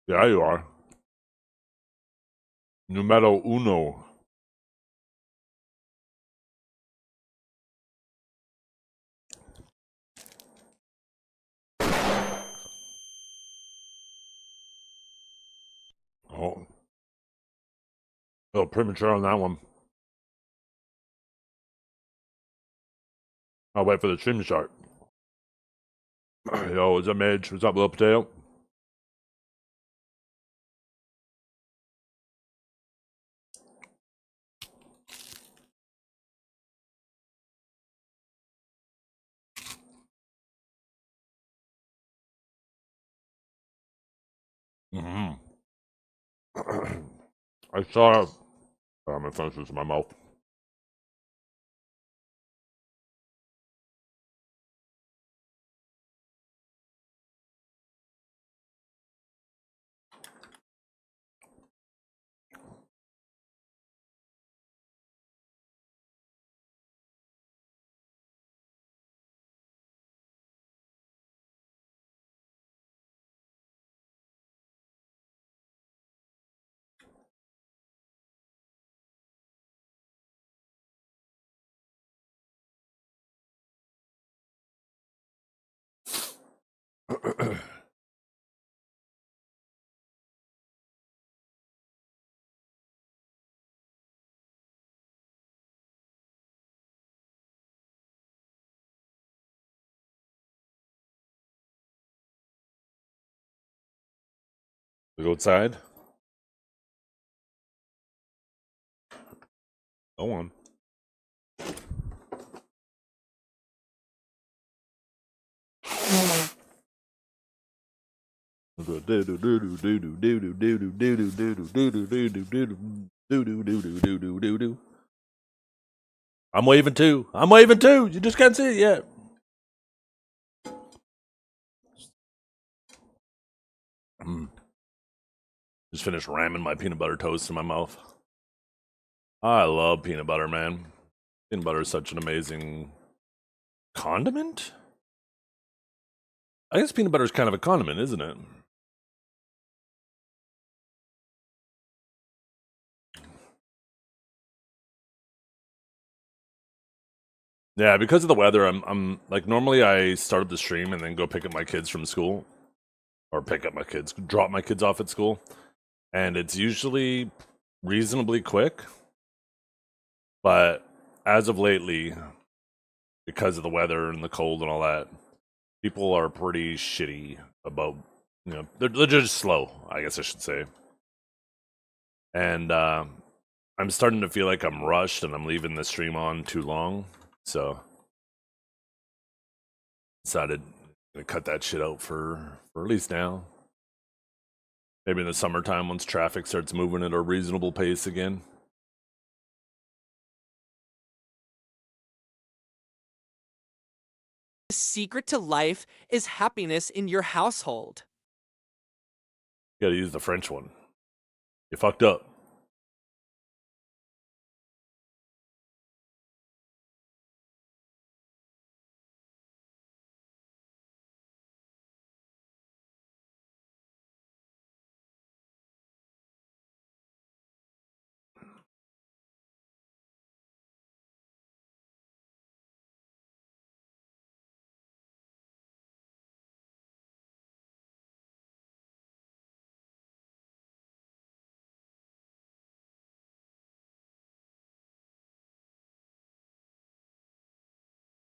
Yeah, you are. Numero uno. Oh. A little premature on that one. I'll wait for the stream to start. Yo, what's up, Midge? What's up, Little Potato? Mm-hmm. I saw. Oh, I'm gonna finish this in my mouth. We go outside. Go on. I'm waving too. I'm waving too. You just can't see it yet. Just finished ramming my peanut butter toast in my mouth. I love peanut butter, man. Peanut butter is such an amazing condiment. I guess peanut butter is kind of a condiment, isn't it? Yeah, because of the weather, I'm like normally I start up the stream and then go pick up my kids from school, or drop my kids off at school, and it's usually reasonably quick. But as of lately, because of the weather and the cold and all that, people are pretty shitty about, they're just slow, I guess I should say. And I'm starting to feel like I'm rushed and I'm leaving the stream on too long, so decided to cut that shit out for at least now. Maybe in the summertime once traffic starts moving at a reasonable pace again. The secret to life is happiness in your household. You gotta use the French one. You fucked up.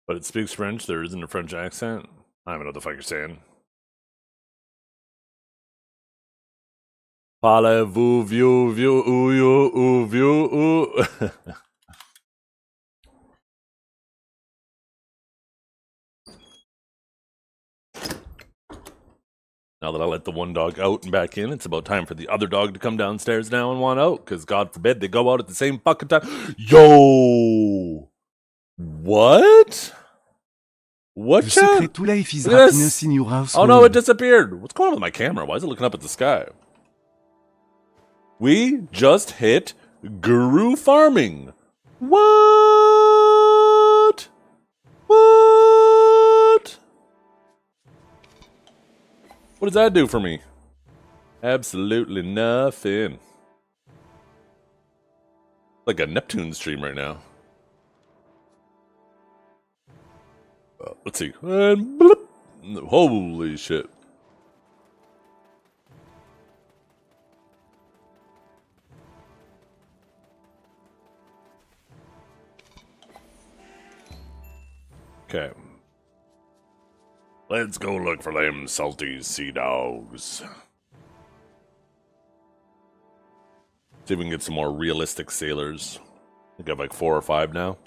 But it speaks French, there isn't a French accent. I don't know what the fuck you're saying. Parlez-vous, vieux, vieux, ou, vieux, ou. Now that I let the one dog out and back in, it's about time for the other dog to come downstairs now and want out, because God forbid they go out at the same fucking time. Yo! What? What? Le secret to life is happiness in your household. Oh no, it disappeared. What's going on with my camera? Why is it looking up at the sky? We just hit Guru Farming. What? What? What does that do for me? Absolutely nothing. Like a Neptune stream right now. Let's see. And bloop. Holy shit. Okay. Let's go look for them salty sea dogs. See if we can get some more realistic sailors. I think I have like 4 or 5 now.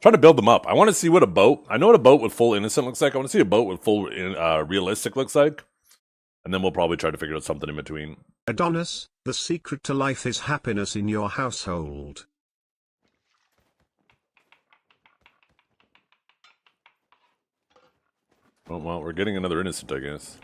Trying to build them up. I want to see what a boat... I know what a boat with full innocent looks like. I want to see a boat with full realistic looks like. And then we'll probably try to figure out something in between. Adonis, the secret to life is happiness in your household. Oh, well, we're getting another innocent, I guess.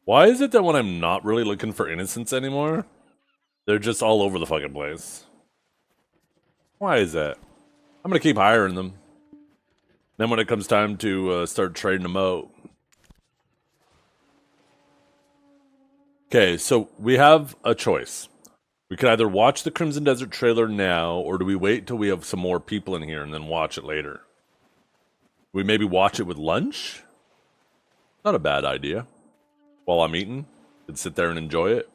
Why is it that when I'm not really looking for innocents anymore, they're just all over the fucking place? Why is that? I'm gonna keep hiring them. Then when it comes time to start trading them out. Okay, so we have a choice. We could either watch the Crimson Desert trailer now, or do we wait till we have some more people in here and then watch it later? We maybe watch it with lunch? Not a bad idea. While I'm eating, and sit there and enjoy it.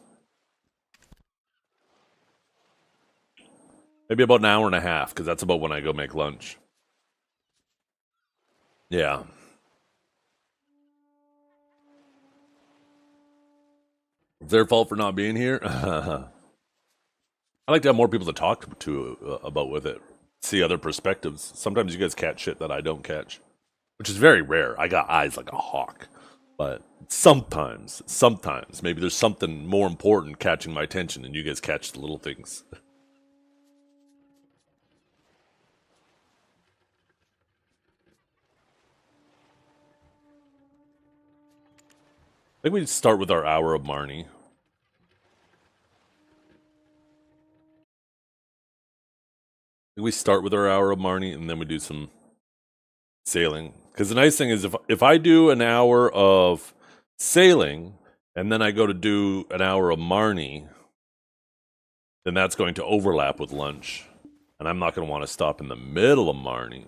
Maybe about an hour and a half, because that's about when I go make lunch. Yeah. It's their fault for not being here. I like to have more people to talk to about with it. See other perspectives. Sometimes you guys catch shit that I don't catch. Which is very rare. I got eyes like a hawk. But sometimes, maybe there's something more important catching my attention and you guys catch the little things. I think we start with our hour of Marnie. We start with our hour of Marnie and then we do some sailing. Because the nice thing is if I do an hour of sailing and then I go to do an hour of Marnie, then that's going to overlap with lunch. And I'm not going to want to stop in the middle of Marnie.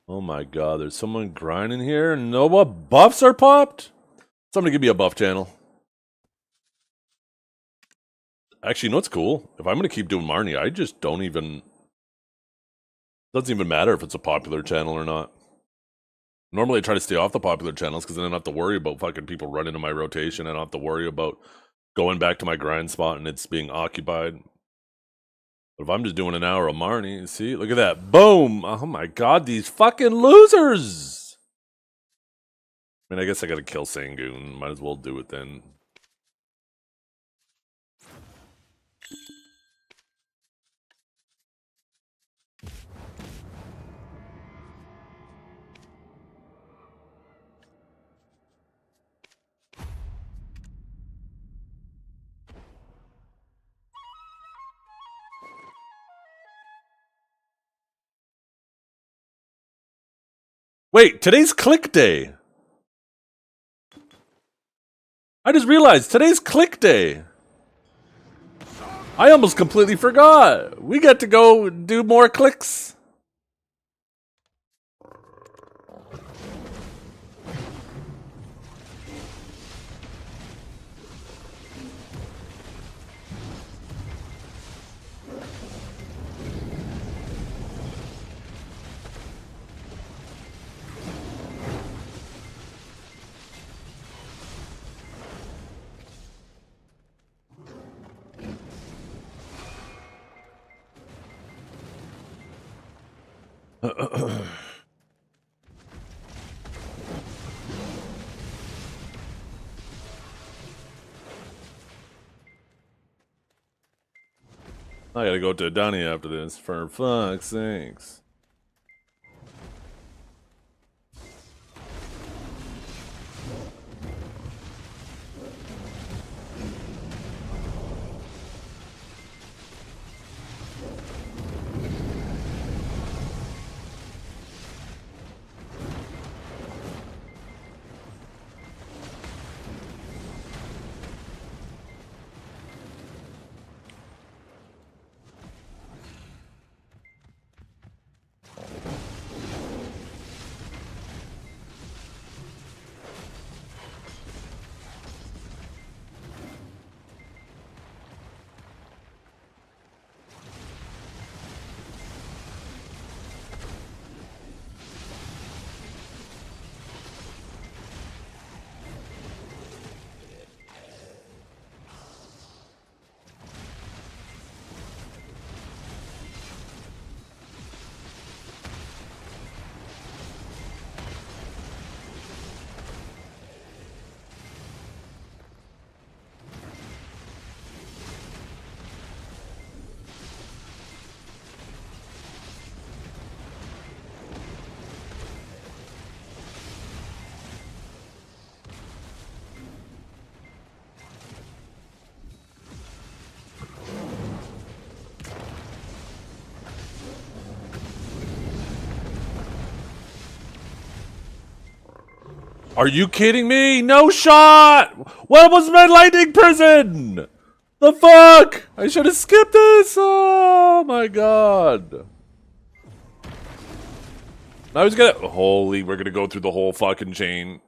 Oh my god, there's someone grinding here and no what buffs are popped? Somebody give me a buff channel. Actually, you know what's cool? If I'm going to keep doing Marnie, I just don't even... Doesn't even matter if it's a popular channel or not. Normally I try to stay off the popular channels because then I don't have to worry about fucking people running into my rotation. I don't have to worry about going back to my grind spot and it's being occupied. But if I'm just doing an hour of Marnie, see? Look at that. Boom! Oh my god, these fucking losers! I mean, I guess I gotta kill Sangoon. Might as well do it then. Wait, today's click day! I just realized, today's click day! I almost completely forgot! We get to go do more clicks! I gotta go to Donnie after this, for fuck's sakes. Are you kidding me? No shot! What was my lightning prison? The fuck? I should have skipped this! Oh my god. I was gonna... Holy, we're gonna go through the whole fucking chain.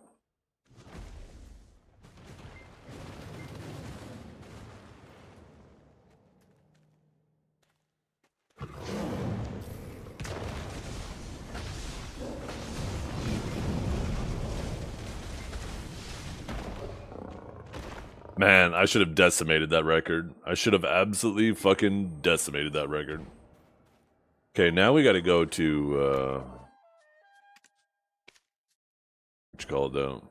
Man, I should have decimated that record. I should have absolutely fucking decimated that record. Okay, now we gotta go to, what you call it, though?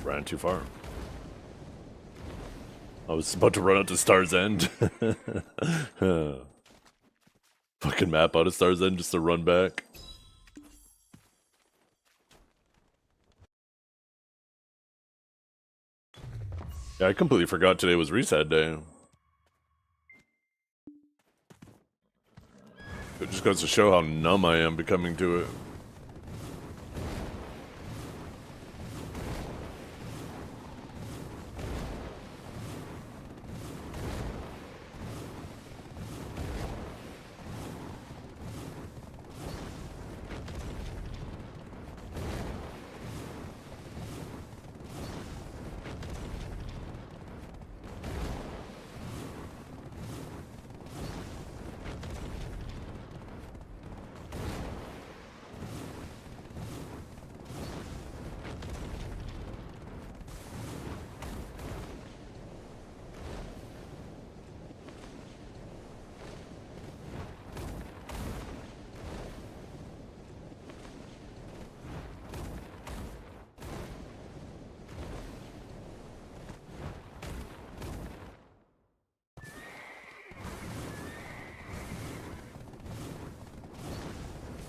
Ran too far. I was about to run out to Star's End. Fucking map out of Star's End just to run back. Yeah, I completely forgot today was reset day. It just goes to show how numb I am becoming to it.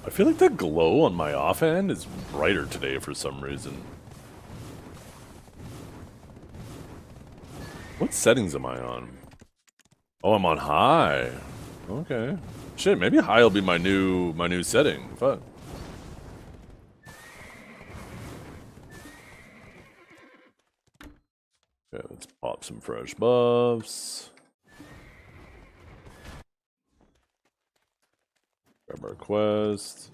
I feel like the glow on my offhand is brighter today for some reason. What settings am I on? Oh, I'm on high. Okay. Shit, maybe high will be my new setting. Fuck. Okay, let's pop some fresh buffs. Grab our quest.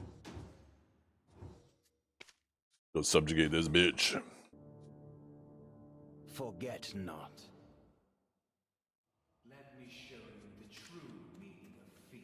Go subjugate this bitch. Forget not. Let me show you the true meaning of fear.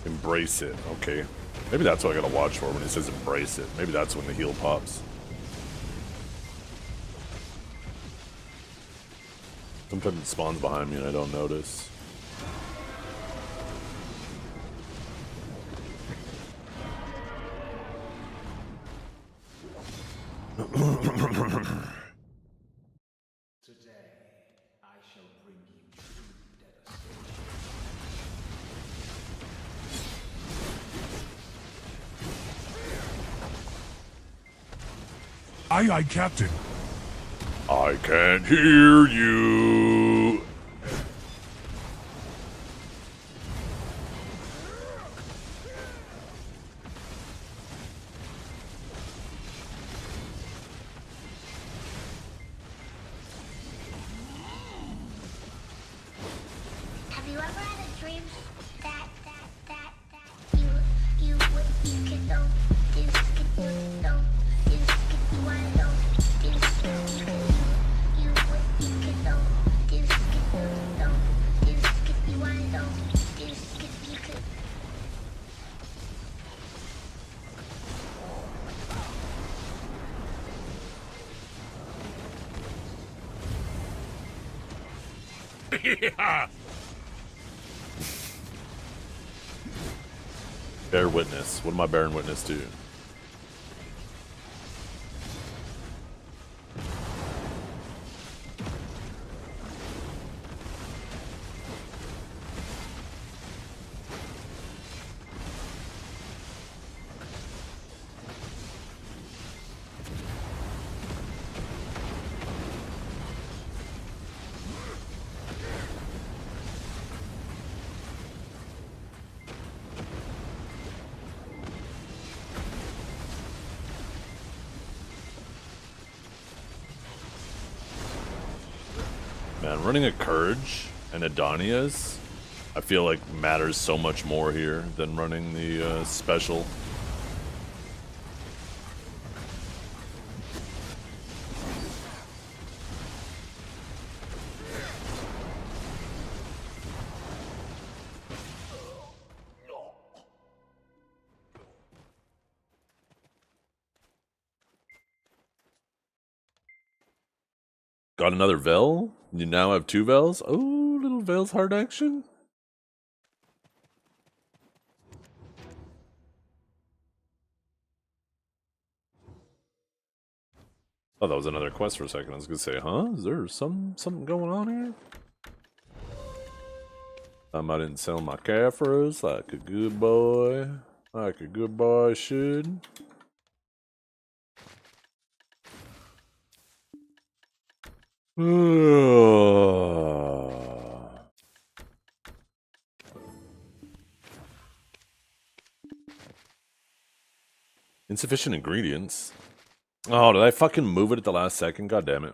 Embrace it. Okay. Maybe that's what I gotta watch for when it says embrace it. Maybe that's when the heal pops. Sometimes it spawns behind me and I don't notice. Today, I shall bring you true devastation. Aye, Captain. I can't hear you. Have you ever had a dream that you could know, you could know, you could wanna know, you could know, you could know, you could wanna know, you could. Bear witness. What am I bearing witness to? Man, running a Courage and Adonias, I feel like matters so much more here than running the special. Got another Vel? You now have 2 Vels? Oh, little Vel's hard action. Oh, that was another quest for a second. I was gonna say, huh? Is there something going on here? I didn't sell my Caphras like a good boy. Like a good boy should. Insufficient ingredients. Oh, did I fucking move it at the last second? God damn it.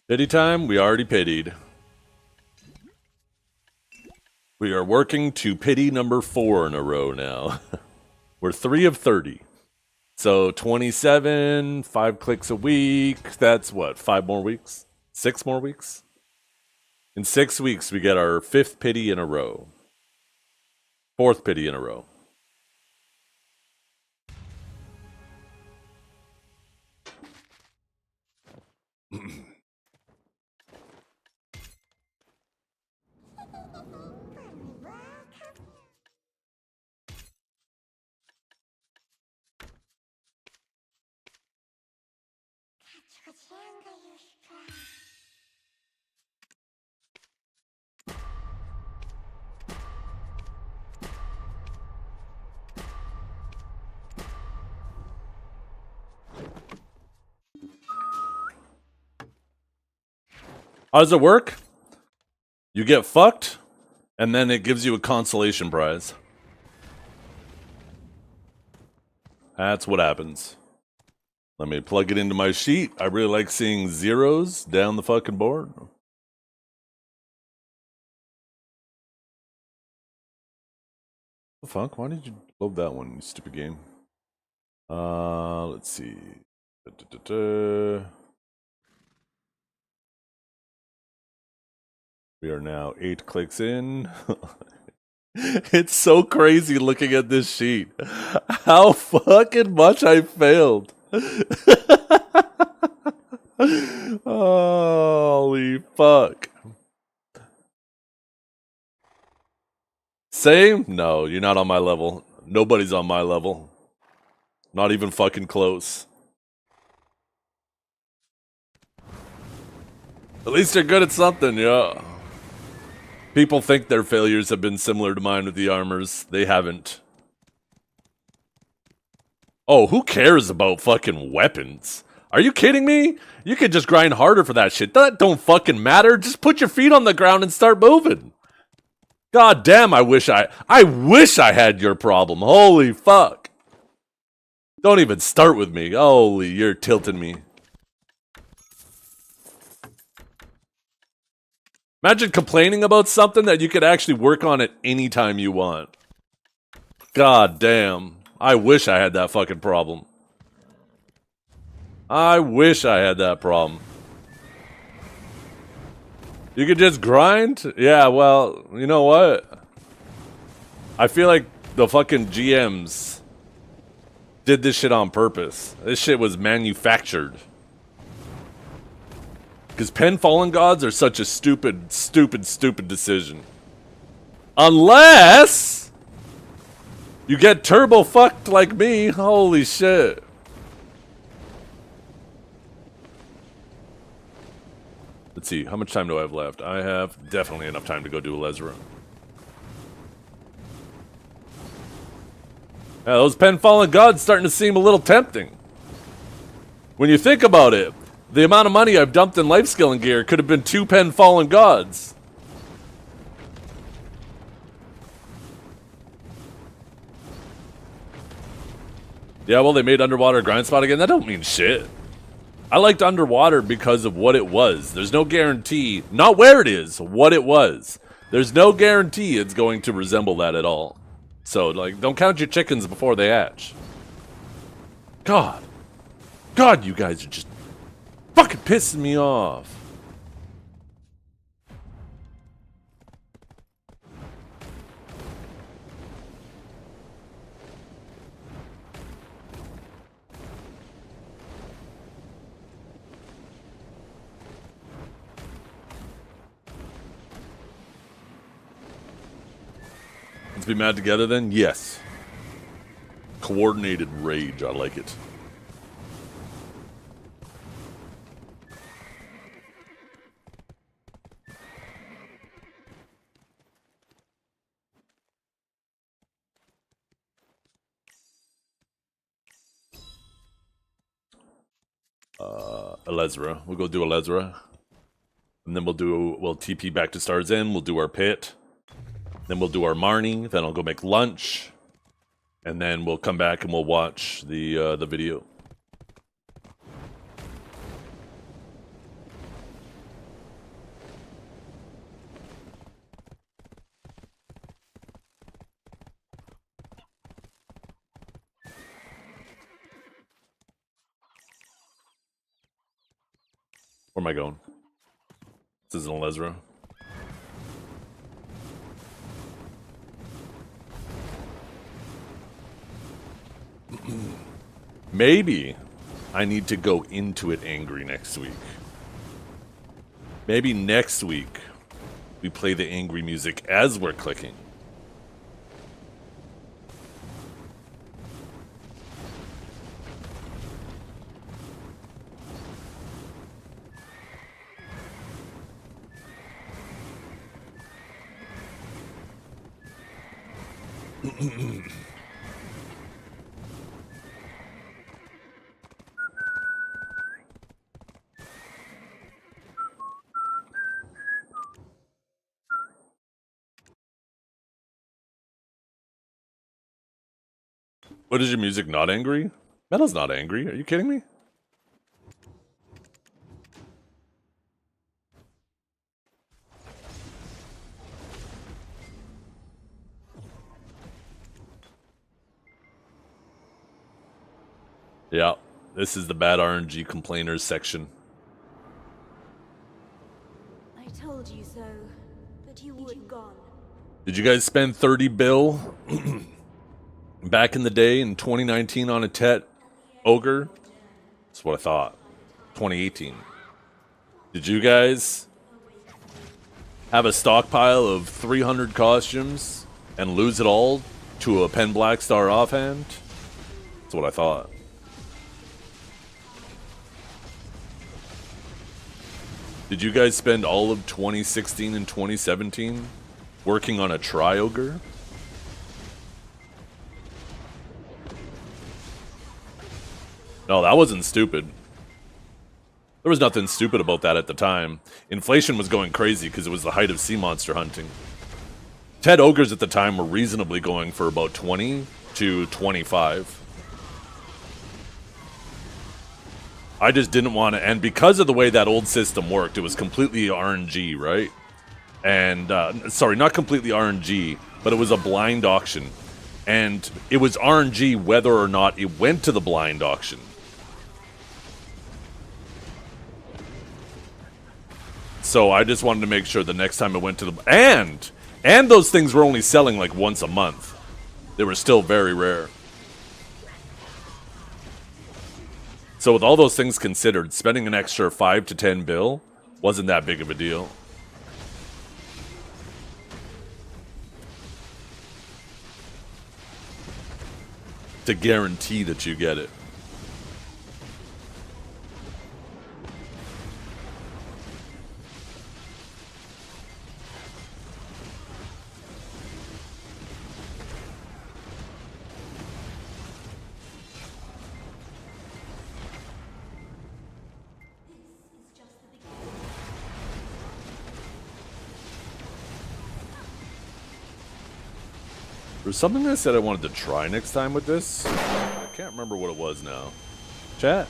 Pity time? We already pitied. We are working to pity number 4 in a row now. We're 3 of 30. So 27, 5 clicks a week. That's what, 5 more weeks? 6 more weeks? In 6 weeks, we get our 5th pity in a row. 4th pity in a row. How does it work? You get fucked, and then it gives you a consolation prize. That's what happens. Let me plug it into my sheet. I really like seeing zeros down the fucking board. The fuck? Why did you load that one, you stupid game? Let's see. We are now 8 clicks in. It's so crazy looking at this sheet. How fucking much I failed. Holy fuck. Same? No, you're not on my level. Nobody's on my level. Not even fucking close. At least they're good at something, yeah. People think their failures have been similar to mine with the armors. They haven't. Oh, who cares about fucking weapons? Are you kidding me? You could just grind harder for that shit. That don't fucking matter. Just put your feet on the ground and start moving. God damn, I wish I had your problem. Holy fuck. Don't even start with me. Holy, you're tilting me. Imagine complaining about something that you could actually work on at any time you want. God damn. I wish I had that fucking problem. I wish I had that problem. You could just grind? Yeah, well, you know what? I feel like the fucking GMs did this shit on purpose. This shit was manufactured. Because Pen Fallen Gods are such a stupid decision. Unless you get turbo fucked like me. Holy shit. Let's see, how much time do I have left? I have definitely enough time to go do Elezra. Yeah, those Pen Fallen Gods starting to seem a little tempting. When you think about it, the amount of money I've dumped in life scaling gear could have been 2 Pen Fallen Gods. Yeah, well, they made Underwater Grind Spot again. That don't mean shit. I liked Underwater because of what it was. There's no guarantee, not where it is, what it was. There's no guarantee it's going to resemble that at all. So, like, don't count your chickens before they hatch. God, you guys are just fucking pissing me off. Let's be mad together then? Yes. Coordinated rage, I like it. Elezra. We'll go do Elezra. And then we'll TP back to Star's End. We'll do our pit. Then we'll do our Marnie. Then I'll go make lunch. And then we'll come back and we'll watch the video. Where am I going? This isn't Lesra. Maybe I need to go into it angry next week. Maybe next week we play the angry music as we're clicking. What is your music not angry? Metal's not angry. Are you kidding me? Yeah, this is the bad RNG complainers section. I told you so, but you would gone. Did you guys spend 30 bill back in the day in 2019 on a Tet Ogre? That's what I thought. 2018. Did you guys have a stockpile of 300 costumes and lose it all to a Pen Black Star offhand? That's what I thought. Did you guys spend all of 2016 and 2017 working on a Tri-Ogre? No, that wasn't stupid. There was nothing stupid about that at the time. Inflation was going crazy because it was the height of sea monster hunting. Tet Ogres at the time were reasonably going for about 20 to 25. I just didn't want to, and because of the way that old system worked, it was completely RNG, right? And, sorry, not completely RNG, but it was a blind auction. And it was RNG whether or not it went to the blind auction. So I just wanted to make sure the next time it went to the... And those things were only selling like once a month. They were still very rare. So with all those things considered, spending an extra 5 to 10 bill wasn't that big of a deal. To guarantee that you get it. There's something I said I wanted to try next time with this. I can't remember what it was now. Chat?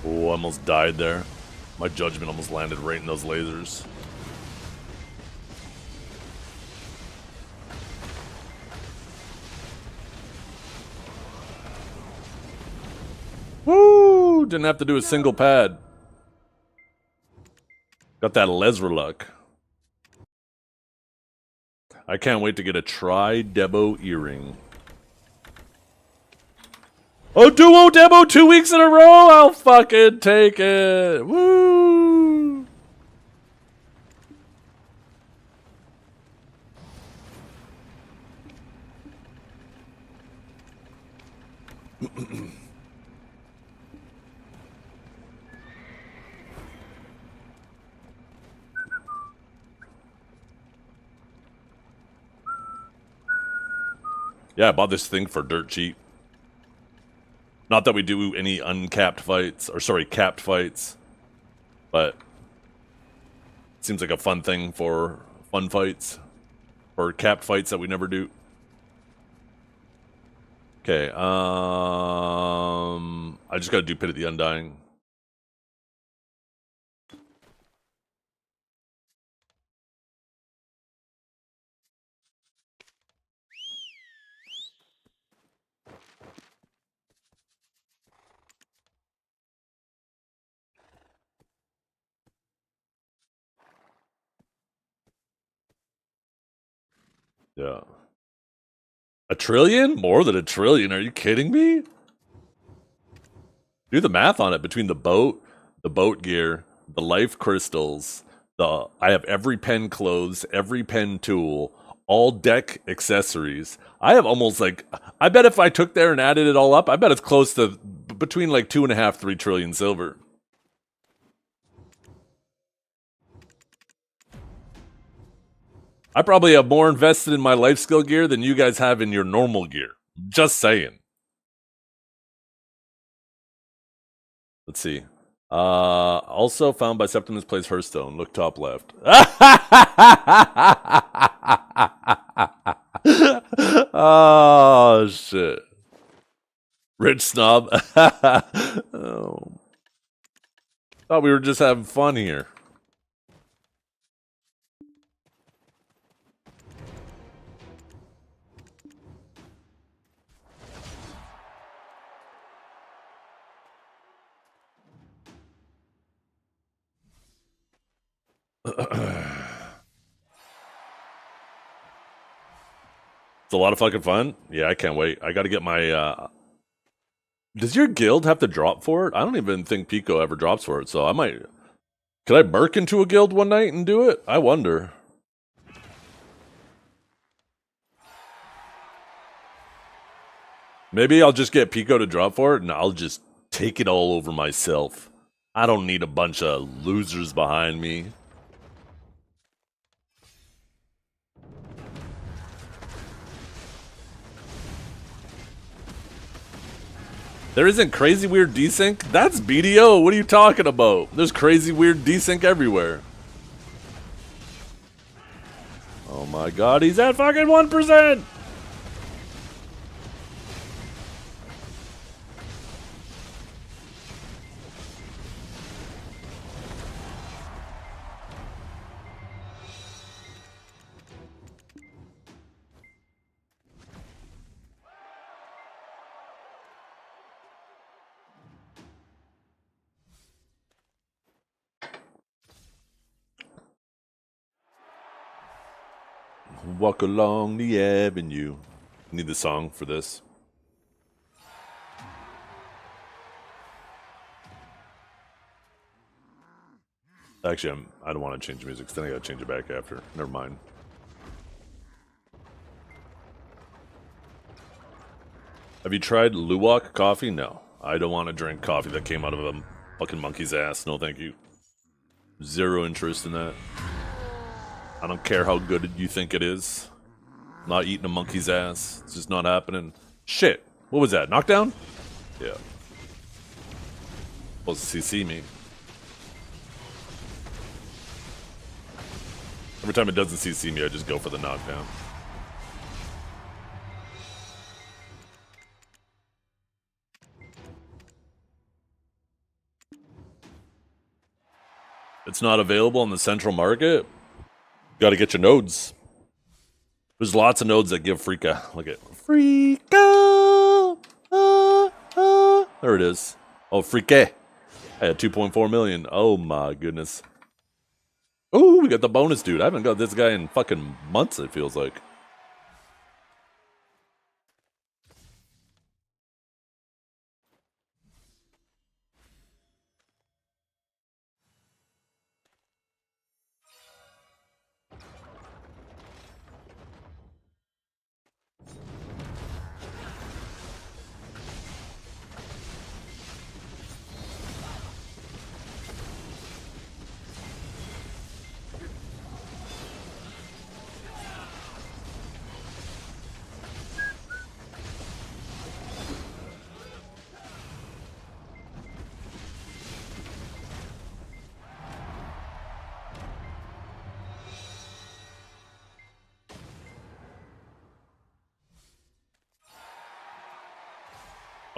Oh, I almost died there. My judgment almost landed right in those lasers. Woo! Didn't have to do a single pad. Got that Lesra luck. I can't wait to get a Tri-Debo earring. Oh, duo demo 2 weeks in a row! I'll fucking take it! Woo! Yeah, I bought this thing for dirt cheap. Not that we do any uncapped fights, or sorry, capped fights, but it seems like a fun thing for fun fights, or capped fights that we never do. Okay, I just gotta do Pit of the Undying. Yeah. A trillion? More than a trillion, are you kidding me? Do the math on it between the boat gear, the life crystals, I have every pen clothes, every pen tool, all deck accessories. I have almost like, I bet if I took there and added it all up, I bet it's close to between like 2.5, 3 trillion silver. I probably have more invested in my life skill gear than you guys have in your normal gear. Just saying. Let's see. Also found by Septimus plays Hearthstone. Look top left. Oh, shit. Rich snob. Oh. Thought we were just having fun here. It's a lot of fucking fun. Yeah, I can't wait. I gotta get my, Does your guild have to drop for it? I don't even think Pico ever drops for it, so I might... Could I burk into a guild one night and do it? I wonder. Maybe I'll just get Pico to drop for it, and I'll just take it all over myself. I don't need a bunch of losers behind me. There isn't crazy weird desync? That's BDO, what are you talking about? There's crazy weird desync everywhere. Oh my god, he's at fucking 1%! Walk along the avenue. Need the song for this. Actually, I don't want to change music, because then I gotta change it back after. Never mind. Have you tried Luwak coffee? No. I don't want to drink coffee that came out of a fucking monkey's ass. No, thank you. Zero interest in that. I don't care how good you think it is. I'm not eating a monkey's ass. It's just not happening. Shit. What was that? Knockdown? Yeah. Supposed to CC me. Every time it doesn't CC me, I just go for the knockdown. It's not available in the central market? Got to get your nodes. There's lots of nodes that give Freaka. Look at Freaka. There it is. Oh, Freaka. I had 2.4 million. Oh my goodness. Oh, we got the bonus dude. I haven't got this guy in fucking months, it feels like.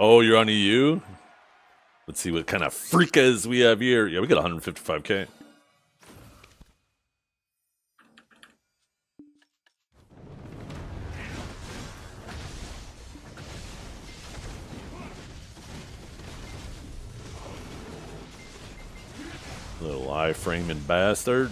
Oh, you're on EU? Let's see what kind of freakas we have here. Yeah, we got 155k. Little iframing bastard.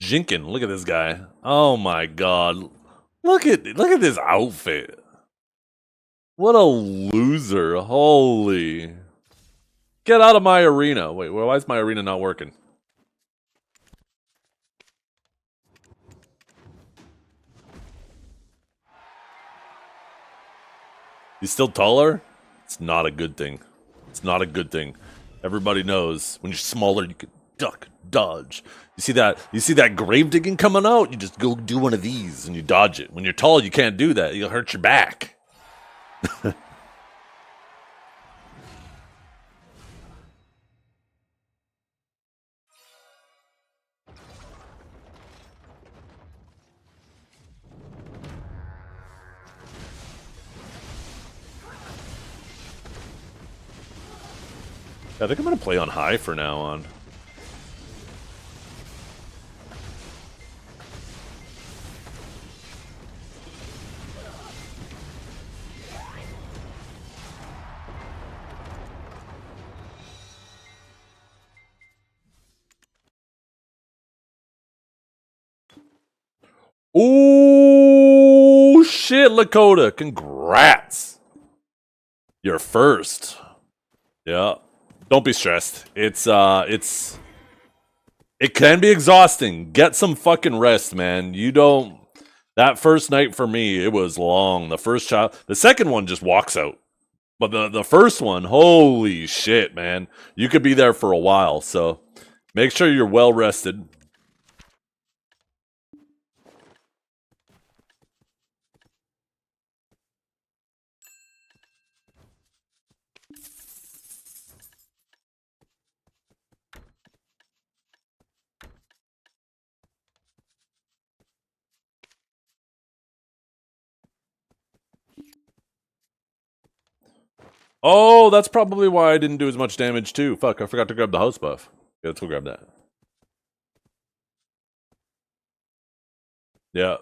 Jinkin, look at this guy. Oh my god. Look at this outfit. What a loser. Holy. Get out of my arena. Wait, why is my arena not working? He's still taller? It's not a good thing. It's not a good thing. Everybody knows when you're smaller you can duck, dodge. You see that grave digging coming out? You just go do one of these and you dodge it. When you're tall, you can't do that. You'll hurt your back. I think I'm gonna play on high for now on. Ooh, shit, Lakota. Congrats. You're first. Yeah. Don't be stressed. It can be exhausting. Get some fucking rest, man. That first night for me, it was long. The second one just walks out. But the first one, holy shit, man. You could be there for a while, so make sure you're well rested. Oh, that's probably why I didn't do as much damage too. Fuck, I forgot to grab the house buff. Yeah, let's go grab that. Yeah.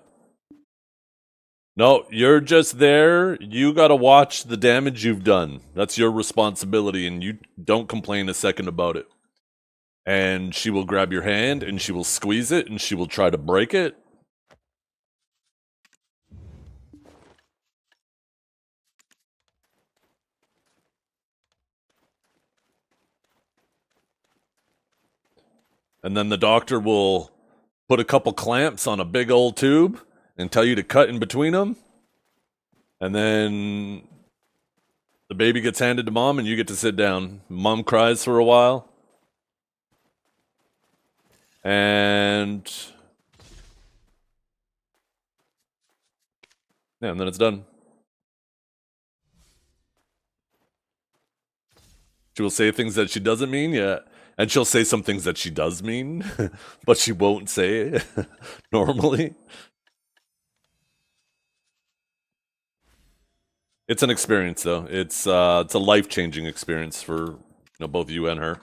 No, you're just there. You gotta watch the damage you've done. That's your responsibility, and you don't complain a second about it. And she will grab your hand, and she will squeeze it, and she will try to break it. And then the doctor will put a couple clamps on a big old tube and tell you to cut in between them. And then the baby gets handed to mom and you get to sit down. Mom cries for a while. And yeah, and then it's done. She will say things that she doesn't mean, yeah. And she'll say some things that she does mean, but she won't say normally. It's an experience, though. It's a life-changing experience for both you and her.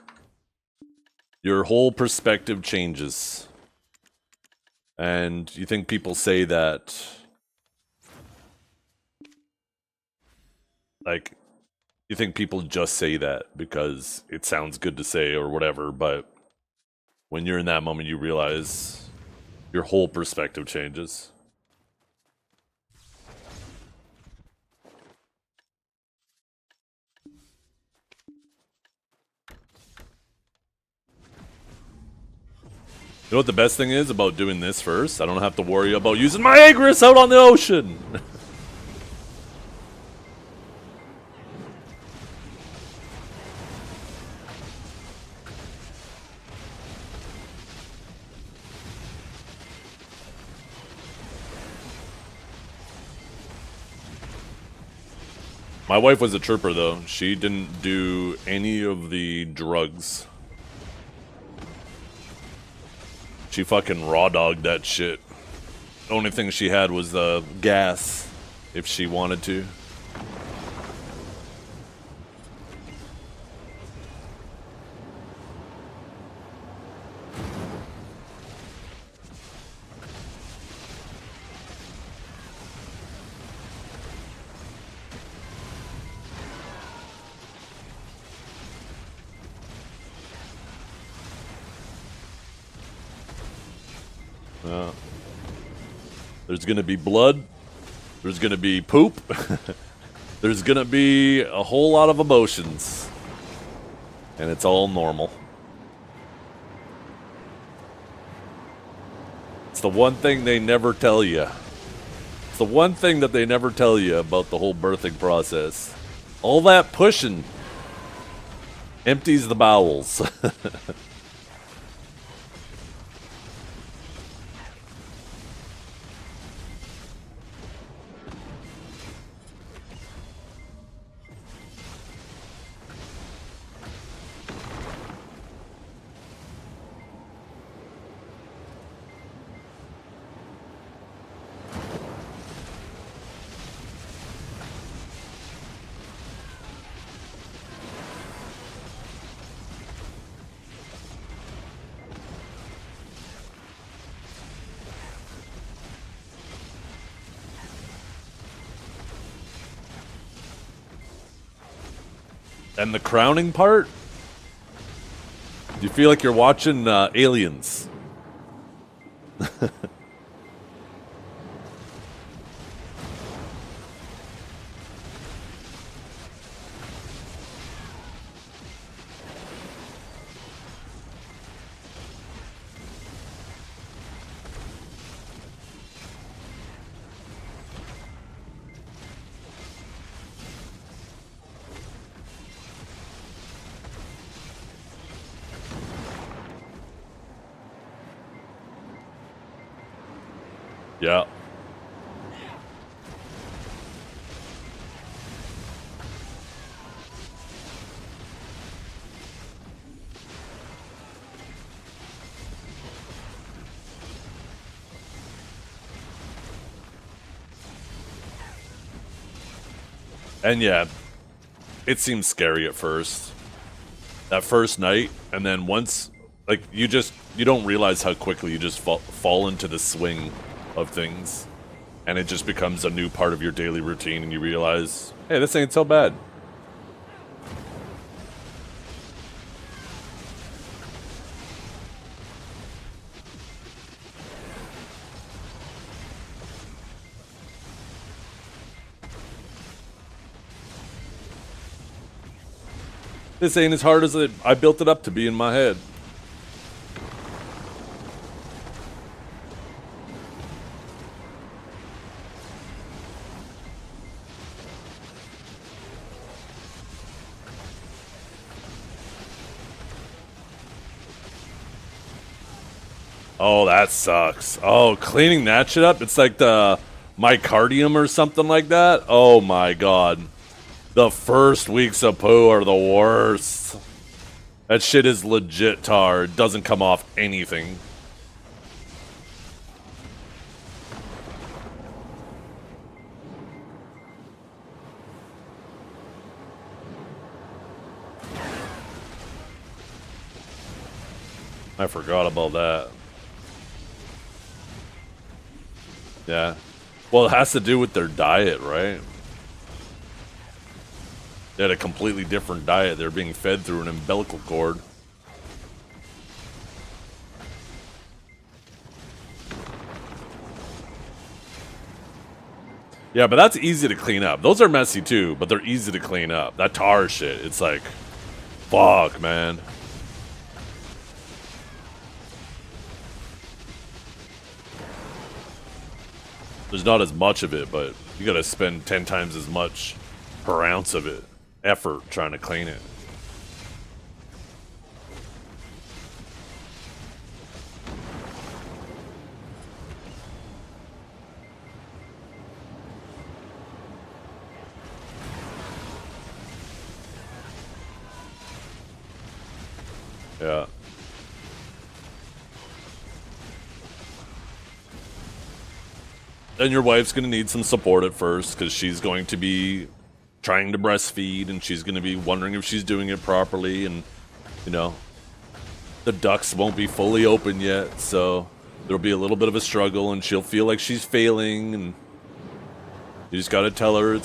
Your whole perspective changes. And you think people say that, like, you think people just say that because it sounds good to say or whatever, but when you're in that moment, you realize your whole perspective changes. You know what the best thing is about doing this first? I don't have to worry about using my Agris out on the ocean! My wife was a trooper, though. She didn't do any of the drugs. She fucking raw dogged that shit. The only thing she had was the gas, if she wanted to. There's gonna be blood. There's gonna be poop. There's gonna be a whole lot of emotions. And it's all normal. It's the one thing they never tell you. It's the one thing that they never tell you about the whole birthing process. All that pushing empties the bowels. And the crowning part? Do you feel like you're watching Aliens? Yeah. And yeah, it seems scary at first. That first night, and then once, like, you don't realize how quickly you just fall into the swing of things. And it just becomes a new part of your daily routine, and you realize, hey, this ain't so bad. This ain't as hard as I built it up to be in my head. Oh, that sucks. Oh, cleaning that shit up? It's like the myocardium or something like that? Oh my god. The first weeks of poo are the worst. That shit is legit tar. It doesn't come off anything. I forgot about that. Yeah. Well, it has to do with their diet, right? They had a completely different diet. They're being fed through an umbilical cord. Yeah, but that's easy to clean up. Those are messy too, but they're easy to clean up. That tar shit, it's like, fuck, man. There's not as much of it, but you gotta spend 10 times as much per ounce of it. Effort trying to clean it. Yeah. And your wife's going to need some support at first because she's going to be trying to breastfeed and she's going to be wondering if she's doing it properly, and you know, the ducts won't be fully open yet, so there'll be a little bit of a struggle and she'll feel like she's failing, and you just got to tell her,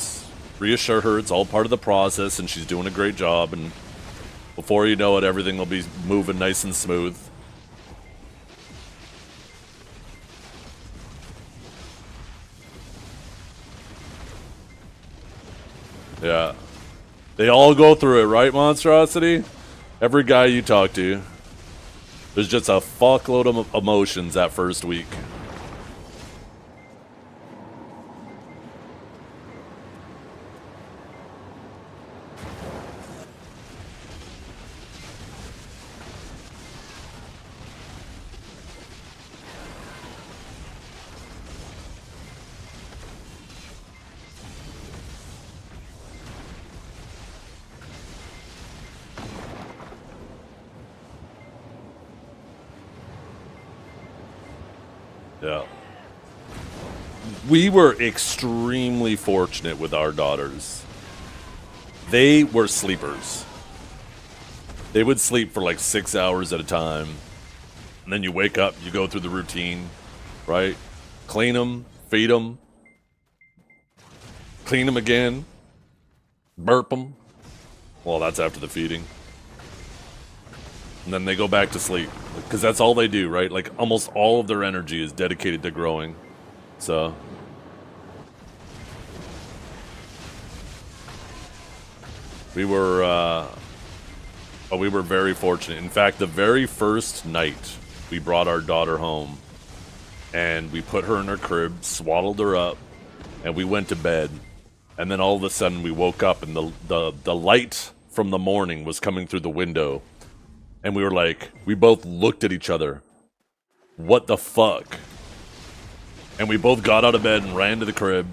reassure her it's all part of the process and she's doing a great job, and before you know it, everything will be moving nice and smooth. Yeah. They all go through it, right, Monstrosity? Every guy you talk to. There's just a fuckload of emotions that first week. Yeah. We were extremely fortunate with our daughters. They were sleepers. They would sleep for like 6 hours at a time. And then you wake up, you go through the routine, right? Clean them, feed them, clean them again, burp them. Well, that's after the feeding. And then they go back to sleep. Because that's all they do, right? Like, almost all of their energy is dedicated to growing. So... we were very fortunate. In fact, the very first night we brought our daughter home, and we put her in her crib, swaddled her up, and we went to bed. And then all of a sudden we woke up, and the light from the morning was coming through the window. And we were like, we both looked at each other. What the fuck? And we both got out of bed and ran to the crib.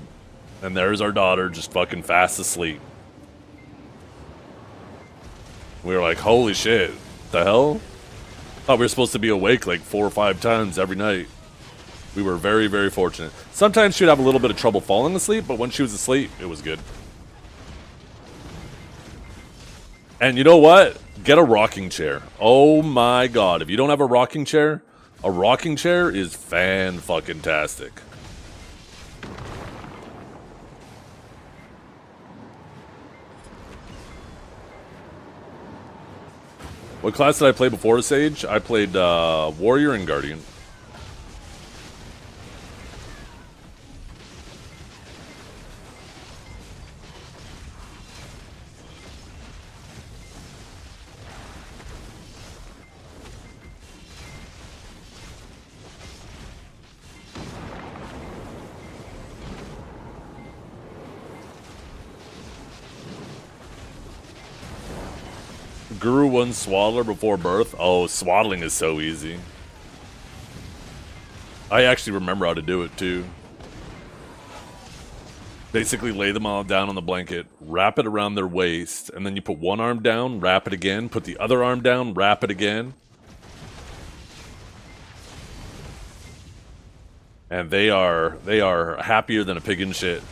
And there's our daughter just fucking fast asleep. We were like, holy shit, the hell? Thought we were supposed to be awake like 4 or 5 times every night. We were very, very fortunate. Sometimes she'd have a little bit of trouble falling asleep, but when she was asleep, it was good. And you know what? Get a rocking chair. Oh my god, if you don't have a rocking chair is fan-fucking-tastic. What class did I play before Sage? I played Warrior and Guardian. Guru 1 Swaddler before birth? Oh, swaddling is so easy. I actually remember how to do it too. Basically lay them all down on the blanket, wrap it around their waist, and then you put one arm down, wrap it again, put the other arm down, wrap it again. And they are happier than a pig in shit.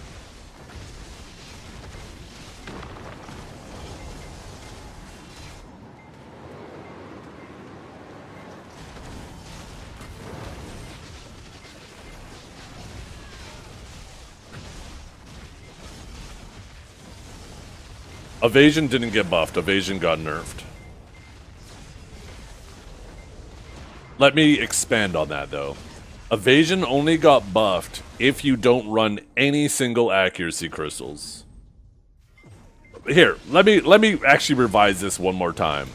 Evasion didn't get buffed. Evasion got nerfed. Let me expand on that, though. Evasion only got buffed if you don't run any single accuracy crystals. Here, let me actually revise this one more time.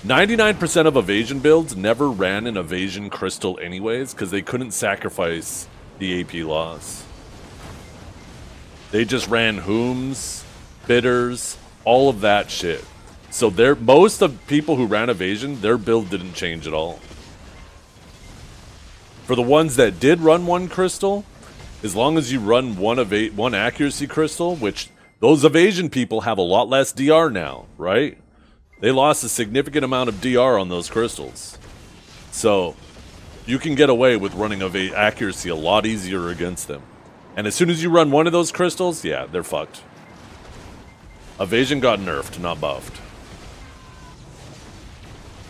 99% of evasion builds never ran an evasion crystal anyways, because they couldn't sacrifice the AP loss. They just ran Hooms, Bitters, all of that shit. So most of people who ran evasion, their build didn't change at all. For the ones that did run one crystal, as long as you run one accuracy crystal, which those evasion people have a lot less DR now, right? They lost a significant amount of DR on those crystals. So you can get away with running accuracy a lot easier against them. And as soon as you run one of those crystals, yeah, they're fucked. Evasion got nerfed, not buffed.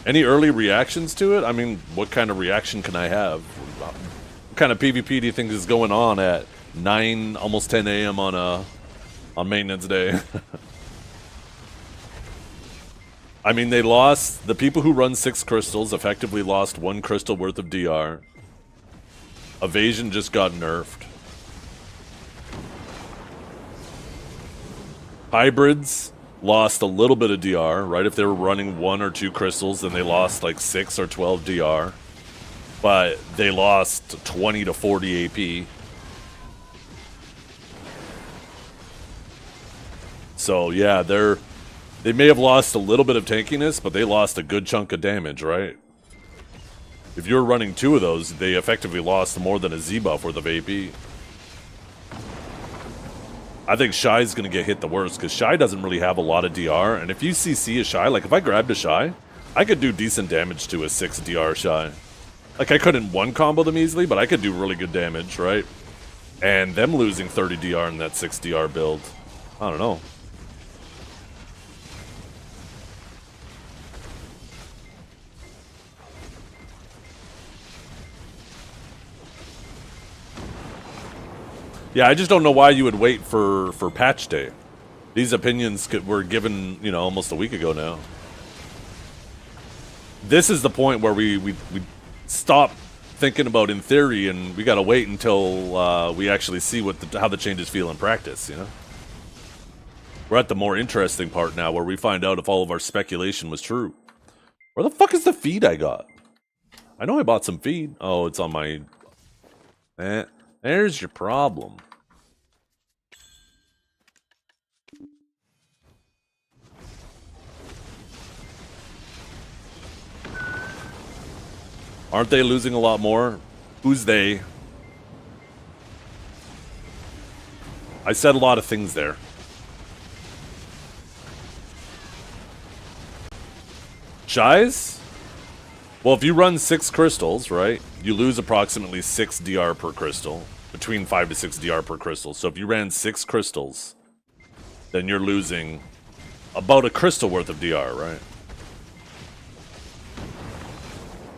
Any early reactions to it? I mean, what kind of reaction can I have? What kind of PvP do you think is going on at 9, almost 10 a.m. on maintenance day? I mean, they lost... The people who run 6 crystals effectively lost 1 crystal worth of DR. Evasion just got nerfed. Hybrids lost a little bit of DR, right? If they were running 1 or 2 crystals, then they lost like 6 or 12 DR. But they lost 20 to 40 AP. So yeah, they may have lost a little bit of tankiness, but they lost a good chunk of damage, right? If you're running 2 of those, they effectively lost more than a Z buff worth of AP. I think Shy's going to get hit the worst, because Shy doesn't really have a lot of DR, and if you CC a Shy, like if I grabbed a Shy, I could do decent damage to a 6 DR Shy. Like I couldn't one combo them easily, but I could do really good damage, right? And them losing 30 DR in that 6 DR build, I don't know. Yeah, I just don't know why you would wait for patch day. These opinions were given, you know, almost a week ago now. This is the point where we stop thinking about in theory, and we gotta wait until we actually see what how the changes feel in practice, you know? We're at the more interesting part now, where we find out if all of our speculation was true. Where the fuck is the feed I got? I know I bought some feed. Oh, it's on my... There's your problem. Aren't they losing a lot more? Who's they? I said a lot of things there. Shies? Well, if you run 6 crystals, right, you lose approximately 6 DR per crystal. Between 5 to 6 DR per crystal. So if you ran 6 crystals, then you're losing about a crystal worth of DR, right?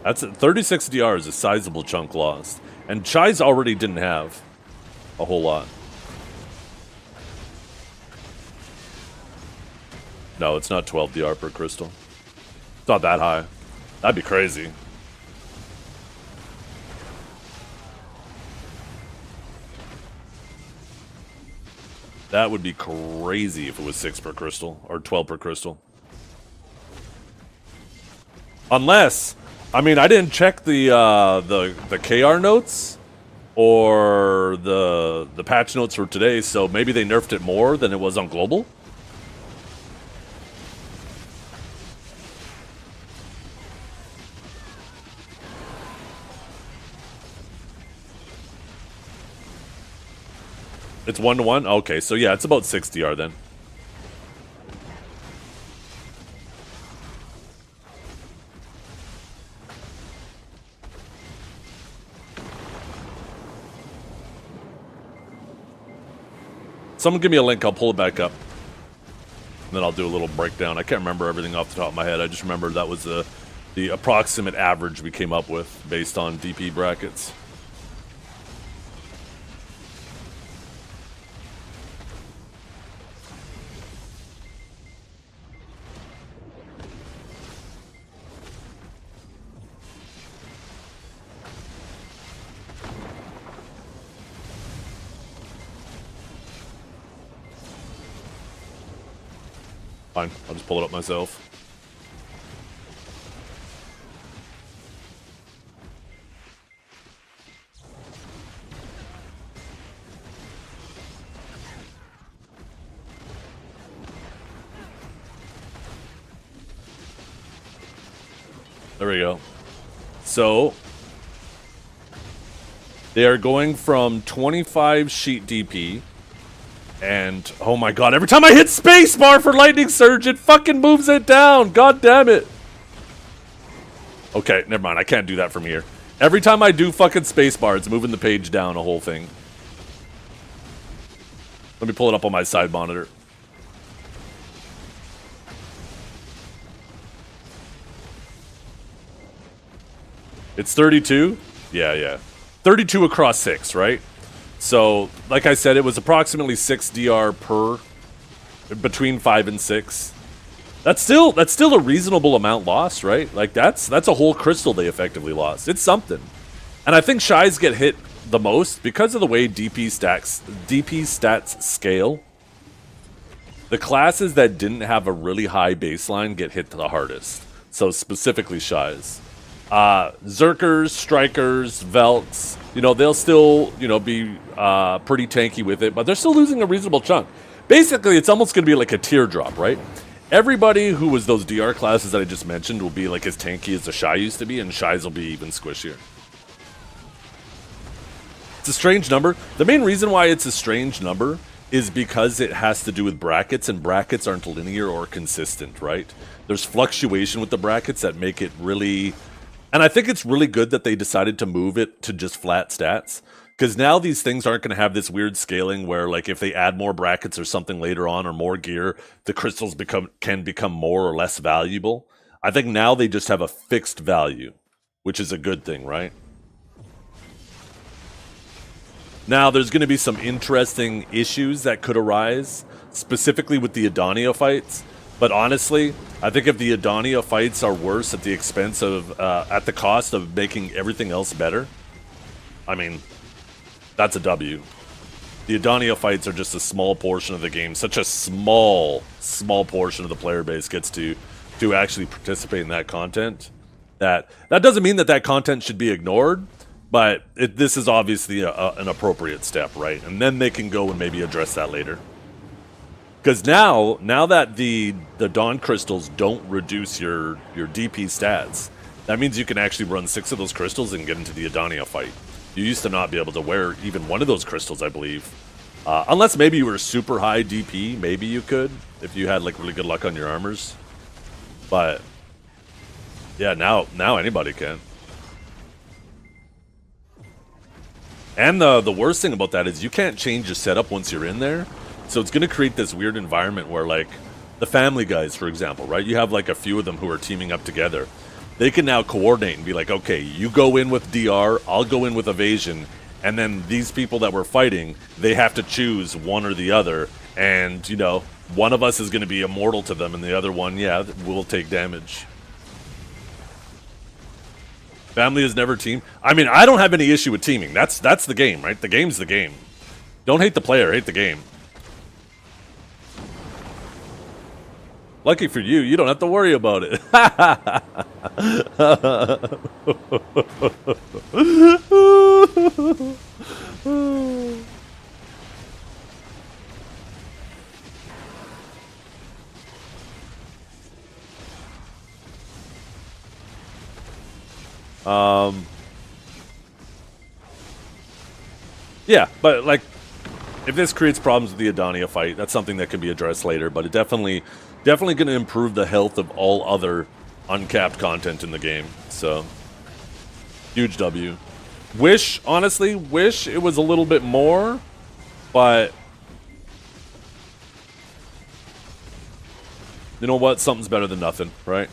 That's 36 DR is a sizable chunk lost. And Chai's already didn't have a whole lot. No, it's not 12 DR per crystal. It's not that high. That'd be crazy. That would be crazy if it was 6 per crystal, or 12 per crystal. Unless, I mean, I didn't check the KR notes or the patch notes for today, so maybe they nerfed it more than it was on global. It's 1-to-1? Okay, so yeah, it's about 6 DR then. Someone give me a link, I'll pull it back up. And then I'll do a little breakdown. I can't remember everything off the top of my head. I just remember that was the approximate average we came up with based on DP brackets. Fine, I'll just pull it up myself. There we go. So, they are going from 25 sheet DP And, oh my god, every time I hit spacebar for Lightning Surge, it fucking moves it down! God damn it! Okay, never mind, I can't do that from here. Every time I do fucking spacebar, it's moving the page down a whole thing. Let me pull it up on my side monitor. It's 32? Yeah. 32 across 6, right? So, like I said, it was approximately 6 DR per, between 5 and 6. That's still a reasonable amount lost, right? Like that's a whole crystal they effectively lost. It's something. And I think Shies get hit the most because of the way DP stats scale. The classes that didn't have a really high baseline get hit the hardest. So specifically Shies. Zerkers, Strikers, Velts, you know, they'll still, you know, be pretty tanky with it, but they're still losing a reasonable chunk. Basically, it's almost going to be like a teardrop, right? Everybody who was those DR classes that I just mentioned will be like as tanky as the Shy used to be, and Shies will be even squishier. It's a strange number. The main reason why it's a strange number is because it has to do with brackets, and brackets aren't linear or consistent, right? There's fluctuation with the brackets that make it really... And I think it's really good that they decided to move it to just flat stats. Because now these things aren't going to have this weird scaling where, like, if they add more brackets or something later on or more gear, the crystals can become more or less valuable. I think now they just have a fixed value, which is a good thing, right? Now, there's going to be some interesting issues that could arise, specifically with the Adonia fights. But honestly, I think if the Adonia fights are worse at the expense of, at the cost of making everything else better, I mean, that's a W. The Adonia fights are just a small portion of the game. Such a small portion of the player base gets to actually participate in that content. That doesn't mean that content should be ignored, but this is obviously an appropriate step, right? And then they can go and maybe address that later. Because now that the Dawn Crystals don't reduce your DP stats, that means you can actually run 6 of those crystals and get into the Adonia fight. You used to not be able to wear even one of those crystals, I believe. Unless maybe you were super high DP, maybe you could, if you had like really good luck on your armors. But yeah, now anybody can. And the worst thing about that is you can't change your setup once you're in there. So it's going to create this weird environment where, like, the Family Guys, for example, right? You have, like, a few of them who are teaming up together. They can now coordinate and be like, okay, you go in with DR, I'll go in with Evasion, and then these people that we're fighting, they have to choose one or the other. And, you know, one of us is going to be immortal to them, and the other one, yeah, will take damage. Family has never teamed. I mean, I don't have any issue with teaming. That's the game, right? The game's the game. Don't hate the player, hate the game. Lucky for you, you don't have to worry about it. Yeah, but like, if this creates problems with the Adonia fight, that's something that can be addressed later, but it definitely going to improve the health of all other uncapped content in the game. So, huge W. Honestly, wish it was a little bit more, but you know what? Something's better than nothing, right?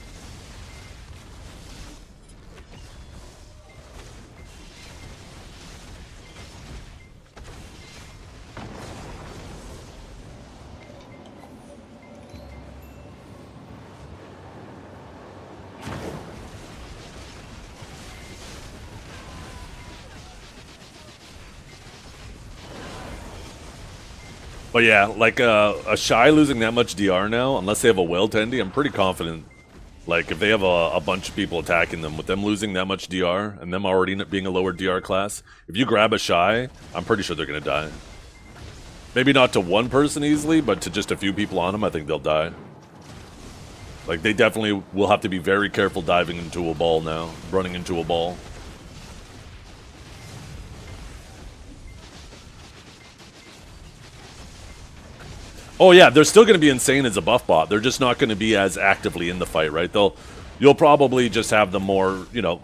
But yeah, like a Shy losing that much DR now, unless they have a well tendy, I'm pretty confident. Like if they have a bunch of people attacking them, with them losing that much DR and them already being a lower DR class, if you grab a Shy, I'm pretty sure they're gonna die. Maybe not to one person easily, but to just a few people on them, I think they'll die. Like they definitely will have to be very careful diving into a ball now, running into a ball. Oh yeah, they're still going to be insane as a buff bot. They're just not going to be as actively in the fight, right? You'll probably just have them more, you know,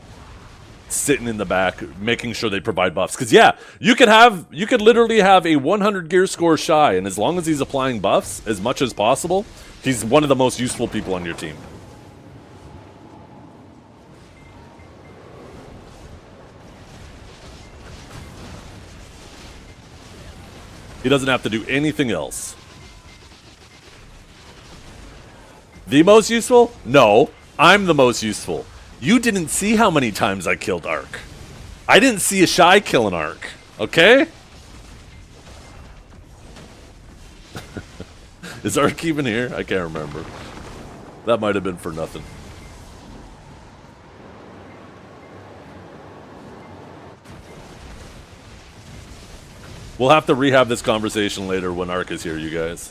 sitting in the back, making sure they provide buffs. Because yeah, you could literally have a 100 gear score Shy, and as long as he's applying buffs as much as possible, he's one of the most useful people on your team. He doesn't have to do anything else. The most useful? No, I'm the most useful. You didn't see how many times I killed Ark. I didn't see a Shy kill an Ark, okay? Is Ark even here? I can't remember. That might have been for nothing. We'll have to rehab this conversation later when Ark is here, you guys.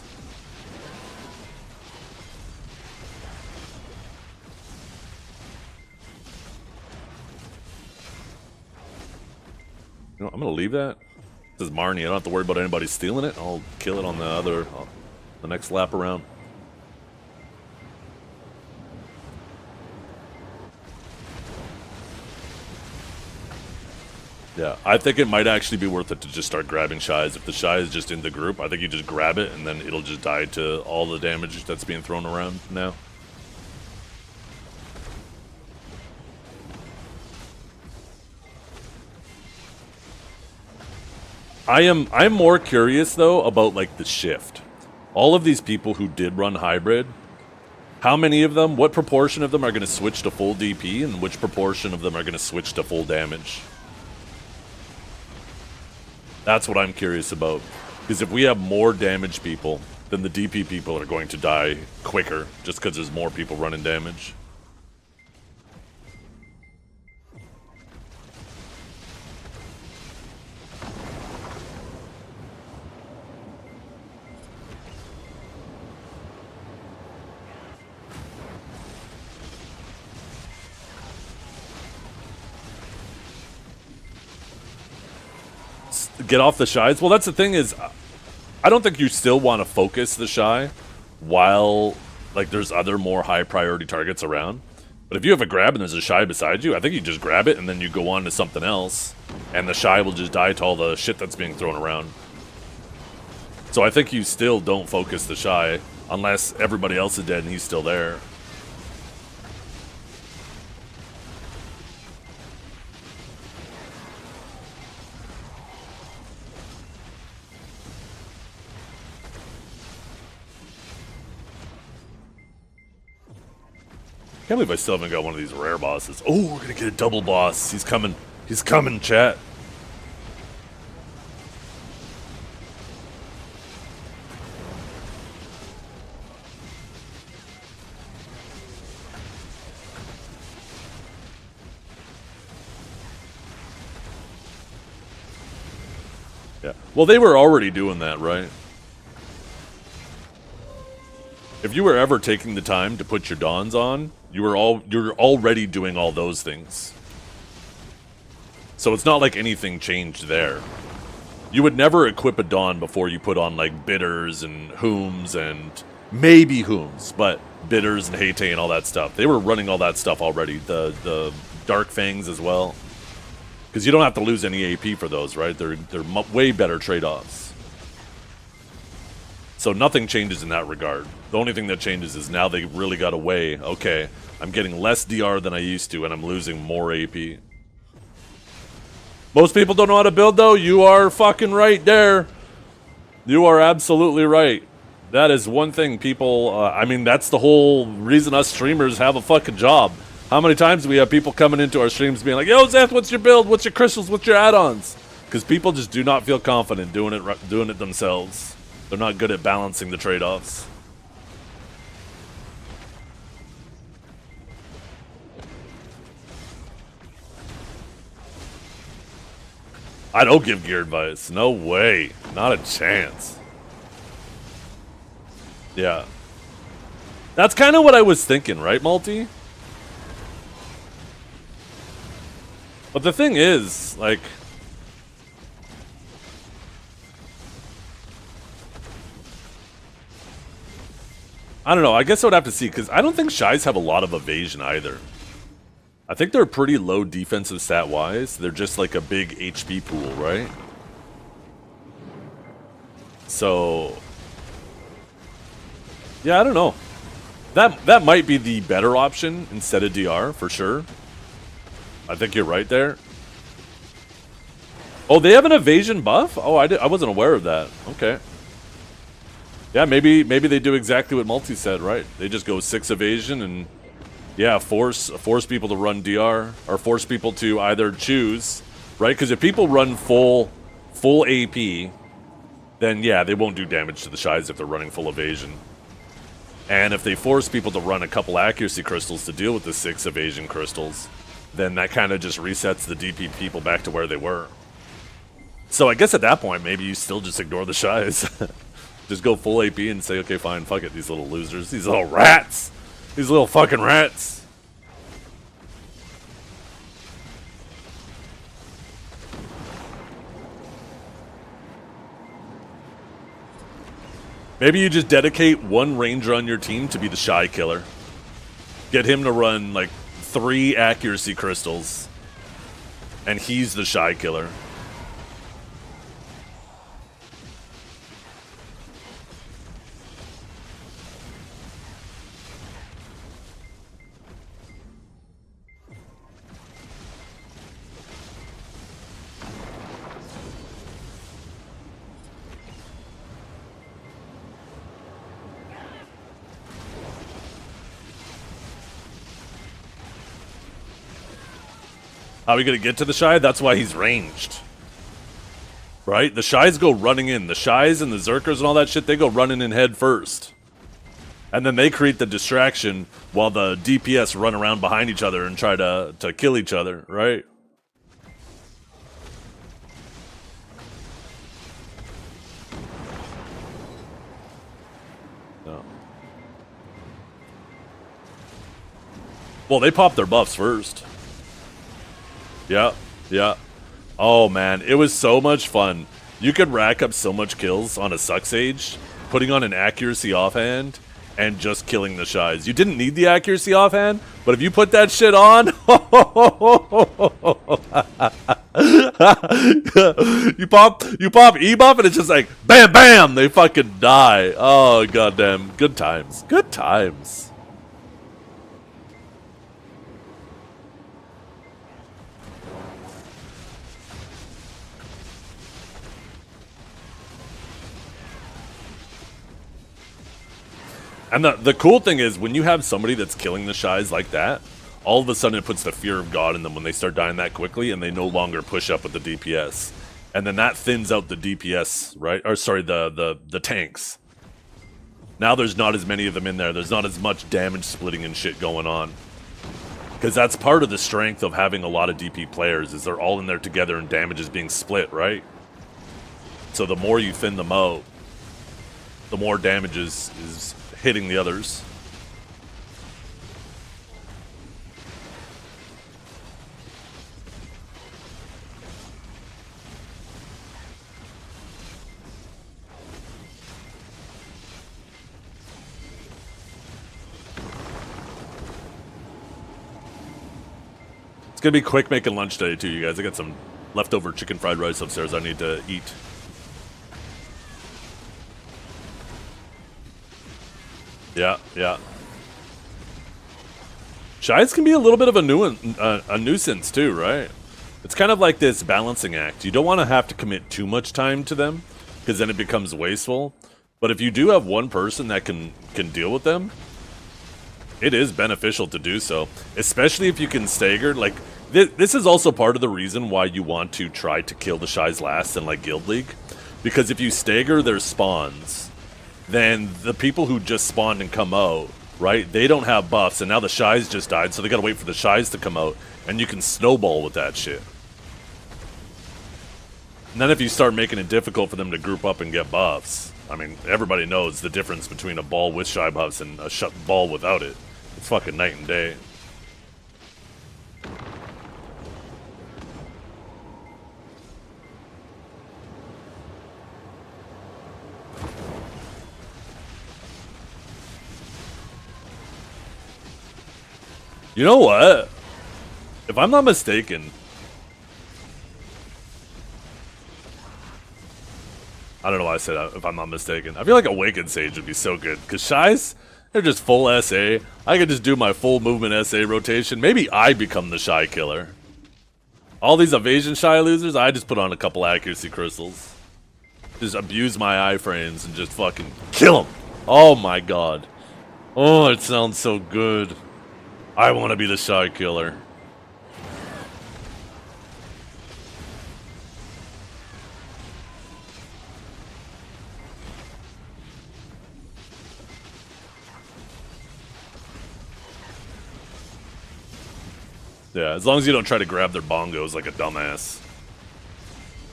You know, I'm gonna leave that. This is Marnie. I don't have to worry about anybody stealing it. I'll kill it on the next lap around. Yeah, I think it might actually be worth it to just start grabbing Shies. If the Shy is just in the group, I think you just grab it and then it'll just die to all the damage that's being thrown around now. I'm more curious though about like the shift. All of these people who did run hybrid, how many of them, what proportion of them are going to switch to full DP and which proportion of them are going to switch to full damage? That's what I'm curious about. Because if we have more damage people, then the DP people are going to die quicker, just because there's more people running damage. Get off the Shies? Well, that's the thing is, I don't think you still want to focus the Shy while, like, there's other more high priority targets around. But if you have a grab and there's a Shy beside you, I think you just grab it and then you go on to something else. And the Shy will just die to all the shit that's being thrown around. So I think you still don't focus the Shy unless everybody else is dead and he's still there. I can't believe I still haven't got one of these rare bosses. Oh, we're gonna get a double boss. He's coming. He's coming, chat. Yeah. Well, they were already doing that, right? If you were ever taking the time to put your dawns on, you're already doing all those things. So it's not like anything changed there. You would never equip a dawn before you put on like bitters and hooms and maybe hooms, but bitters and hate and all that stuff. They were running all that stuff already. The dark fangs as well, because you don't have to lose any AP for those, right? They're way better trade-offs. So nothing changes in that regard. The only thing that changes is now they really got a way. Okay, I'm getting less DR than I used to, and I'm losing more AP. Most people don't know how to build, though. You are fucking right there. You are absolutely right. That is one thing people... I mean, that's the whole reason us streamers have a fucking job. How many times do we have people coming into our streams being like, "Yo, Zeth, what's your build? What's your crystals? What's your add-ons?" Because people just do not feel confident doing it themselves. They're not good at balancing the trade-offs. I don't give gear advice. No way. Not a chance. Yeah. That's kind of what I was thinking, right, Multi? But the thing is, like... I don't know. I guess I would have to see, because I don't think Shies have a lot of evasion either. I think they're pretty low defensive stat-wise. They're just like a big HP pool, right? So... yeah, I don't know. That might be the better option instead of DR, for sure. I think you're right there. Oh, they have an evasion buff? Oh, I wasn't aware of that. Okay. Yeah, maybe they do exactly what Multi said, right? They just go 6 evasion and, yeah, force people to run DR, or force people to either choose, right? Because if people run full AP, then yeah, they won't do damage to the Shies if they're running full evasion. And if they force people to run a couple accuracy crystals to deal with the 6 evasion crystals, then that kind of just resets the DP people back to where they were. So I guess at that point, maybe you still just ignore the Shies. Just go full AP and say, okay, fine, fuck it, these little losers. These little rats. These little fucking rats. Maybe you just dedicate one ranger on your team to be the Shy killer. Get him to run, like, 3 accuracy crystals. And he's the Shy killer. How are we going to get to the Shy? That's why he's ranged. Right? The Shies go running in. The Shies and the Zerkers and all that shit, they go running in head first. And then they create the distraction while the DPS run around behind each other and try to kill each other, right? No. Well, they pop their buffs first. Yeah, yeah. Oh, man, it was so much fun. You could rack up so much kills on a Suck Sage, putting on an accuracy offhand, and just killing the Shies. You didn't need the accuracy offhand, but if you put that shit on, you pop E-buff, and it's just like, bam, bam, they fucking die. Oh, goddamn. Good times. Good times. And the cool thing is, when you have somebody that's killing the Shies like that, all of a sudden it puts the fear of God in them when they start dying that quickly, and they no longer push up with the DPS. And then that thins out the DPS, right? Or sorry, the tanks. Now there's not as many of them in there. There's not as much damage splitting and shit going on. Because that's part of the strength of having a lot of DP players, is they're all in there together and damage is being split, right? So the more you thin them out, the more damage is hitting the others. It's gonna be quick making lunch today too, you guys. I got some leftover chicken fried rice upstairs I need to eat. Yeah, yeah. Shies can be a little bit of a nuisance too, right? It's kind of like this balancing act. You don't want to have to commit too much time to them, because then it becomes wasteful. But if you do have one person that can deal with them, it is beneficial to do so. Especially if you can stagger. Like, this is also part of the reason why you want to try to kill the Shies last in, like, Guild League. Because if you stagger their spawns, then the people who just spawned and come out, right, they don't have buffs, and now the Shies just died, so they gotta wait for the Shies to come out, and you can snowball with that shit. And then if you start making it difficult for them to group up and get buffs, I mean, everybody knows the difference between a ball with Shy buffs and a ball without it. It's fucking night and day. You know what? If I'm not mistaken, I don't know why I said that, if I'm not mistaken. I feel like Awakened Sage would be so good. Because Shais, they're just full SA. I could just do my full movement SA rotation. Maybe I become the Shy killer. All these evasion Shy losers, I just put on a couple accuracy crystals. Just abuse my iframes and just fucking kill them. Oh my god. Oh, it sounds so good. I want to be the Shy killer. Yeah, as long as you don't try to grab their bongos like a dumbass.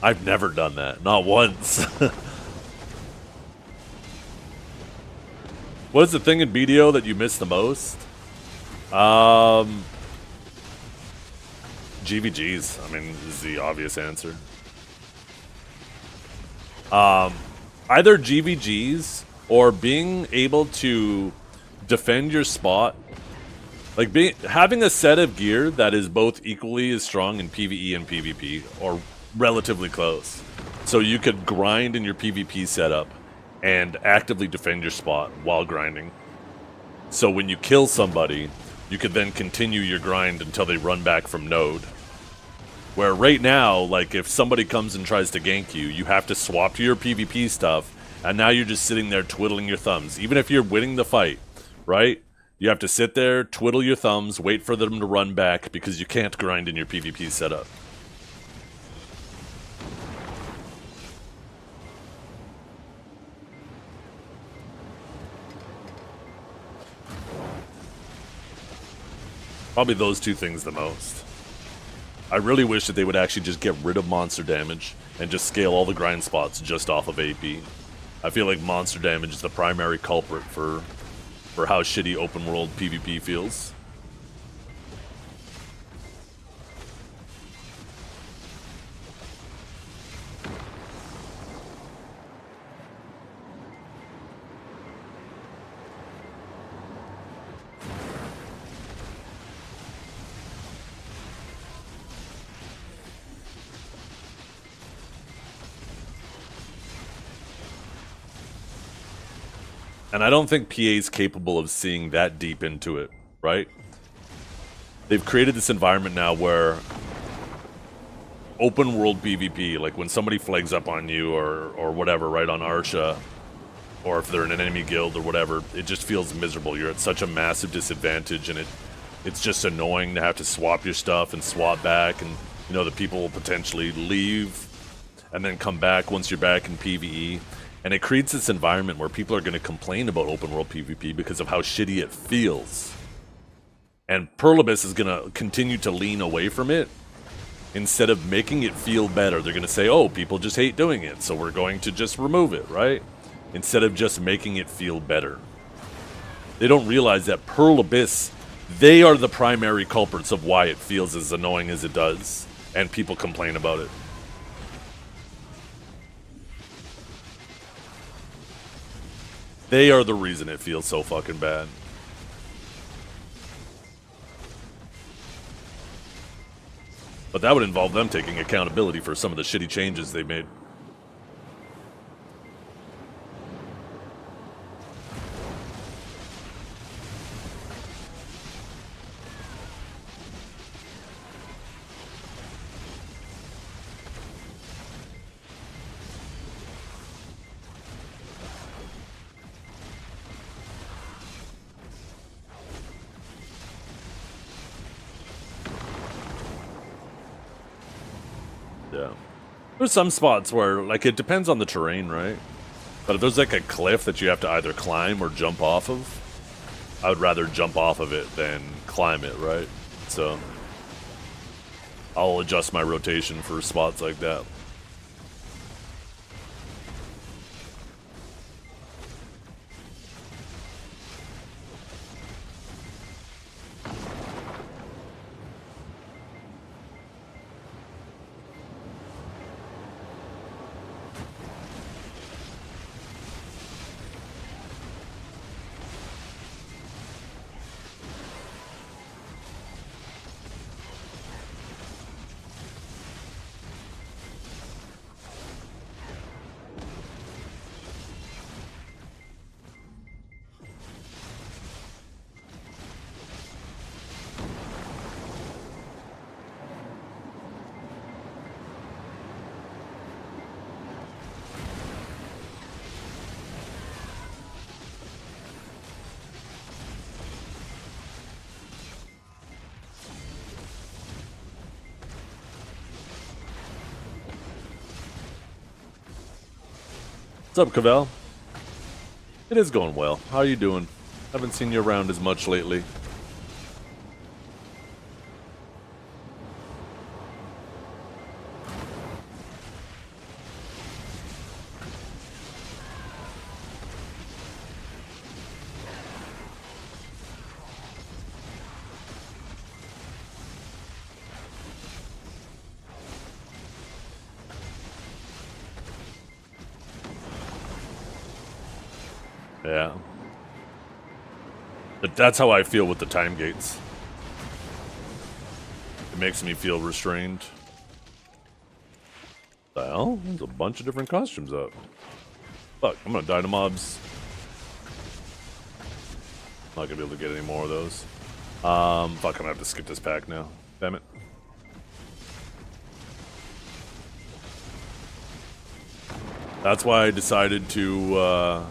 I've never done that. Not once. What is the thing in BDO that you miss the most? GVGs. I mean, is the obvious answer. Either GVGs or being able to defend your spot. Like having a set of gear that is both equally as strong in PvE and PvP, or relatively close. So you could grind in your PvP setup and actively defend your spot while grinding. So when you kill somebody, you could then continue your grind until they run back from node. Where right now, like if somebody comes and tries to gank you, you have to swap to your PvP stuff, and now you're just sitting there twiddling your thumbs. Even if you're winning the fight, right? You have to sit there, twiddle your thumbs, wait for them to run back because you can't grind in your PvP setup. Probably those two things the most. I really wish that they would actually just get rid of monster damage and just scale all the grind spots just off of AP. I feel like monster damage is the primary culprit for how shitty open world PvP feels. And I don't think PA is capable of seeing that deep into it, right? They've created this environment now where open world PvP, like when somebody flags up on you or whatever, right, on Arsha, or if they're in an enemy guild or whatever, it just feels miserable. You're at such a massive disadvantage, and it's just annoying to have to swap your stuff and swap back, and you know the people will potentially leave and then come back once you're back in PvE. And it creates this environment where people are going to complain about open world PvP because of how shitty it feels. And Perlibus is going to continue to lean away from it. Instead of making it feel better, they're going to say, oh, people just hate doing it, so we're going to just remove it, right? Instead of just making it feel better. They don't realize that Perlibus, they are the primary culprits of why it feels as annoying as it does. And people complain about it. They are the reason it feels so fucking bad. But that would involve them taking accountability for some of the shitty changes they made. Yeah. There's some spots where, like, it depends on the terrain, right? But if there's, like, a cliff that you have to either climb or jump off of, I would rather jump off of it than climb it, right? So, I'll adjust my rotation for spots like that. What's up, Cavell? It is going well. How are you doing? Haven't seen you around as much lately. Yeah. But that's how I feel with the time gates. It makes me feel restrained. The hell? There's a bunch of different costumes up. Fuck, I'm gonna die to mobs. Not gonna be able to get any more of those. Fuck, I'm gonna have to skip this pack now. Damn it. That's why I decided to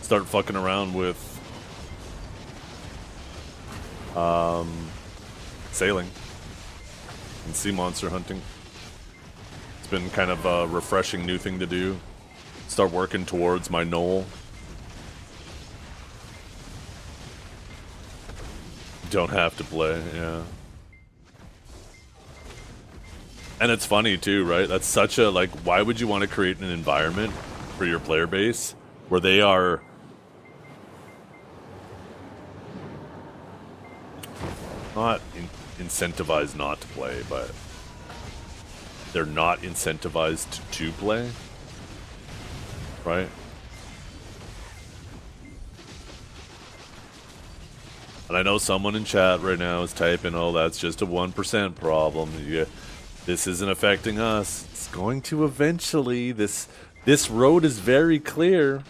start fucking around with sailing and sea monster hunting. It's been kind of a refreshing new thing to do. Start working towards my knoll. Don't have to play, yeah. And it's funny too, right? That's such a, like, why would you want to create an environment for your player base where they are not incentivized not to play, but they're not incentivized to play, right? And I know someone in chat right now is typing, oh, that's just a 1% problem. Yeah, this isn't affecting us. It's going to eventually. This road is very clear.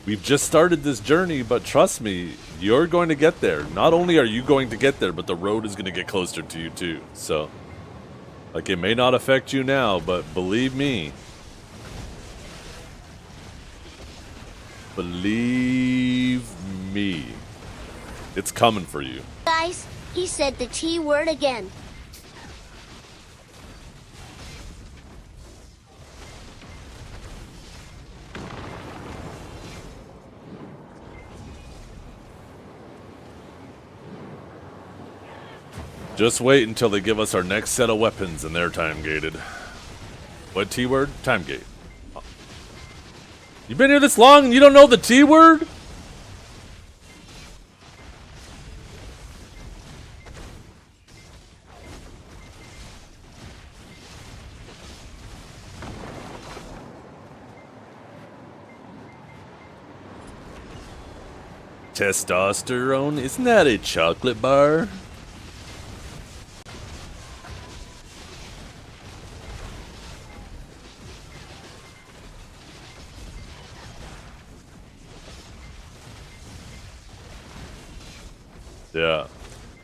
We've just started this journey, but trust me, you're going to get there. Not only are you going to get there, but the road is going to get closer to you too. So, like, it may not affect you now, but believe me. Believe me. It's coming for you. Guys, he said the T word again. Just wait until they give us our next set of weapons and they're time gated. What T word? Time gate. You've been here this long and you don't know the T word? Testosterone? Isn't that a chocolate bar? Yeah.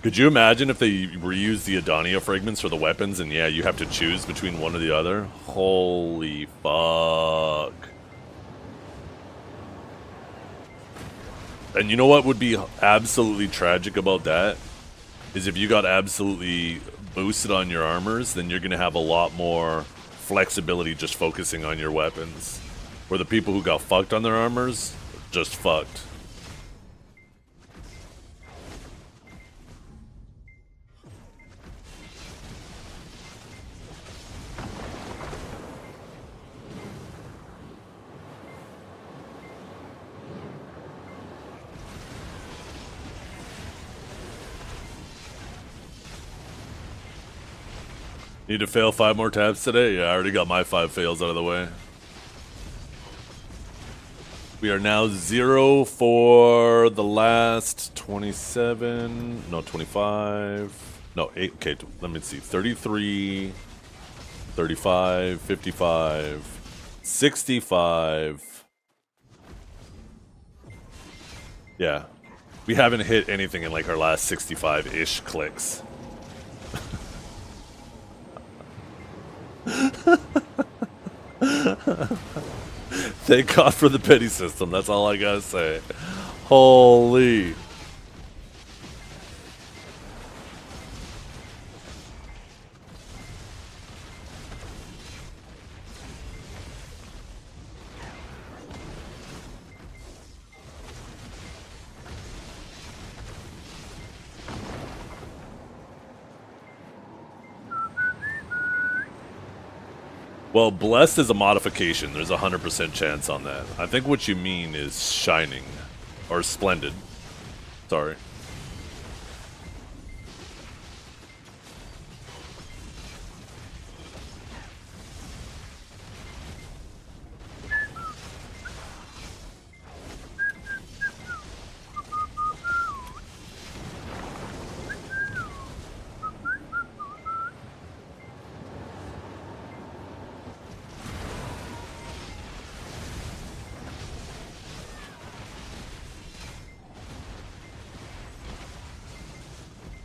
Could you imagine if they reuse the Adonia fragments for the weapons and yeah, you have to choose between one or the other? Holy fuck. And you know what would be absolutely tragic about that? Is if you got absolutely boosted on your armors, then you're going to have a lot more flexibility just focusing on your weapons. Where the people who got fucked on their armors, just fucked. Need to fail 5 more tabs today? Yeah, I already got my 5 fails out of the way. We are now 0 for the last 27, no, 25, no, 8, okay, let me see, 33, 35, 55, 65. Yeah, we haven't hit anything in like our last 65-ish clicks. Thank God for the pity system, that's all I gotta say. Holy. Well, blessed is a modification. There's a 100% chance on that. I think what you mean is shining. Or splendid. Sorry.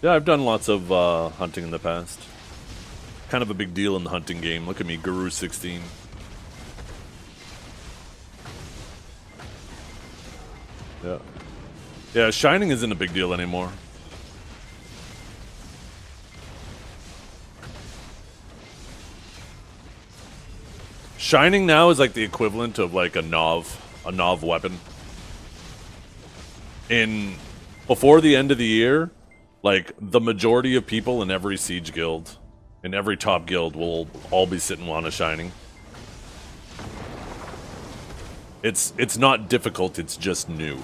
Yeah, I've done lots of hunting in the past. Kind of a big deal in the hunting game. Look at me, Guru 16. Yeah. Yeah, shining isn't a big deal anymore. Shining now is like the equivalent of like a Nov weapon. Before the end of the year, like, the majority of people in every siege guild, in every top guild, will all be sitting on a shining. It's not difficult, it's just new.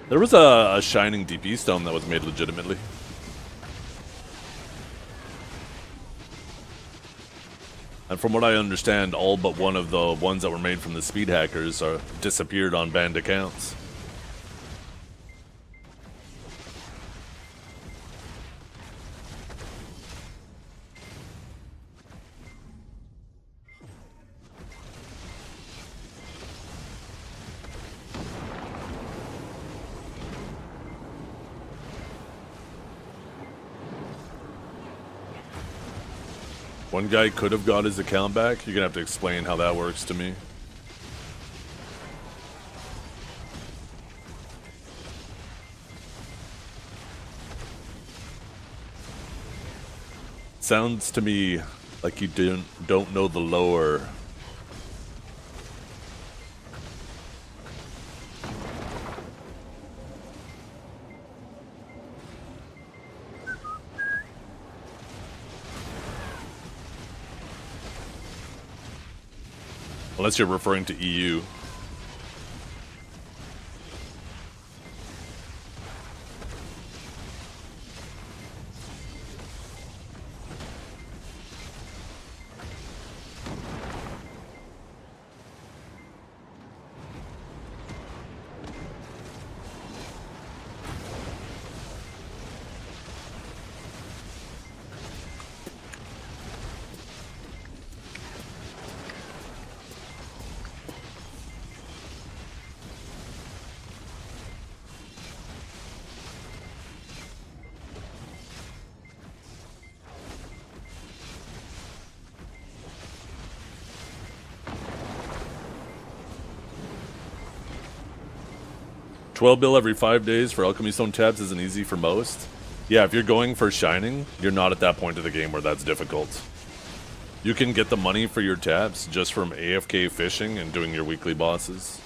There was a shining DP stone that was made legitimately. And from what I understand, all but one of the ones that were made from the speed hackers are disappeared on banned accounts. One guy could have got his account back. You're gonna have to explain how that works to me. Sounds to me like you don't know the lore. Unless you're referring to EU. $12 every 5 days for Alchemy Stone tabs isn't easy for most. Yeah, if you're going for Shining, you're not at that point of the game where that's difficult. You can get the money for your tabs just from AFK fishing and doing your weekly bosses.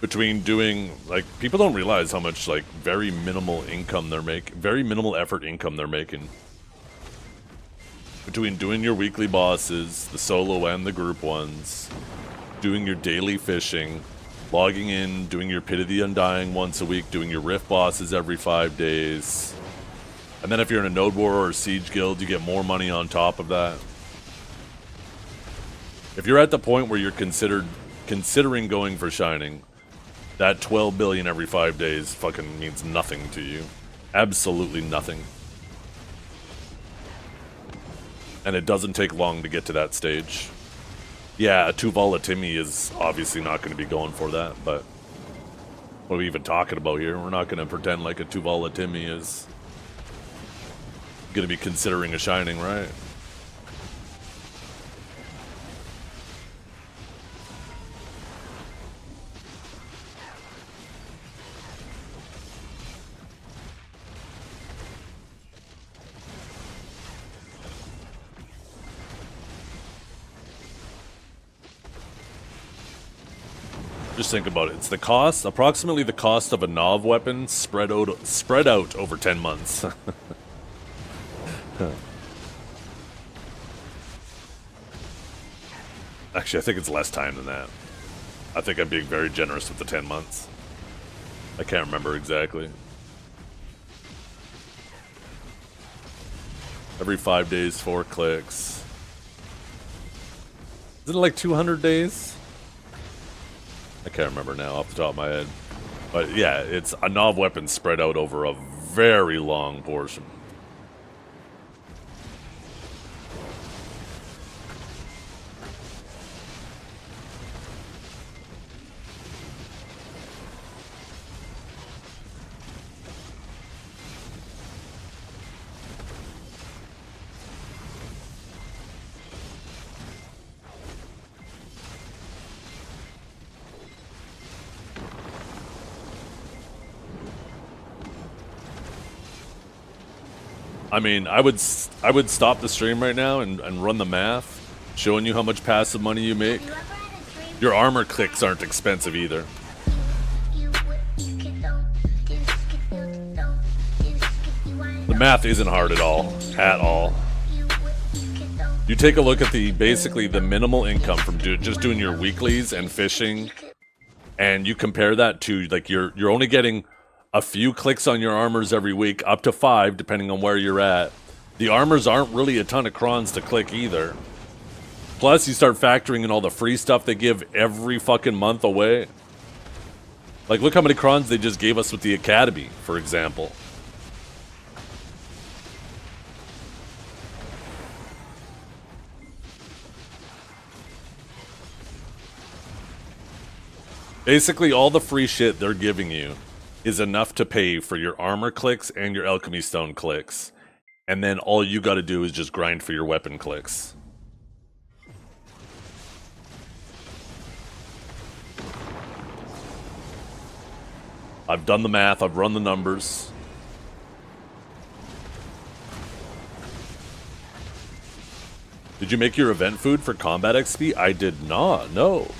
Between doing, like, people don't realize how much, like, very minimal income they're making, very minimal effort income they're making. Between doing your weekly bosses, the solo and the group ones, doing your daily fishing, logging in, doing your Pit of the Undying once a week, doing your Rift bosses every 5 days. And then if you're in a Node War or a Siege Guild, you get more money on top of that. If you're at the point where you're considering going for Shining, that 12 billion every 5 days fucking means nothing to you. Absolutely nothing. And it doesn't take long to get to that stage. Yeah, a Tuvala Timmy is obviously not going to be going for that, but what are we even talking about here? We're not going to pretend like a Tuvala Timmy is going to be considering a Shining, right? Just think about it. It's the cost, approximately the cost of a Nov weapon spread out over 10 months. Actually, I think it's less time than that. I think I'm being very generous with the 10 months. I can't remember exactly. Every 5 days, 4 clicks. Isn't it like 200 days? I can't remember now off the top of my head. But yeah, it's a Nov weapon spread out over a very long portion. I mean, I would stop the stream right now and run the math, showing you how much passive money you make. You ever had a dream? Your armor clicks aren't expensive either. The math isn't hard at all. At all. You take a look at basically the minimal income from just doing your weeklies and fishing, and you compare that to, like, you're only getting a few clicks on your armors every week, up to 5, depending on where you're at. The armors aren't really a ton of crons to click either. Plus, you start factoring in all the free stuff they give every fucking month away. Like, look how many crons they just gave us with the Academy, for example. Basically, all the free shit they're giving you is enough to pay for your armor clicks and your alchemy stone clicks. And then all you gotta do is just grind for your weapon clicks. I've done the math, I've run the numbers. Did you make your event food for combat XP? I did not, no.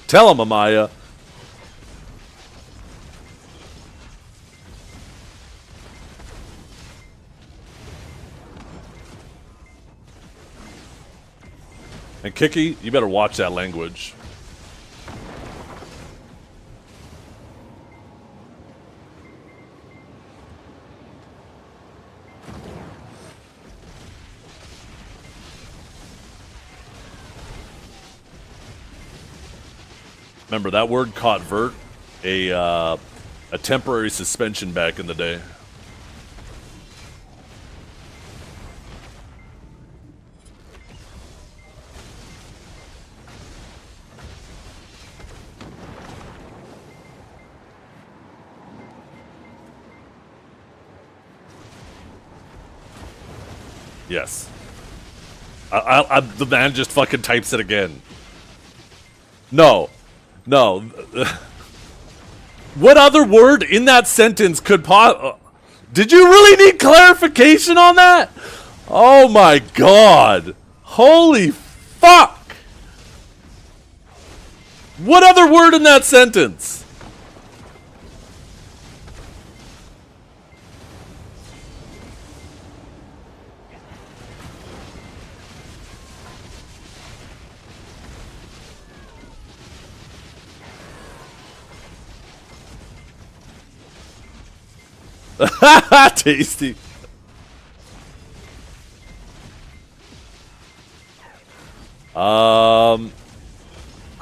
Tell him, Amaya. And Kiki, you better watch that language. Remember, that word caught Vert a temporary suspension back in the day. Yes. The man just fucking types it again. No. No. What other word in that sentence could did you really need clarification on that? Oh my god. Holy fuck. What other word in that sentence? Tasty. I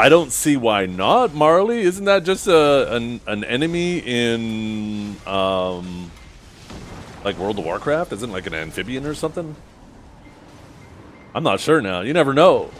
don't see why not, Marley. Isn't that just an enemy in like World of Warcraft? Isn't it like an amphibian or something? I'm not sure now. You never know.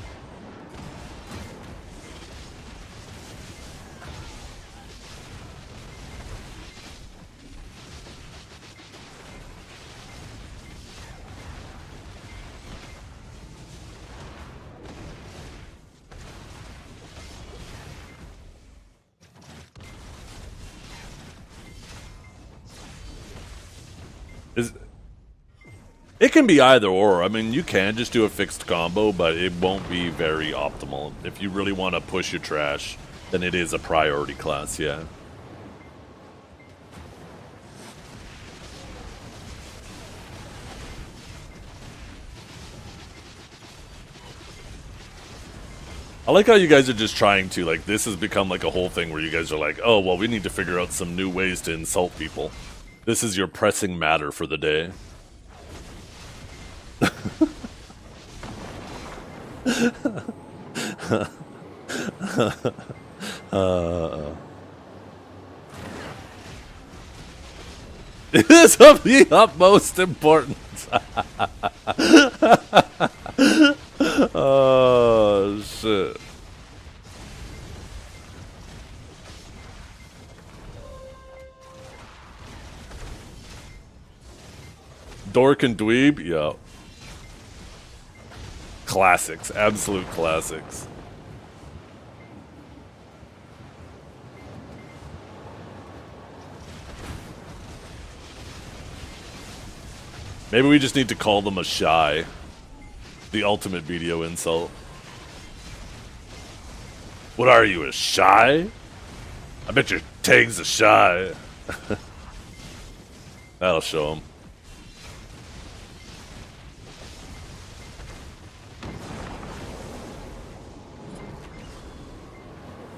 It can be either or. I mean, you can just do a fixed combo, but it won't be very optimal. If you really want to push your trash, then it is a priority class, yeah. I like how you guys are just trying to, like, this has become like a whole thing where you guys are like, oh, well, we need to figure out some new ways to insult people. This is your pressing matter for the day. It is of the utmost importance. Oh, shit. Dork and Dweeb? Yeah. Classics. Absolute classics. Maybe we just need to call them a shy. The ultimate video insult. What are you, a shy? I bet your tag's a shy. That'll show him.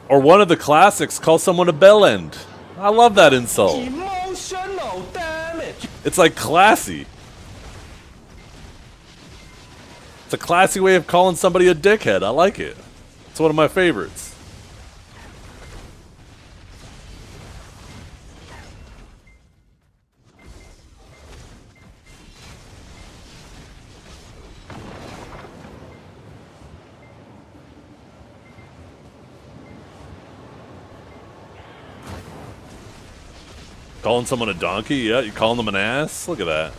Or one of the classics, call someone a bellend. I love that insult. Emotional damage. It's like classy. It's a classy way of calling somebody a dickhead. I like it. It's one of my favorites. Calling someone a donkey? Yeah, you calling them an ass? Look at that.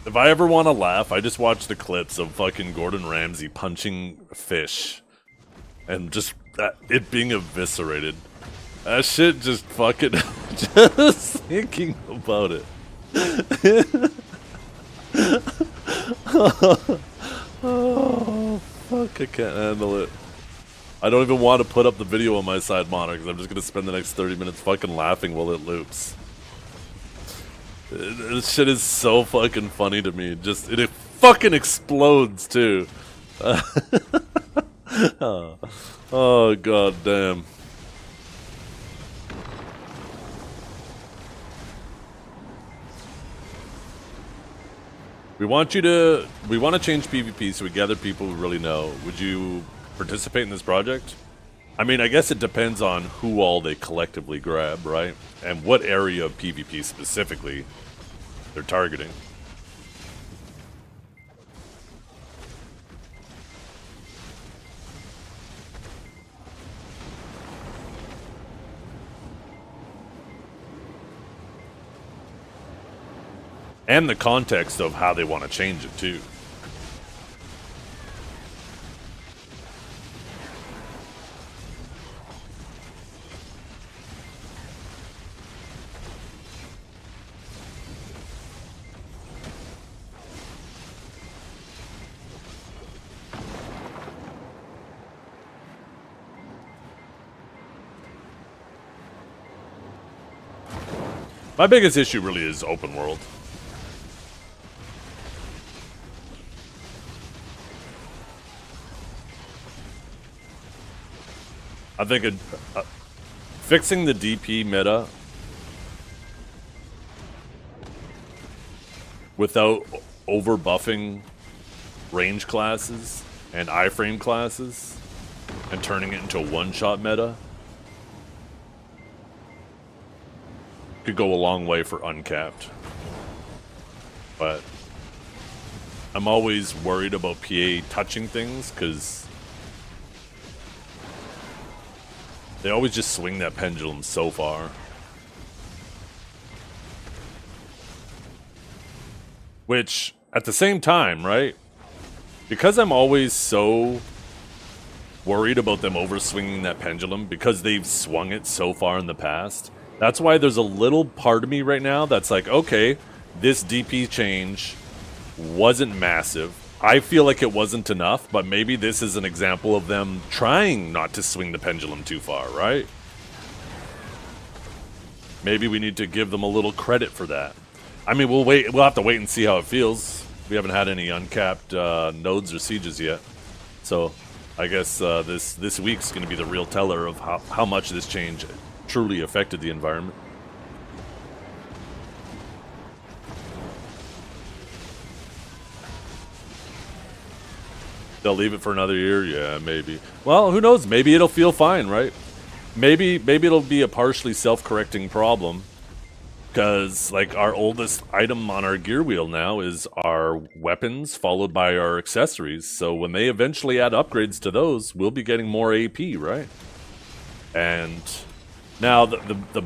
If I ever want to laugh, I just watch the clips of fucking Gordon Ramsay punching fish and just it being eviscerated. That shit just fucking just thinking about it. Oh, fuck, I can't handle it. I don't even want to put up the video on my side monitor because I'm just going to spend the next 30 minutes fucking laughing while it loops. This shit is so fucking funny to me. Just it fucking explodes too. Oh god damn. We want to change PvP so we gather people who really know. Would you participate in this project? I mean, I guess it depends on who all they collectively grab, right? And what area of PvP specifically they're targeting. And the context of how they want to change it, too. My biggest issue really is open world. I think fixing the DP meta without over buffing range classes and iframe classes and turning it into a one-shot meta could go a long way for uncapped. But I'm always worried about PA touching things because they always just swing that pendulum so far. Which, at the same time, right? Because I'm always so worried about them overswinging that pendulum because they've swung it so far in the past. That's why there's a little part of me right now that's like, okay, this DP change wasn't massive. I feel like it wasn't enough, but maybe this is an example of them trying not to swing the pendulum too far, right? Maybe we need to give them a little credit for that. I mean, we'll have to wait and see how it feels. We haven't had any uncapped nodes or sieges yet. So I guess this week's going to be the real teller of how much this change truly affected the environment. They'll leave it for another year? Yeah, maybe. Well, who knows? Maybe it'll feel fine, right? Maybe it'll be a partially self-correcting problem. Because, like, our oldest item on our gear wheel now is our weapons, followed by our accessories. So when they eventually add upgrades to those, we'll be getting more AP, right? And now,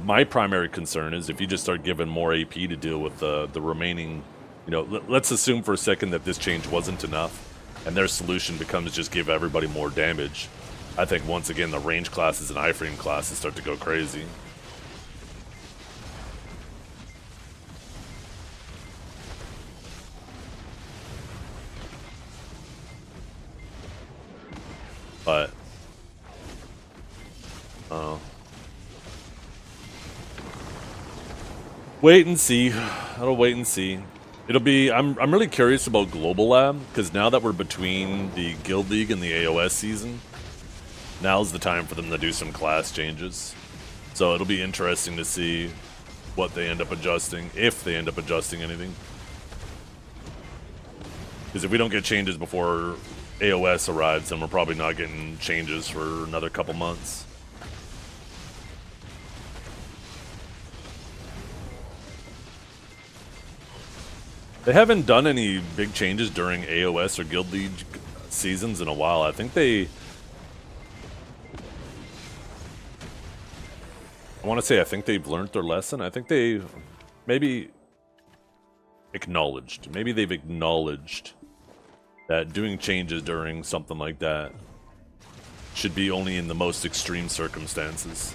my primary concern is if you just start giving more AP to deal with the remaining... You know, let's assume for a second that this change wasn't enough, and their solution becomes just give everybody more damage. I think, once again, the range classes and iframe classes start to go crazy. But wait and see. I'll wait and see. It'll be. I'm really curious about Global Lab because now that we're between the Guild League and the AOS season, now's the time for them to do some class changes. So it'll be interesting to see what they end up adjusting, if they end up adjusting anything. Because if we don't get changes before AOS arrives, then we're probably not getting changes for another couple months. They haven't done any big changes during AOS or Guild League seasons in a while. I think they... I think they've learned their lesson. I think they maybe acknowledged. Maybe they've acknowledged that doing changes during something like that should be only in the most extreme circumstances.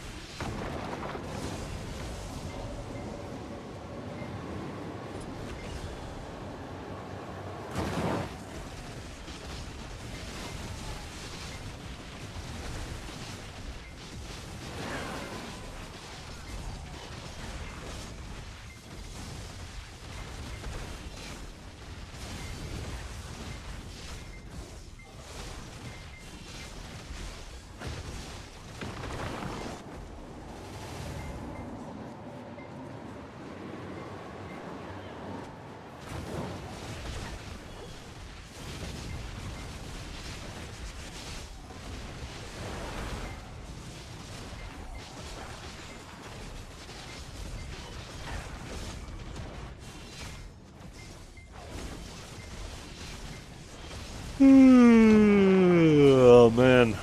Oh, man.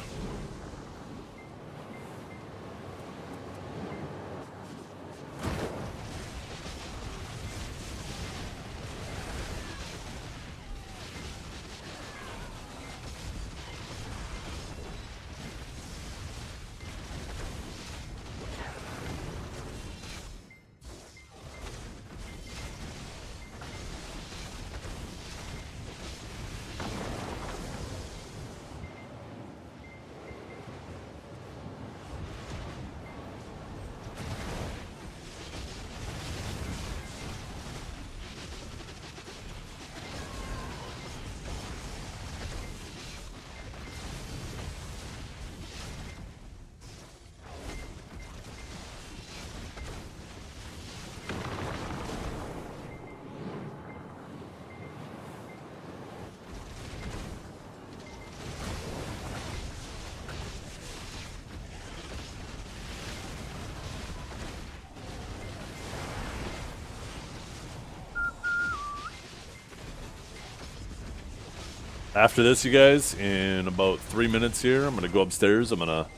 After this, you guys, in about 3 minutes here, I'm gonna go upstairs. I'm gonna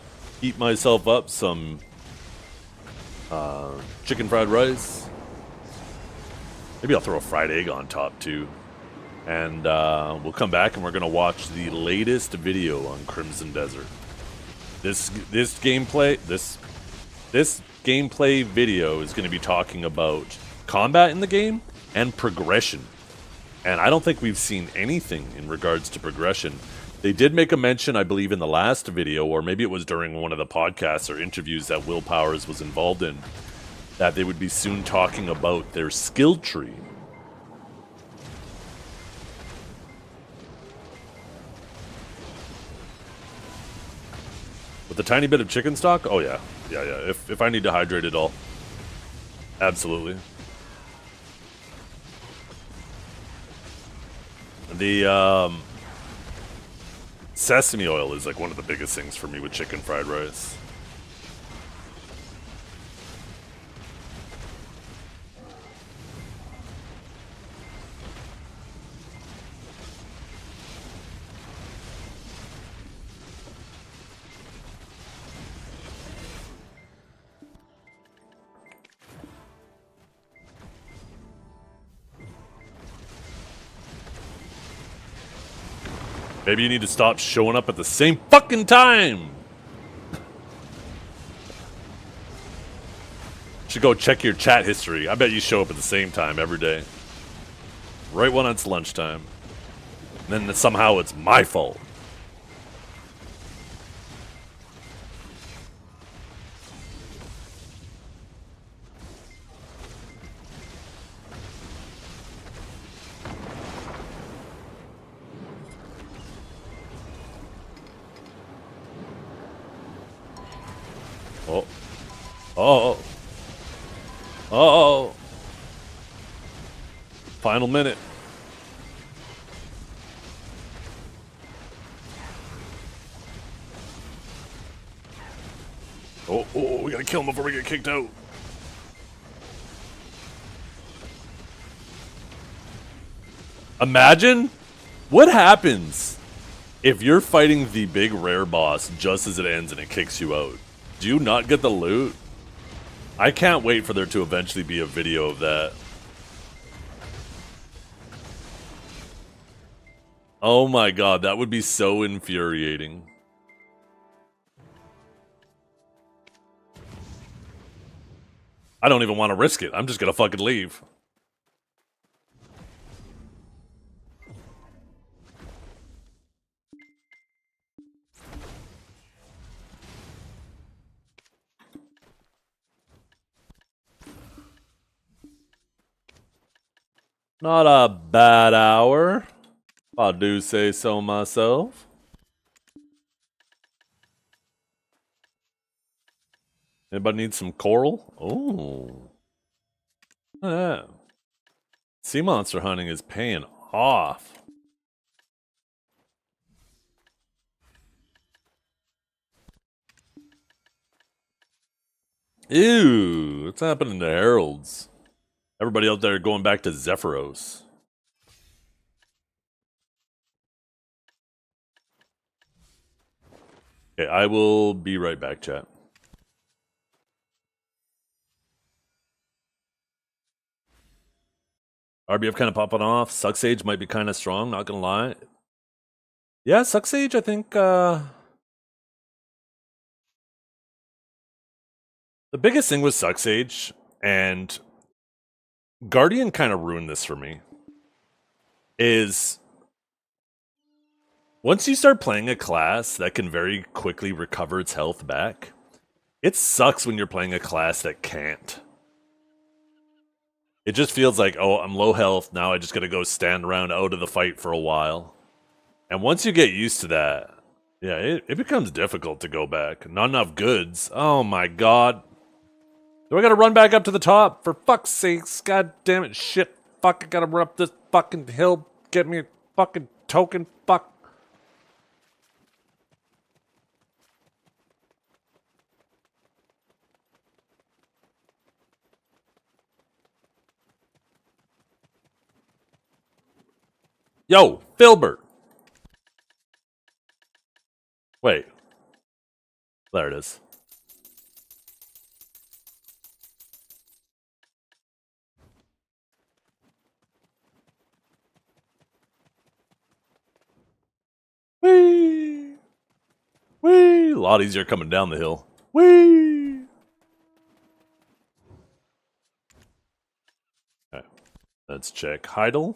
heat myself up some chicken fried rice. Maybe I'll throw a fried egg on top too. And we'll come back and we're gonna watch the latest video on Crimson Desert. This gameplay video is gonna be talking about combat in the game and progression. And I don't think we've seen anything in regards to progression. They did make a mention, I believe, in the last video, or maybe it was during one of the podcasts or interviews that Will Powers was involved in, that they would be soon talking about their skill tree. With a tiny bit of chicken stock? Oh yeah. Yeah. If I need to hydrate it all. Absolutely. The sesame oil is like one of the biggest things for me with chicken fried rice. Maybe you need to stop showing up at the same fucking time. Should go check your chat history. I bet you show up at the same time every day. Right when it's lunchtime. And then somehow it's my fault. Oh. Oh. Oh. Final minute. Oh, we gotta kill him before we get kicked out. Imagine what happens if you're fighting the big rare boss just as it ends and it kicks you out. Do you not get the loot? I can't wait for there to eventually be a video of that. Oh my god, that would be so infuriating. I don't even want to risk it. I'm just gonna fucking leave. Not a bad hour, if I do say so myself. Anybody need some coral? Oh. Yeah. Sea monster hunting is paying off. Ew, what's happening to Heralds? Everybody out there going back to Zephyros. Okay, I will be right back, chat. RBF kind of popping off. Sucksage might be kind of strong, not gonna lie. Yeah, Sucksage, I think, the biggest thing with Sucksage, and Guardian kind of ruined this for me, is once you start playing a class that can very quickly recover its health back, it sucks when you're playing a class that can't. It just feels like, oh, I'm low health, now I just gotta go stand around out of the fight for a while. And once you get used to that, yeah, it becomes difficult to go back. Not enough goods. Oh my god. Do I gotta run back up to the top? For fuck's sakes, god damn it, shit, fuck, I gotta run up this fucking hill, get me a fucking token, fuck. Yo, Filbert. There it is. Whee! Whee! A lot easier coming down the hill. Whee! Okay. Let's check Heidel.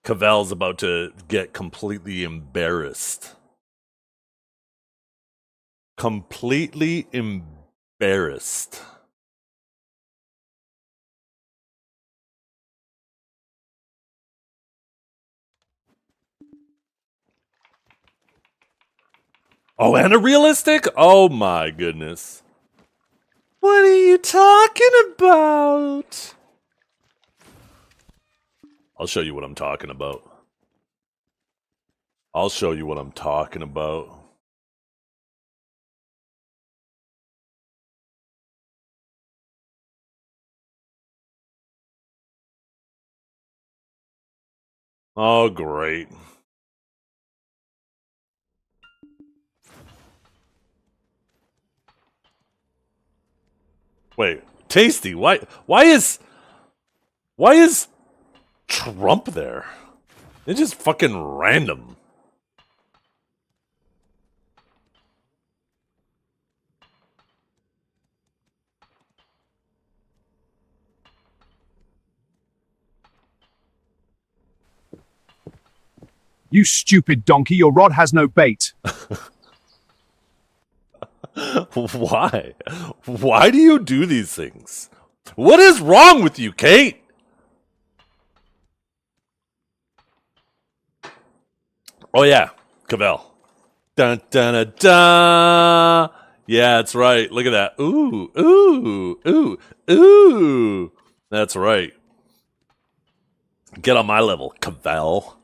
Cavell's about to get completely embarrassed. Completely embarrassed. Oh, and a realistic? Oh my goodness. What are you talking about? I'll show you what I'm talking about. I'll show you what I'm talking about. Oh, great. Wait, Tasty, why is Trump there? It's just fucking random. You stupid donkey, your rod has no bait. Why? Why do you do these things? What is wrong with you, Kate? Oh yeah, Cavell. Dun dun dun dun. Yeah, that's right. Look at that. Ooh, ooh, ooh, ooh. That's right. Get on my level, Cavell.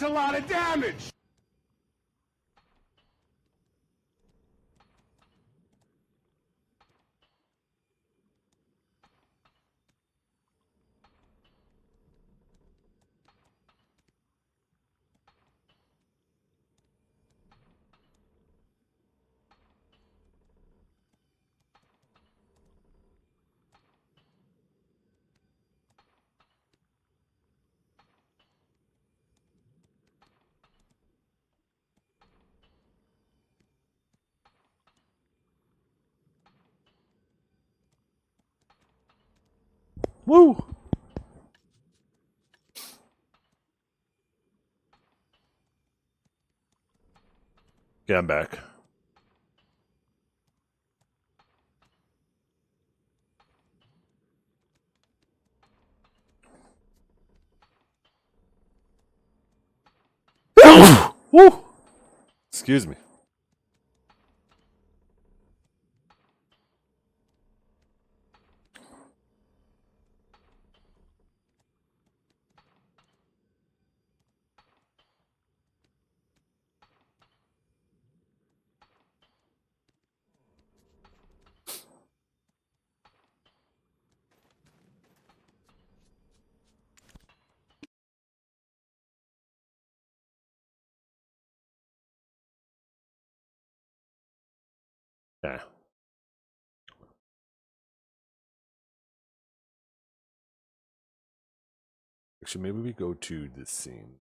That's a lot of damage! Woo! Yeah, I'm back. Woo! Excuse me. Yeah. Actually, maybe we go to this scene.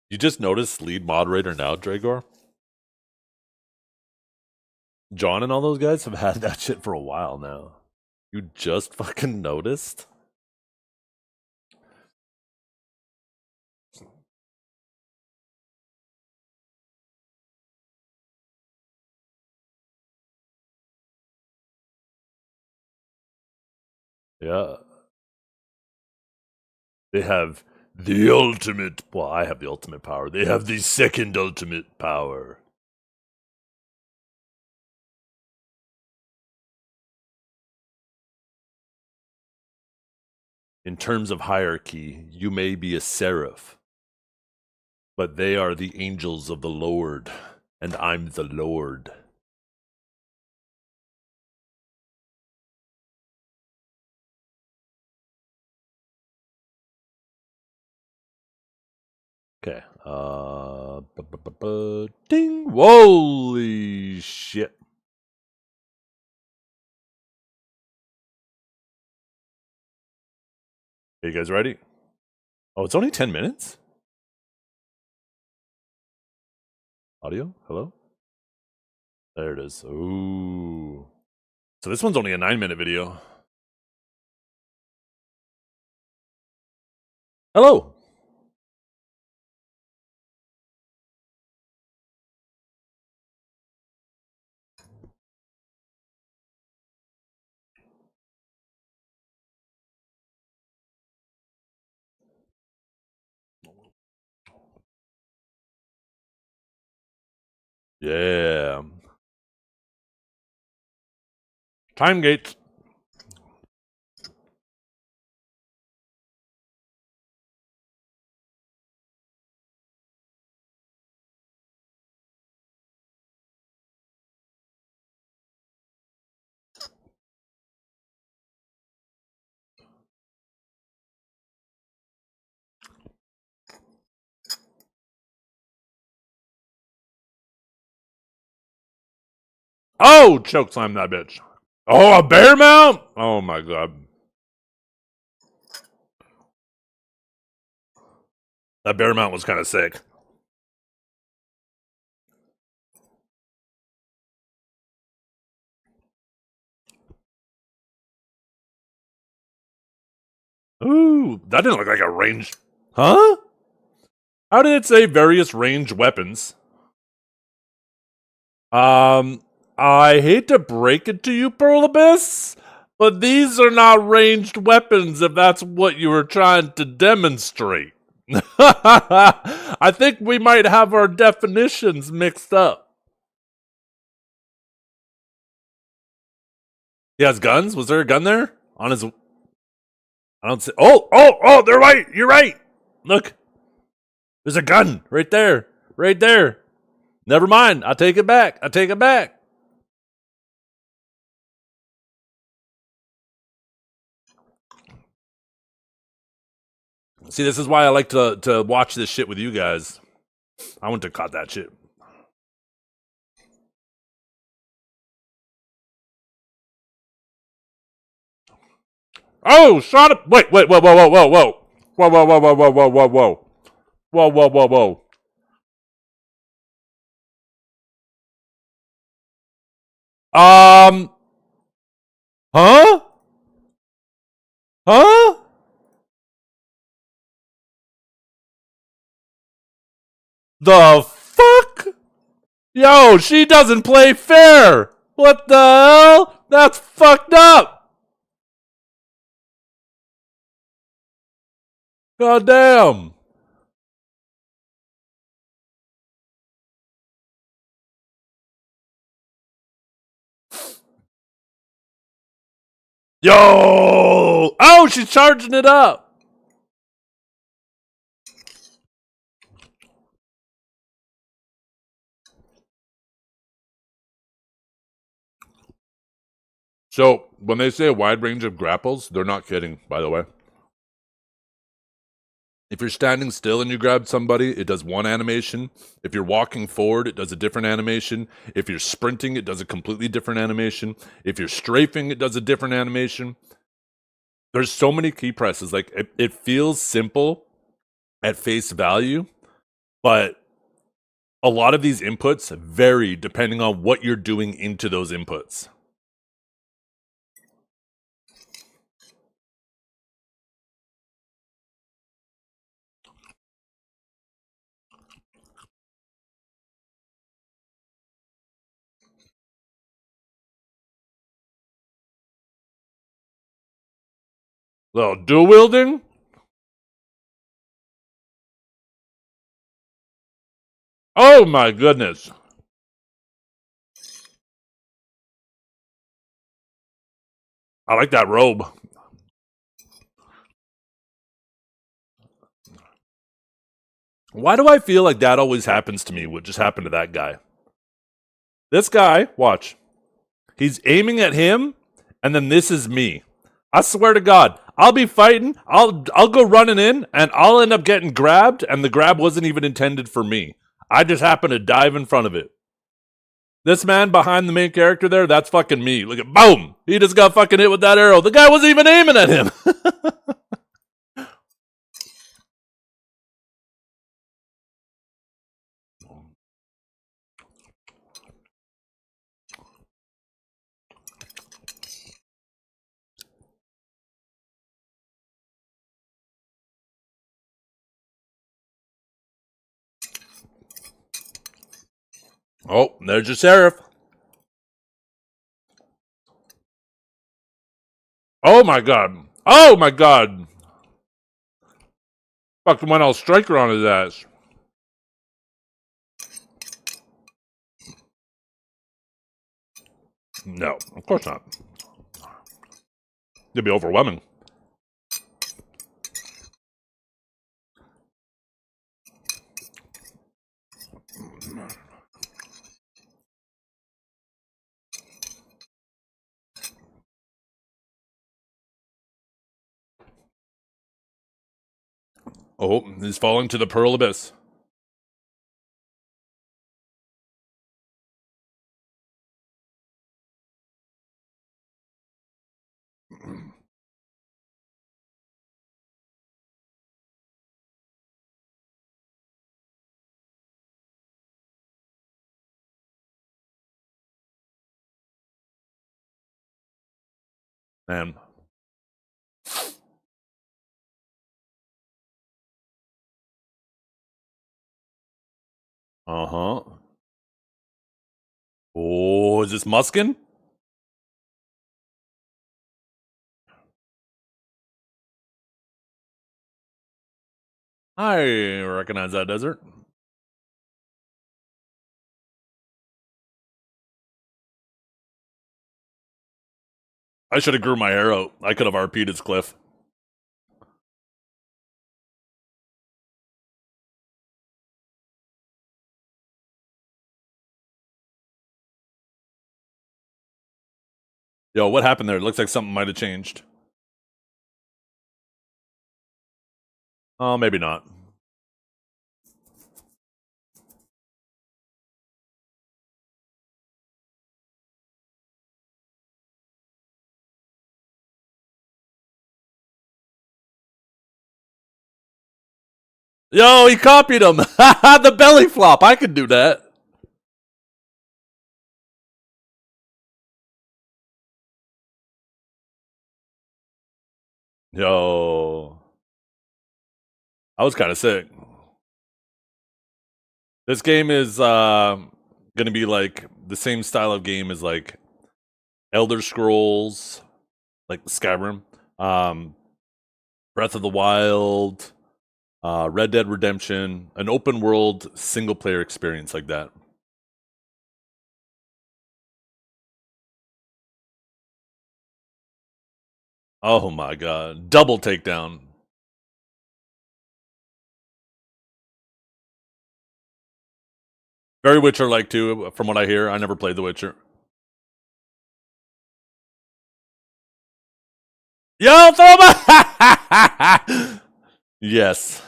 You just noticed lead moderator now, Dragor? John and all those guys have had that shit for a while now. You just fucking noticed? Yeah. They have the ultimate. Well, I have the ultimate power. They have the second ultimate power. In terms of hierarchy, you may be a seraph, but they are the angels of the Lord, and I'm the Lord. Okay. Ding! Holy shit! Are you guys ready? Oh, it's only 10 minutes? Audio? Hello? There it is. Ooh. So this one's only a 9-minute video. Hello! Yeah. Time gates. Oh, choke slam that bitch. Oh, a bear mount? Oh my god. That bear mount was kind of sick. Ooh, that didn't look like a ranged. Huh? How did it say various ranged weapons? I hate to break it to you, Pearl Abyss, but these are not ranged weapons if that's what you were trying to demonstrate. I think we might have our definitions mixed up. He has guns? Was there a gun there? On his... I don't see... Oh, they're right! You're right! Look! There's a gun! Right there! Right there! Never mind. I take it back. I take it back. See, this is why I like to watch this shit with you guys. I wouldn't have caught that shit. Oh, shut up! Wait, whoa. Whoa. Huh? Huh? The fuck? Yo, she doesn't play fair. What the hell? That's fucked up. God damn. Yo! Oh, she's charging it up. So, when they say a wide range of grapples, they're not kidding, by the way. If you're standing still and you grab somebody, it does one animation. If you're walking forward, it does a different animation. If you're sprinting, it does a completely different animation. If you're strafing, it does a different animation. There's so many key presses. Like, it feels simple at face value, but a lot of these inputs vary depending on what you're doing into those inputs. Little dual wielding? Oh my goodness. I like that robe. Why do I feel like that always happens to me? What just happened to that guy? This guy, watch. He's aiming at him, and then this is me. I swear to God, I'll be fighting, I'll go running in, and I'll end up getting grabbed, and the grab wasn't even intended for me. I just happened to dive in front of it. This man behind the main character there, that's fucking me. Look at, boom! He just got fucking hit with that arrow. The guy wasn't even aiming at him. Oh, there's your sheriff. Oh my god. Oh my god. Fucking went all striker on his ass. No, of course not. It'd be overwhelming. Oh, he's falling to the Pearl Abyss. Man. Uh-huh. Oh, is this Muskin? I recognize that desert. I should have grew my hair out. I could have RP'd his cliff. Yo, what happened there? It looks like something might have changed. Oh, maybe not. Yo, he copied him. The belly flop. I could do that. Yo. I was kind of sick. This game is going to be like the same style of game as like Elder Scrolls, like Skyrim, Breath of the Wild, Red Dead Redemption, an open world single player experience like that. Oh my god. Double takedown. Very Witcher like too, from what I hear. I never played The Witcher. Yo, throw him! Yes.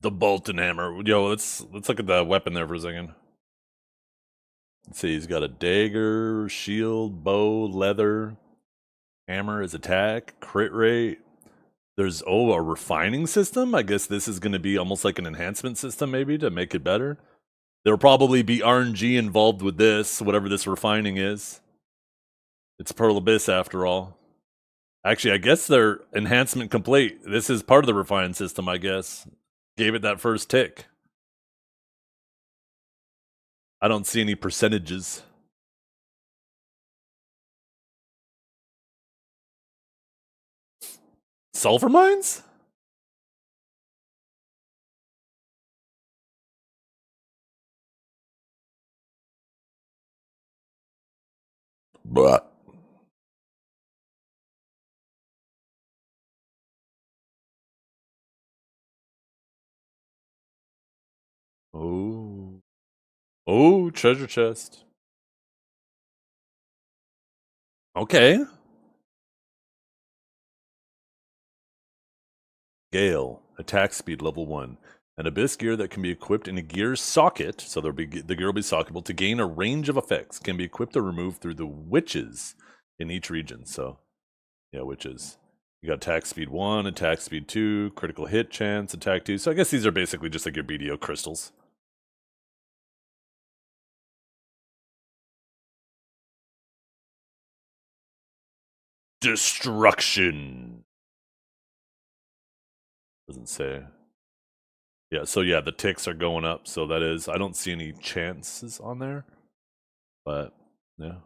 The Bolton Hammer. Yo, let's look at the weapon there for a second. Let's see, he's got a dagger, shield, bow, leather, hammer, his attack, crit rate. There's a refining system. I guess this is going to be almost like an enhancement system, maybe to make it better. There'll probably be RNG involved with this, whatever this refining is. It's Pearl Abyss after all. Actually, I guess they're enhancement complete. This is part of the refine system, I guess. Gave it that first tick. I don't see any percentages. Sulfur mines? But oh, treasure chest. Okay. Gale, attack speed level 1. An abyss gear that can be equipped in a gear socket, so the gear will be socketable to gain a range of effects. Can be equipped or removed through the witches in each region. So, yeah, witches. You got attack speed 1, attack speed 2, critical hit chance, attack 2. So I guess these are basically just like your BDO crystals. Destruction. Doesn't say. Yeah, so yeah, the ticks are going up. So that is, I don't see any chances on there. But, yeah.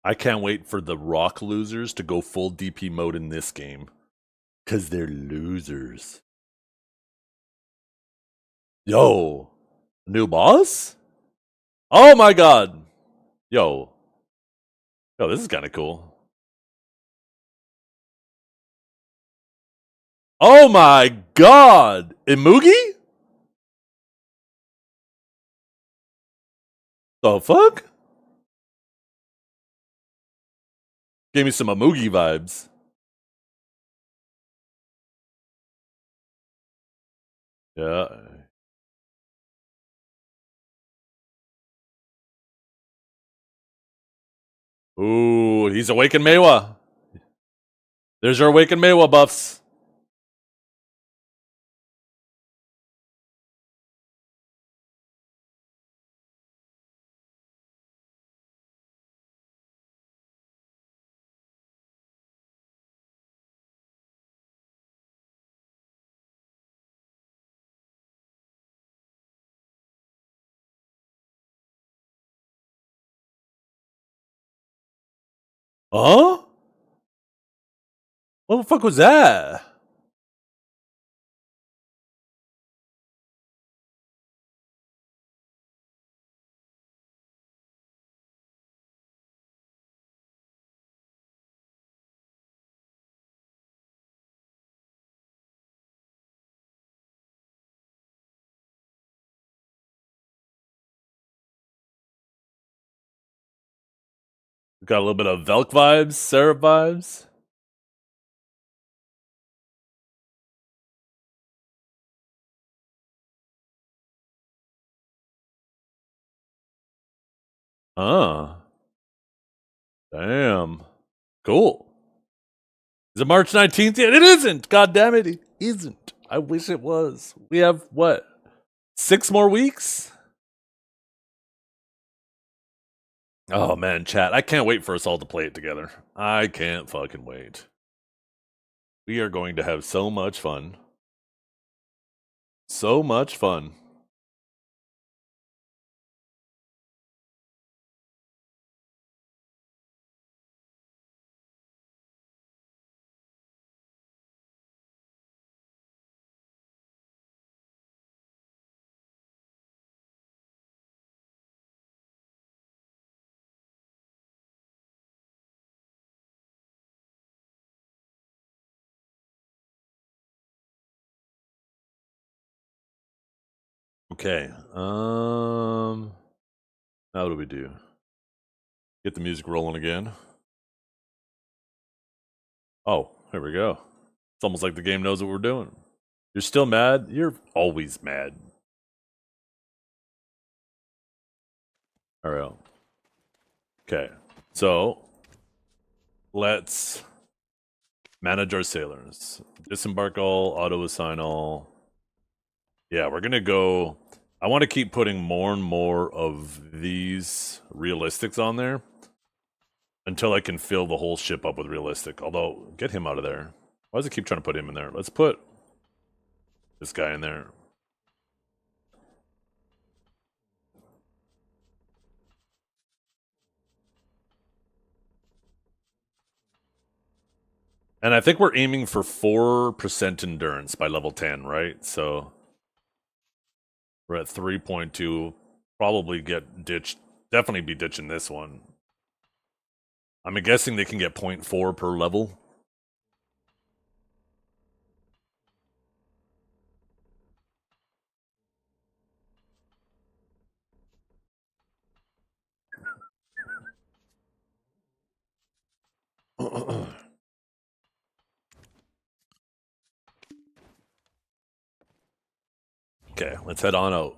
I can't wait for the rock losers to go full DP mode in this game. Because they're losers. Yo, new boss? Oh my god. Yo, this is kind of cool. Oh my god. Imugi? The fuck? Gave me some Amugi vibes. Yeah. Ooh, he's Awakened Maewa. There's your Awakened Maewa buffs. Huh? What the fuck was that? Got a little bit of Velk vibes, Seraph vibes. Huh. Damn. Cool. Is it March 19th yet? It isn't! God damn it, it isn't. I wish it was. We have, what, 6 more weeks? Oh man, chat. I can't wait for us all to play it together. I can't fucking wait. We are going to have so much fun. So much fun. Okay. Now what do we do? Get the music rolling again. Oh, here we go. It's almost like the game knows what we're doing. You're still mad? You're always mad. All right. Okay. So, let's manage our sailors. Disembark all, auto assign all. Yeah, we're going to go. I want to keep putting more and more of these realistics on there until I can fill the whole ship up with realistic. Although, get him out of there. Why does it keep trying to put him in there? Let's put this guy in there. And I think we're aiming for 4% endurance by level 10, right? So we're at 3.2. Probably get ditched. Definitely be ditching this one. I'm guessing they can get 0.4 per level. Okay, let's head on out.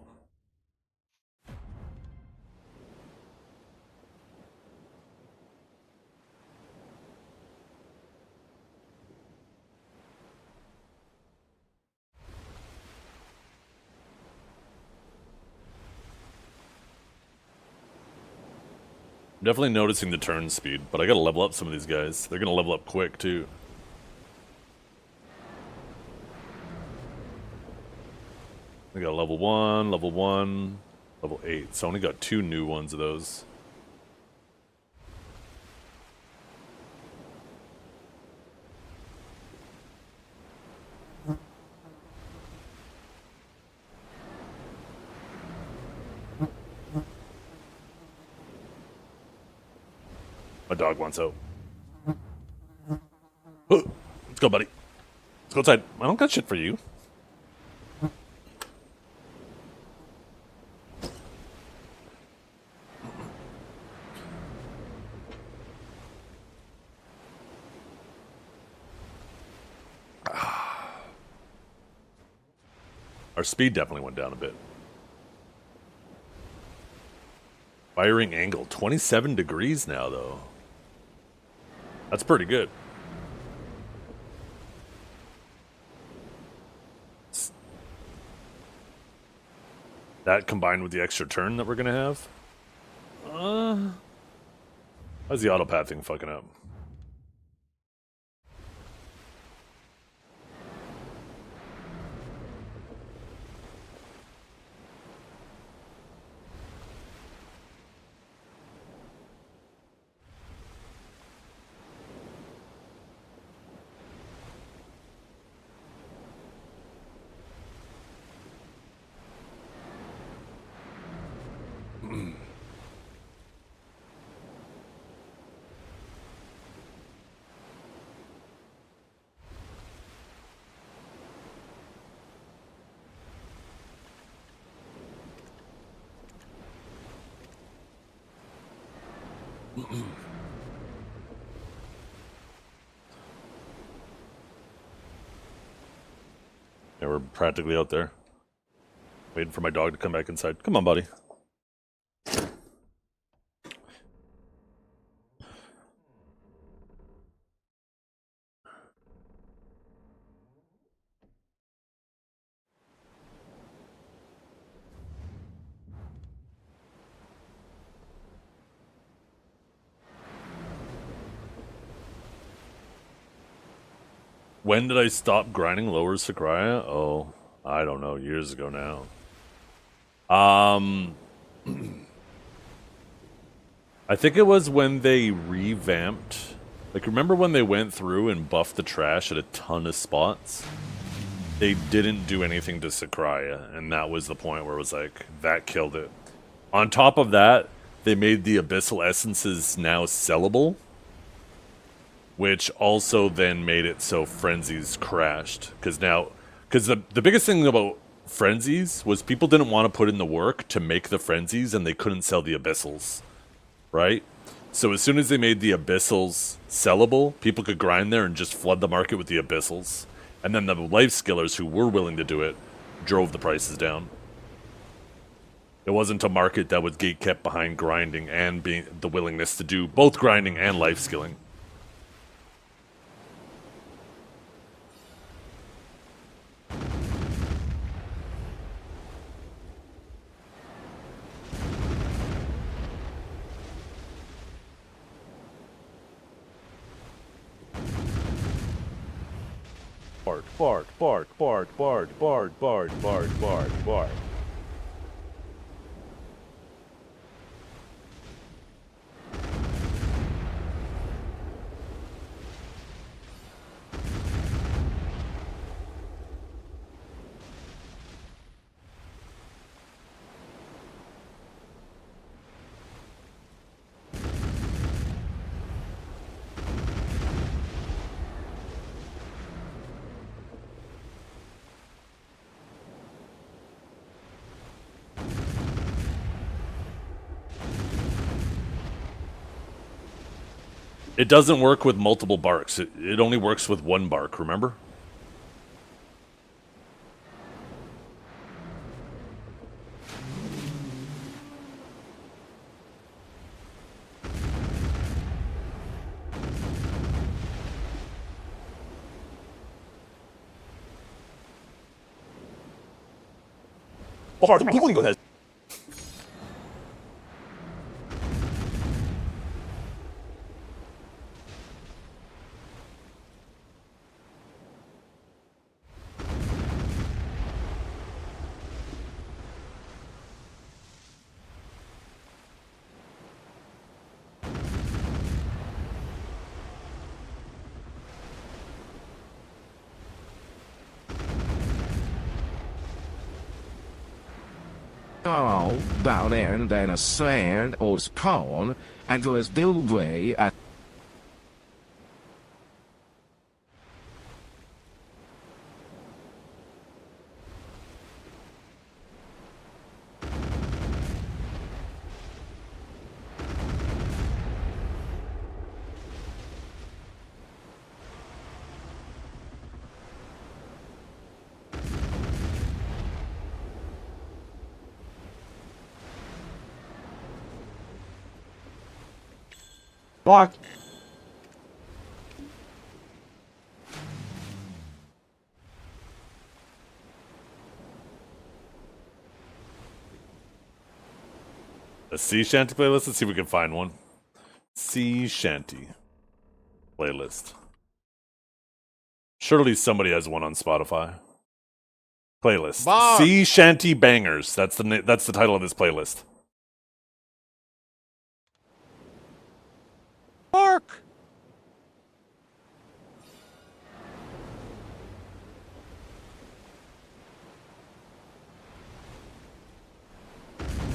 I'm definitely noticing the turn speed, but I gotta level up some of these guys. They're gonna level up quick, too. We got level 1, level 8. So I only got 2 new ones of those. My dog wants out. Let's go, buddy. Let's go outside. I don't got shit for you. Our speed definitely went down a bit. Firing angle, 27 degrees now, though. That's pretty good. That combined with the extra turn that we're gonna have. How's the autopath thing fucking up? Yeah, we're practically out there. Waiting for my dog to come back inside. Come on, buddy. When did I stop grinding lower Sakurai? Oh, I don't know. Years ago now. I think it was when they revamped. Like, remember when they went through and buffed the trash at a ton of spots? They didn't do anything to Sakurai, and that was the point where it was like, that killed it. On top of that, they made the Abyssal Essences now sellable, which also then made it so Frenzies crashed. Because the biggest thing about Frenzies was people didn't want to put in the work to make the Frenzies, and they couldn't sell the Abyssals, right? So as soon as they made the Abyssals sellable, people could grind there and just flood the market with the Abyssals. And then the life skillers who were willing to do it drove the prices down. It wasn't a market that was gatekept behind grinding and being the willingness to do both grinding and life skilling. Bark, bark, bark, bark, bark, bark, bark, bark, bark. It doesn't work with multiple barks. It only works with one bark, remember? Oh, down there and then a sand or spawn, and was the way at Fuck. A sea shanty playlist? Let's see if we can find one. Sea shanty playlist. Surely somebody has one on Spotify. Playlist. Fuck. Sea shanty bangers. That's the title of this playlist. Mark.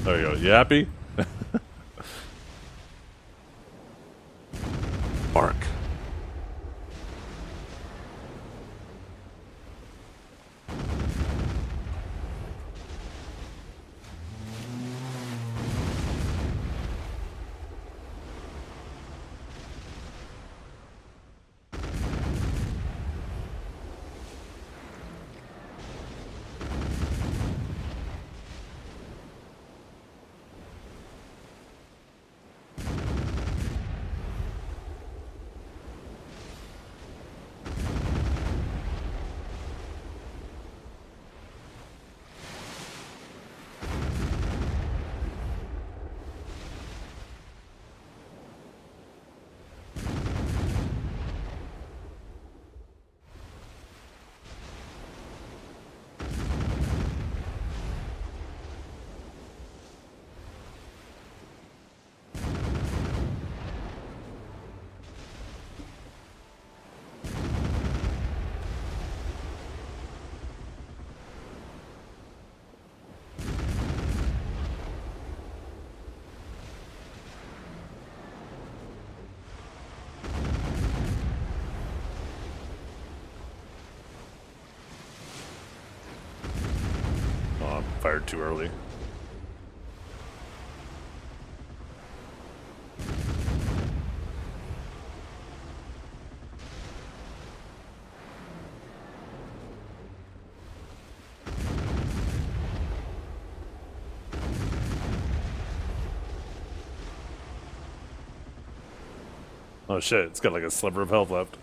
There you go. You happy? Mark. Oh, I'm fired too early. Oh shit, it's got like a sliver of health left.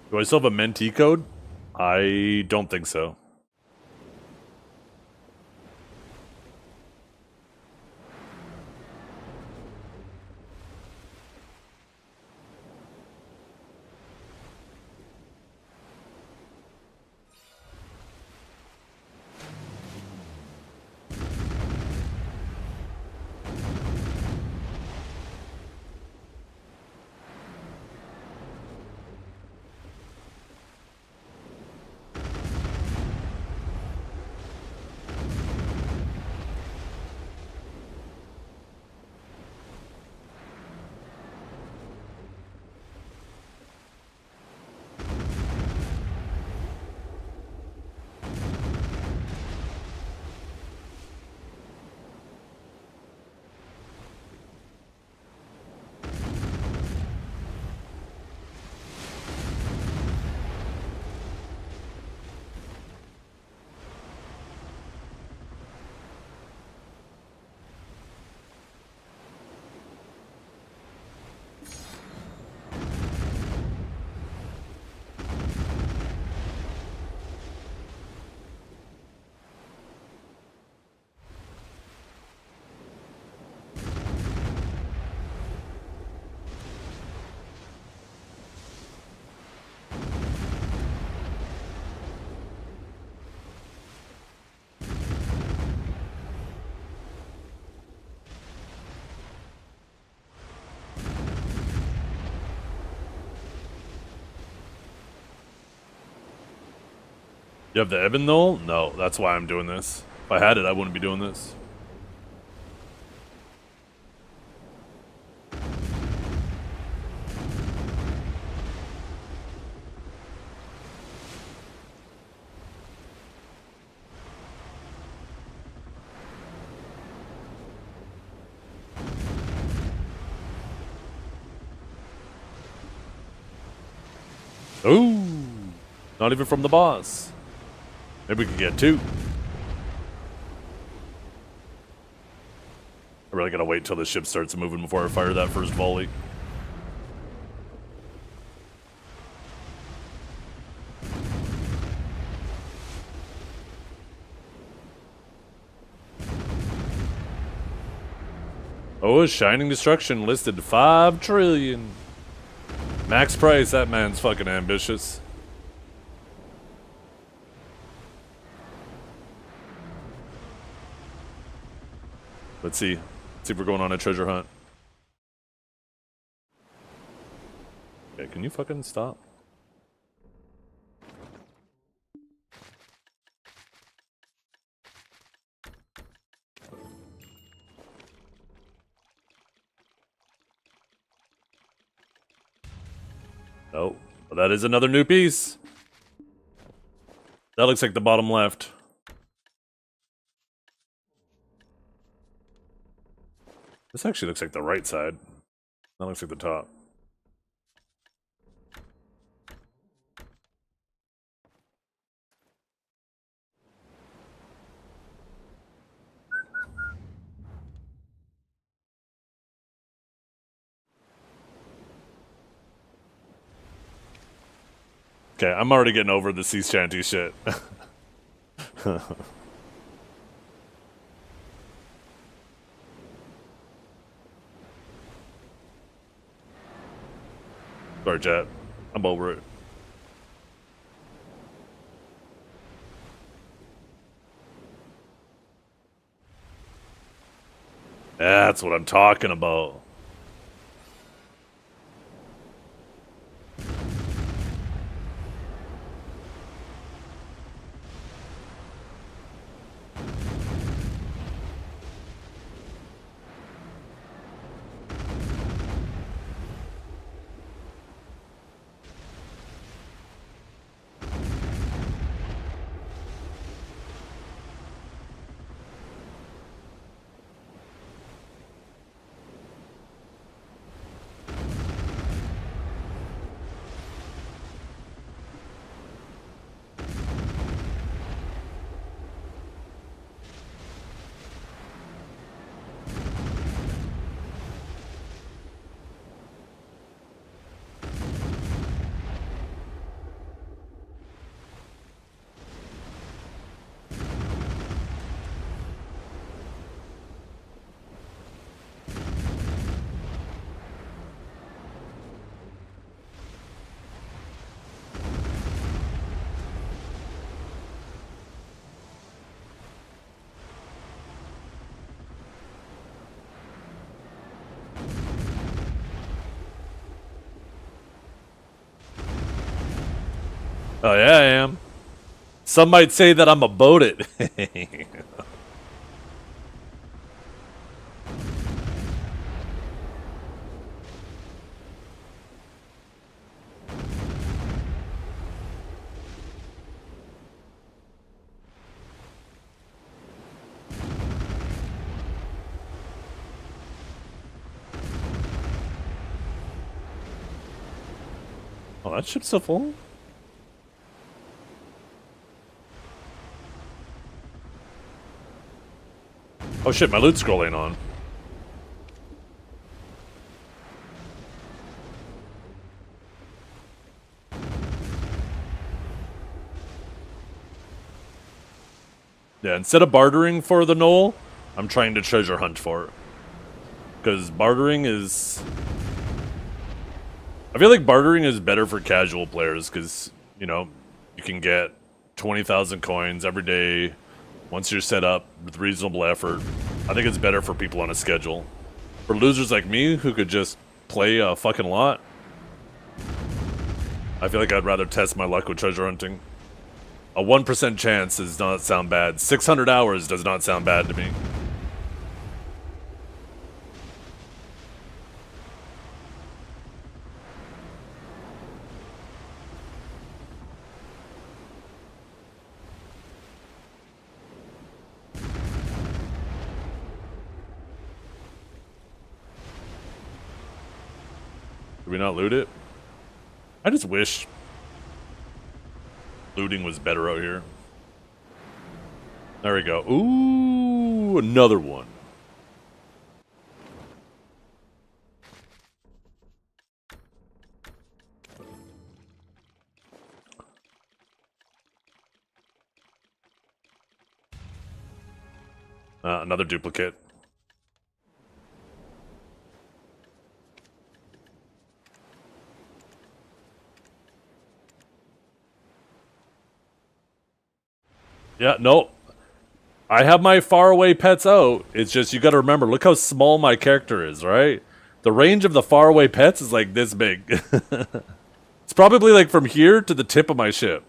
Do I still have a mentee code? I don't think so. You have the Ebon Knoll? No, that's why I'm doing this. If I had it, I wouldn't be doing this. Ooh. Not even from the boss. Maybe we could get 2. I really gotta wait till the ship starts moving before I fire that first volley. Oh, Shining Destruction listed 5 trillion. Max price, that man's fucking ambitious. Let's see. Let's see if we're going on a treasure hunt. Okay, can you fucking stop? Oh, well, that is another new piece. That looks like the bottom left. This actually looks like the right side. That looks like the top. Okay, I'm already getting over the sea shanty shit. Sorry, chat. I'm over it. That's what I'm talking about. Oh yeah, I am. Some might say that I'm a boat it. Oh, that ship's so full? Oh shit, my loot scroll ain't on. Yeah, instead of bartering for the knoll, I'm trying to treasure hunt for it. Because bartering is... I feel like bartering is better for casual players, because, you know, you can get 20,000 coins every day once you're set up with reasonable effort. I think it's better for people on a schedule. For losers like me, who could just play a fucking lot, I feel like I'd rather test my luck with treasure hunting. A 1% chance does not sound bad. 600 hours does not sound bad to me. Did we not loot it? I just wish Looting was better out here. There we go. Ooh, another one. Another duplicate. Yeah, no. I have my faraway pets out. It's just, you gotta remember, look how small my character is, right? The range of the faraway pets is like this big. It's probably like from here to the tip of my ship.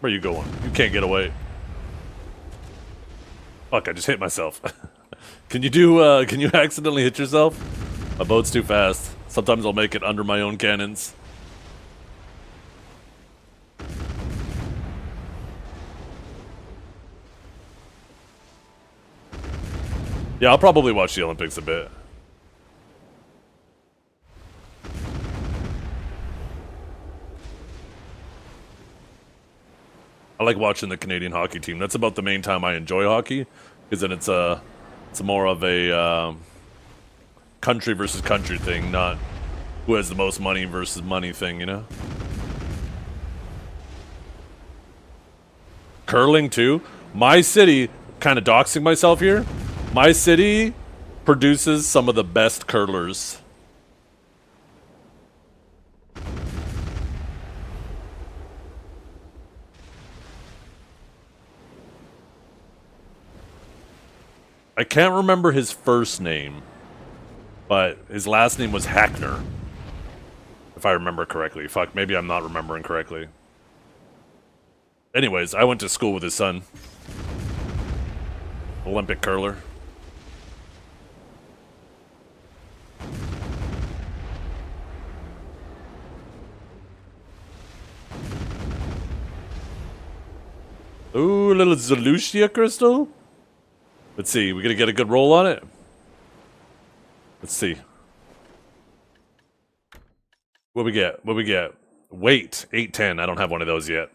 Where are you going? You can't get away. Fuck, I just hit myself. Can you accidentally hit yourself? My boat's too fast. Sometimes I'll make it under my own cannons. Yeah, I'll probably watch the Olympics a bit. I like watching the Canadian hockey team. That's about the main time I enjoy hockey, because then it's more of a country versus country thing, not who has the most money versus money thing, you know? Curling too. My city, kind of doxing myself here, my city produces some of the best curlers. I can't remember his first name, but his last name was Hackner, if I remember correctly. Fuck, maybe I'm not remembering correctly. Anyways, I went to school with his son. Olympic curler. Ooh, a little Zalushia crystal? Let's see, we gonna get a good roll on it? Let's see. What we get? What we get? Weight, 810. I don't have one of those yet.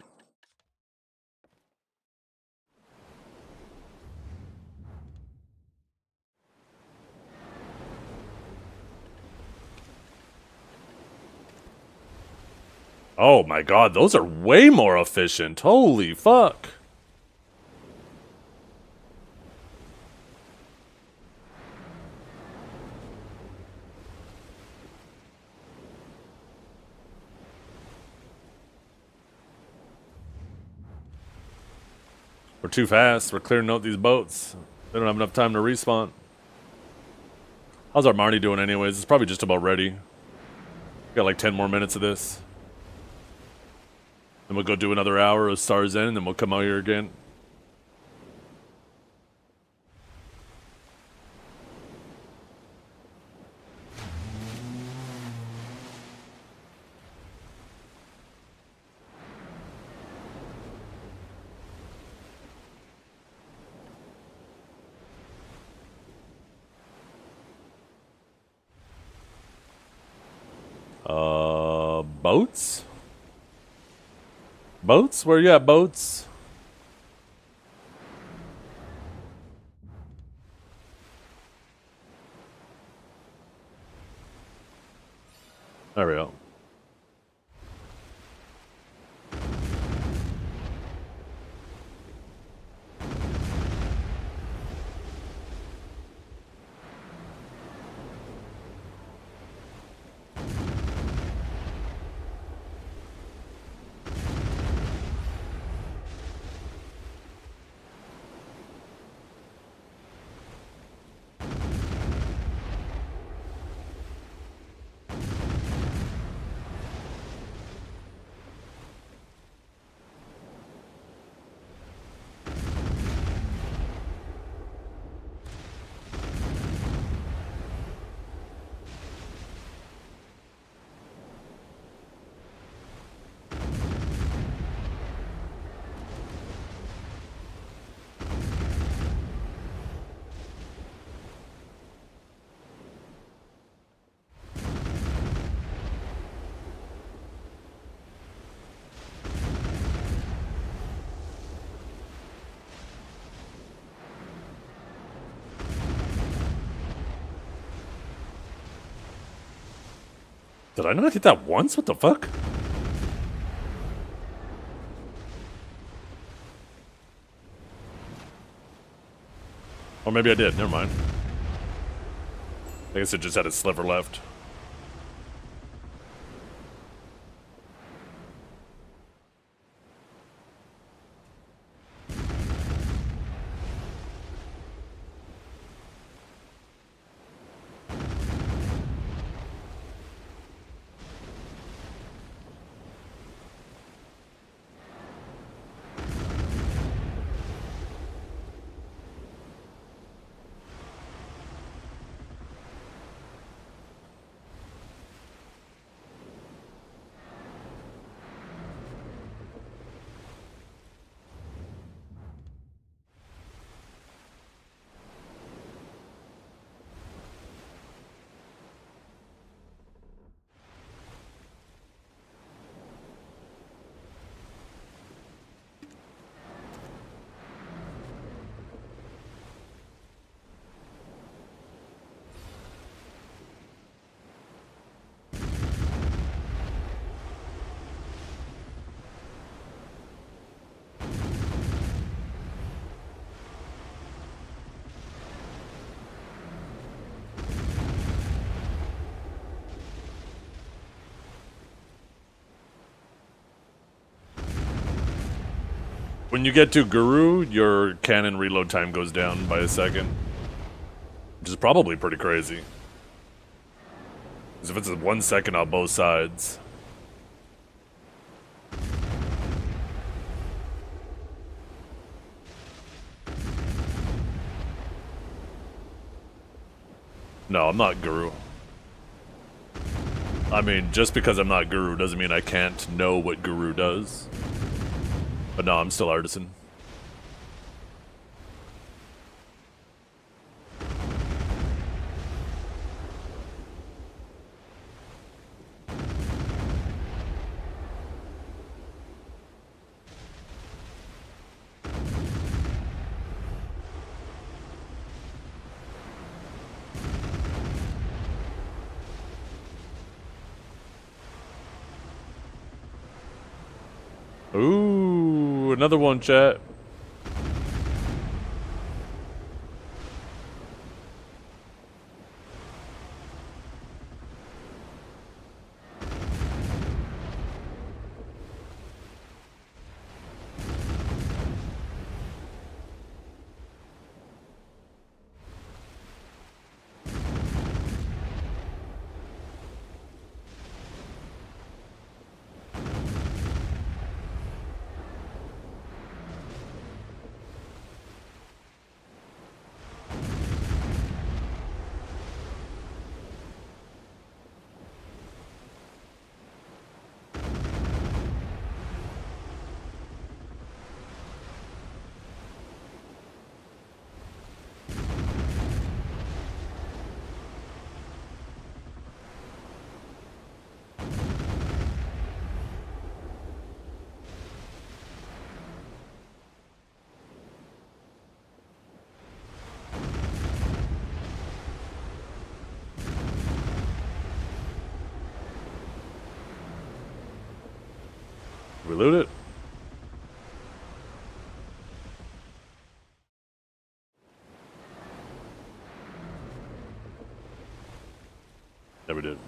Oh my god, those are way more efficient. Holy fuck. We're too fast. We're clearing out these boats. They don't have enough time to respawn. How's our Marnie doing anyways? It's probably just about ready. Got like 10 more minutes of this. Then we'll go do another hour of Stars End, and then we'll come out here again. Boats? Boats? Where you at, boats? There we go. Did I not hit that once? What the fuck? Or maybe I did. Never mind. I guess it just had a sliver left. When you get to Guru, your cannon reload time goes down by a second. Which is probably pretty crazy. Because if it's 1 second on both sides. No, I'm not Guru. I mean, just because I'm not Guru doesn't mean I can't know what Guru does. But no, I'm still Artisan. Ooh, another one, chat. we loot it? Yeah, we did.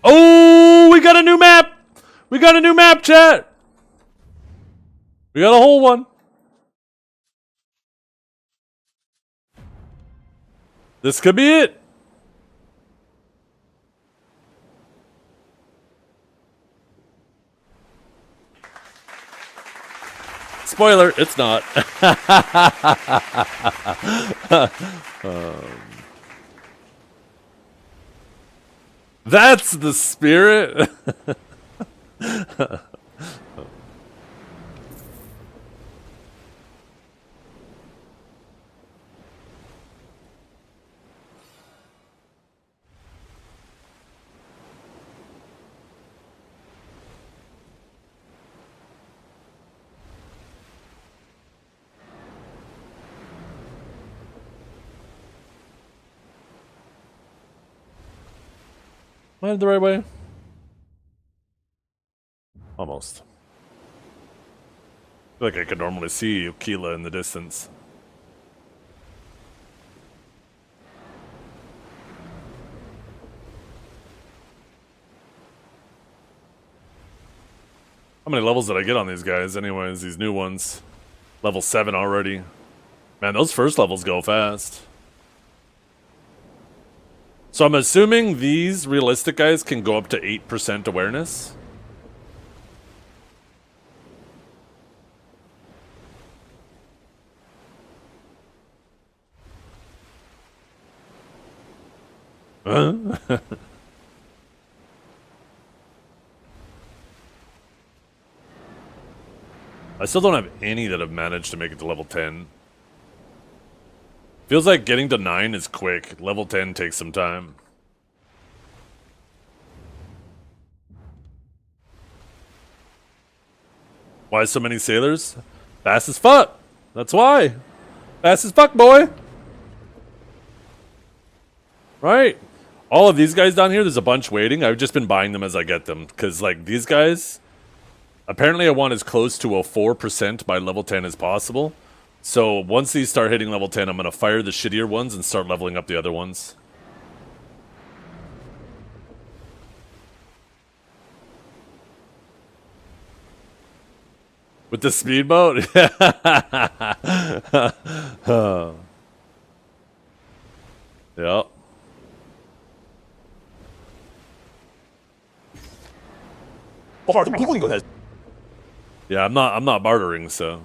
Oh, we got a new map! We got a new map, chat! We got a whole one. This could be it. Spoiler, it's not. That's the spirit. Am I headed the right way? Almost. I feel like I could normally see Ukila in the distance. How many levels did I get on these guys anyways, these new ones? Level 7 already. Man, those first levels go fast. So I'm assuming these realistic guys can go up to 8% awareness. Huh? I still don't have any that have managed to make it to level 10. Feels like getting to 9 is quick. Level 10 takes some time. Why so many sailors? Fast as fuck. That's why. Fast as fuck, boy. Right. All of these guys down here, there's a bunch waiting. I've just been buying them as I get them. Because, like, these guys... Apparently I want as close to a 4% by level 10 as possible. So once these start hitting level 10, I'm going to fire the shittier ones and start leveling up the other ones. With the speed mode? Yep. Yeah, I'm not bartering, so.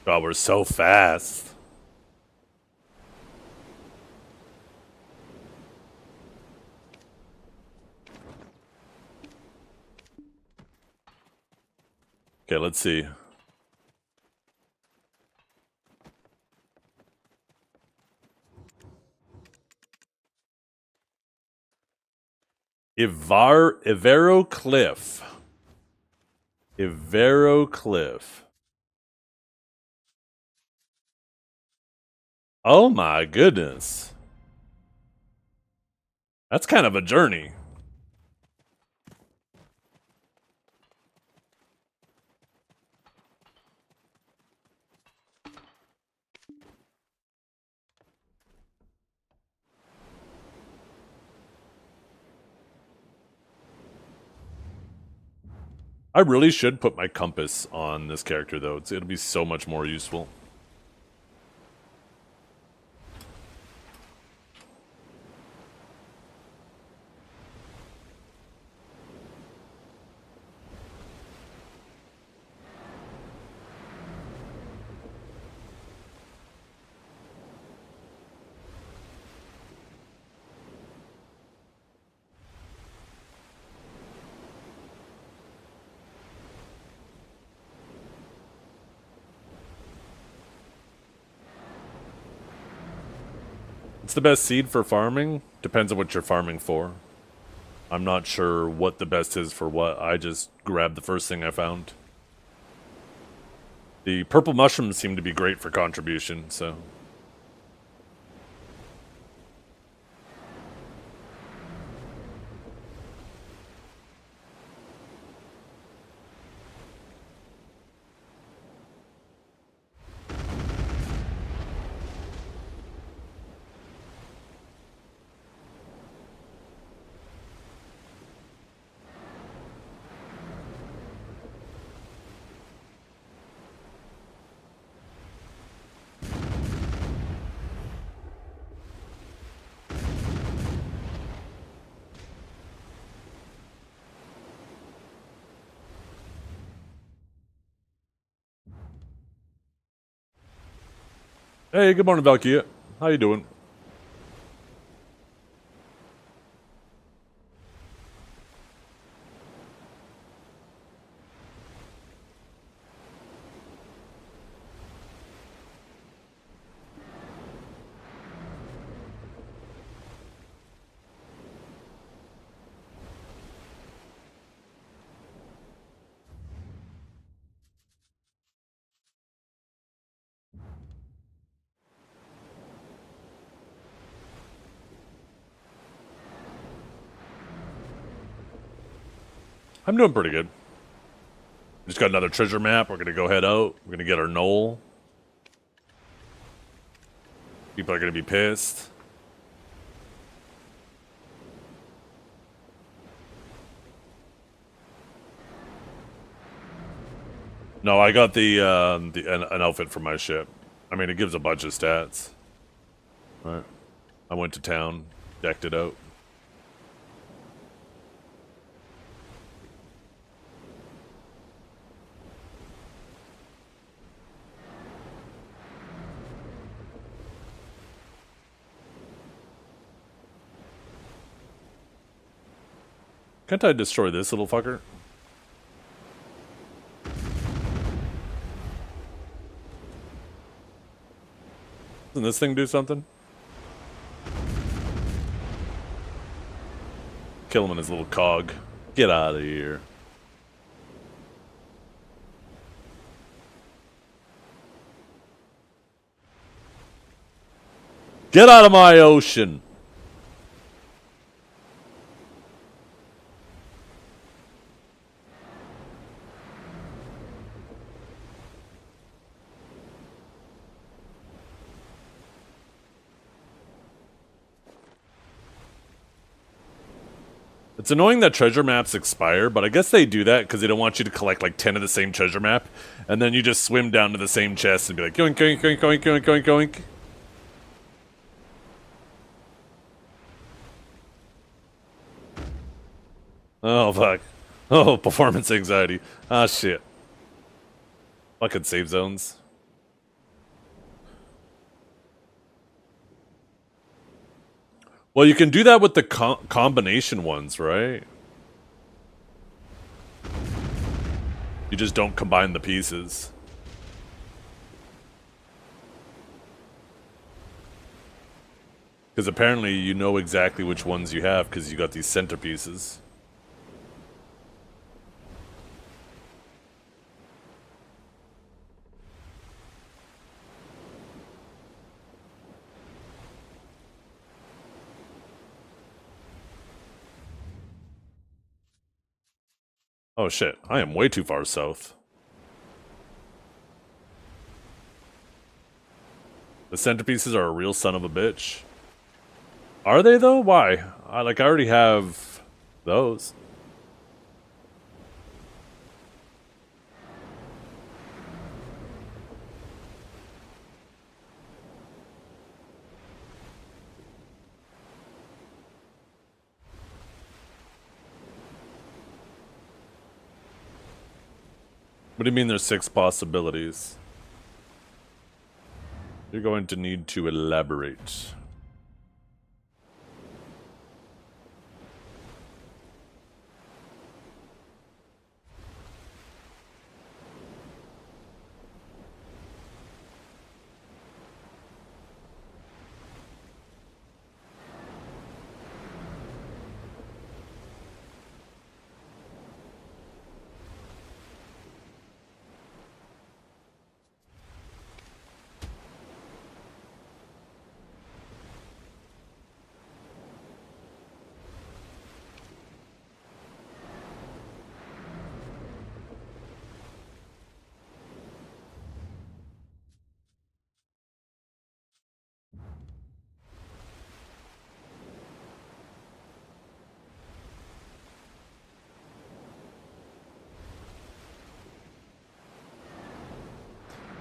God, we're so fast. Okay, let's see. Ivero Cliff. Ivero Cliff. Oh my goodness. That's kind of a journey. I really should put my compass on this character, though. It'll be so much more useful. It's the best seed for farming. Depends on what you're farming for. I'm not sure what the best is for what. I just grabbed the first thing I found. The purple mushrooms seem to be great for contribution, so... Hey, good morning, Valkia. How you doing? I'm doing pretty good. Just got another treasure map. We're gonna go head out. We're gonna get our knoll. People are gonna be pissed. No, I got an outfit for my ship. I mean, it gives a bunch of stats. Right. I went to town, decked it out. Can't I destroy this little fucker? Doesn't this thing do something? Kill him in his little cog. Get out of here. Get out of my ocean! It's annoying that treasure maps expire, but I guess they do that because they don't want you to collect like 10 of the same treasure map, and then you just swim down to the same chest and be like, yoink, yoink, yoink, yoink, yoink, yoink, yoink. Oh, fuck. Oh, performance anxiety. Ah, shit. Fucking save zones. Well, you can do that with the combination ones, right? You just don't combine the pieces. Because apparently you know exactly which ones you have because you got these centerpieces. Oh shit, I am way too far south. The centerpieces are a real son of a bitch. Are they though? Why? I already have those. What do you mean there's 6 possibilities? You're going to need to elaborate.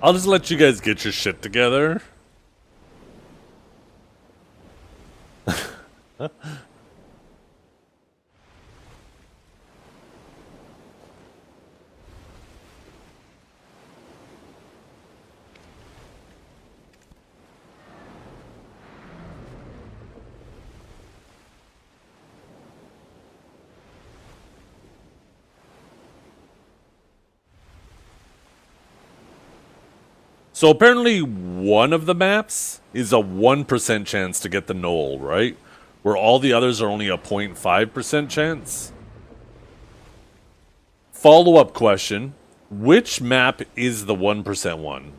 I'll just let you guys get your shit together. So apparently one of the maps is a 1% chance to get the knoll, right? Where all the others are only a 0.5% chance. Follow-up question. Which map is the 1% one?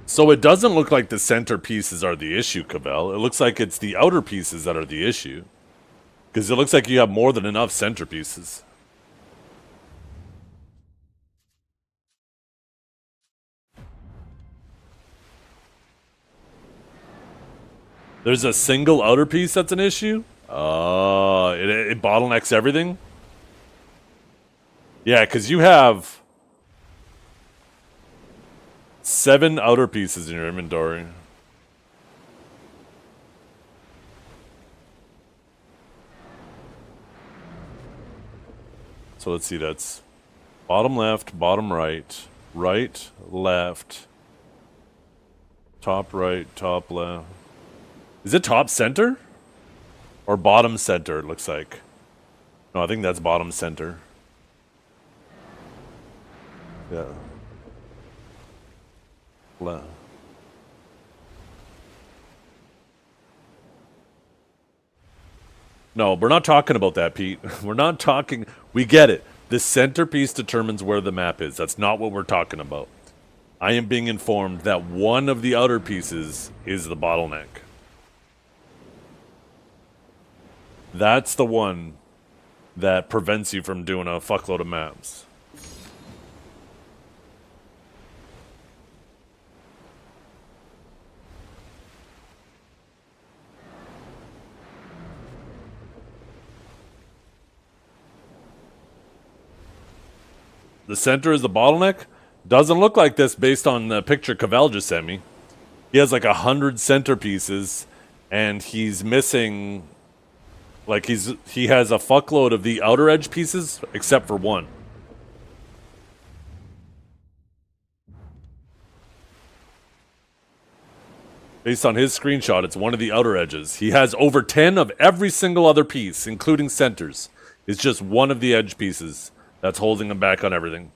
So it doesn't look like the center pieces are the issue, Cavell. It looks like it's the outer pieces that are the issue. Because it looks like you have more than enough center pieces. There's a single outer piece that's an issue? It bottlenecks everything? Yeah, because you have 7 outer pieces in your inventory. So let's see, that's bottom left, bottom right, right, left, top right, top left. Is it top center? Or bottom center, it looks like. No, I think that's bottom center. Yeah. Left. No, we're not talking about that, Pete. We're not talking... We get it. The centerpiece determines where the map is. That's not what we're talking about. I am being informed that one of the outer pieces is the bottleneck. That's the one that prevents you from doing a fuckload of maps. The center is the bottleneck? Doesn't look like this based on the picture Cavell just sent me. He has like 100 centerpieces, and he's missing... Like, he has a fuckload of the outer edge pieces, except for one. Based on his screenshot, it's one of the outer edges. He has over 10 of every single other piece, including centers. It's just one of the edge pieces that's holding him back on everything.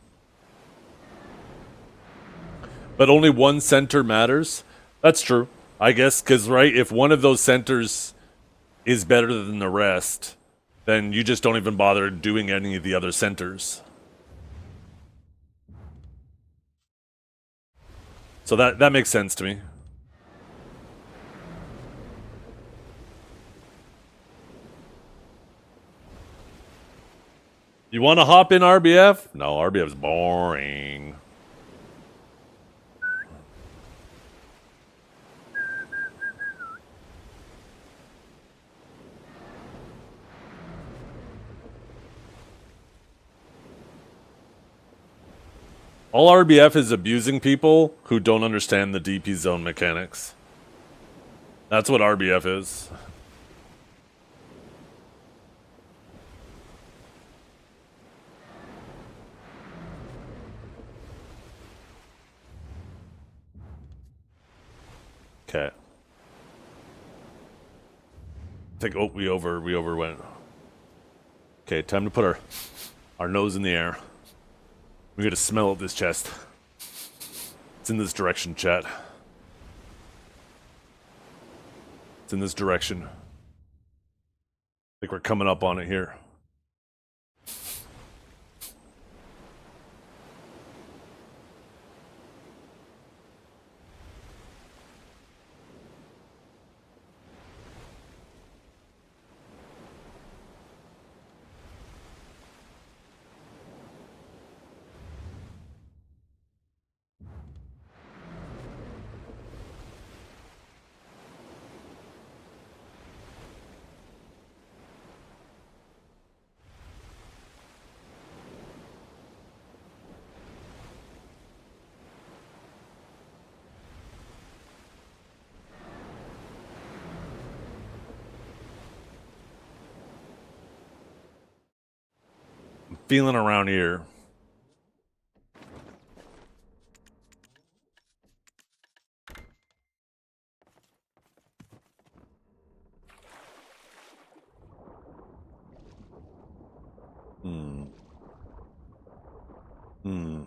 But only one center matters? That's true. I guess, because, right, if one of those centers is better than the rest, then you just don't even bother doing any of the other centers. So that makes sense to me. You want to hop in RBF? No, RBF's boring. All RBF is abusing people who don't understand the DP zone mechanics. That's what RBF is. Okay. I think, oh, we overwent. Okay, time to put our nose in the air. We gotta smell out this chest. It's in this direction, chat. It's in this direction. I think we're coming up on it here. feeling around here.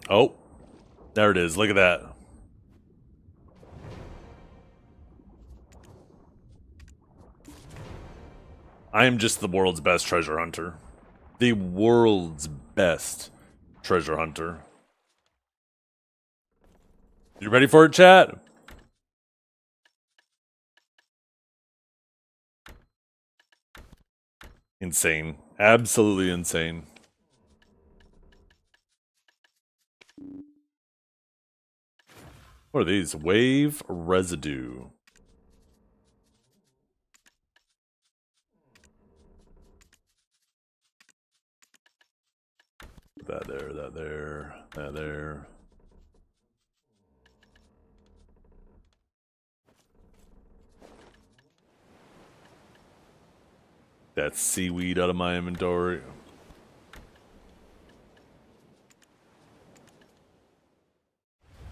Oh, there it is. Look at that. I am just the world's best treasure hunter. The world's best treasure hunter. You ready for it, chat? Insane. Absolutely insane. What are these? Wave residue. That there, that there, that there. That seaweed out of my inventory.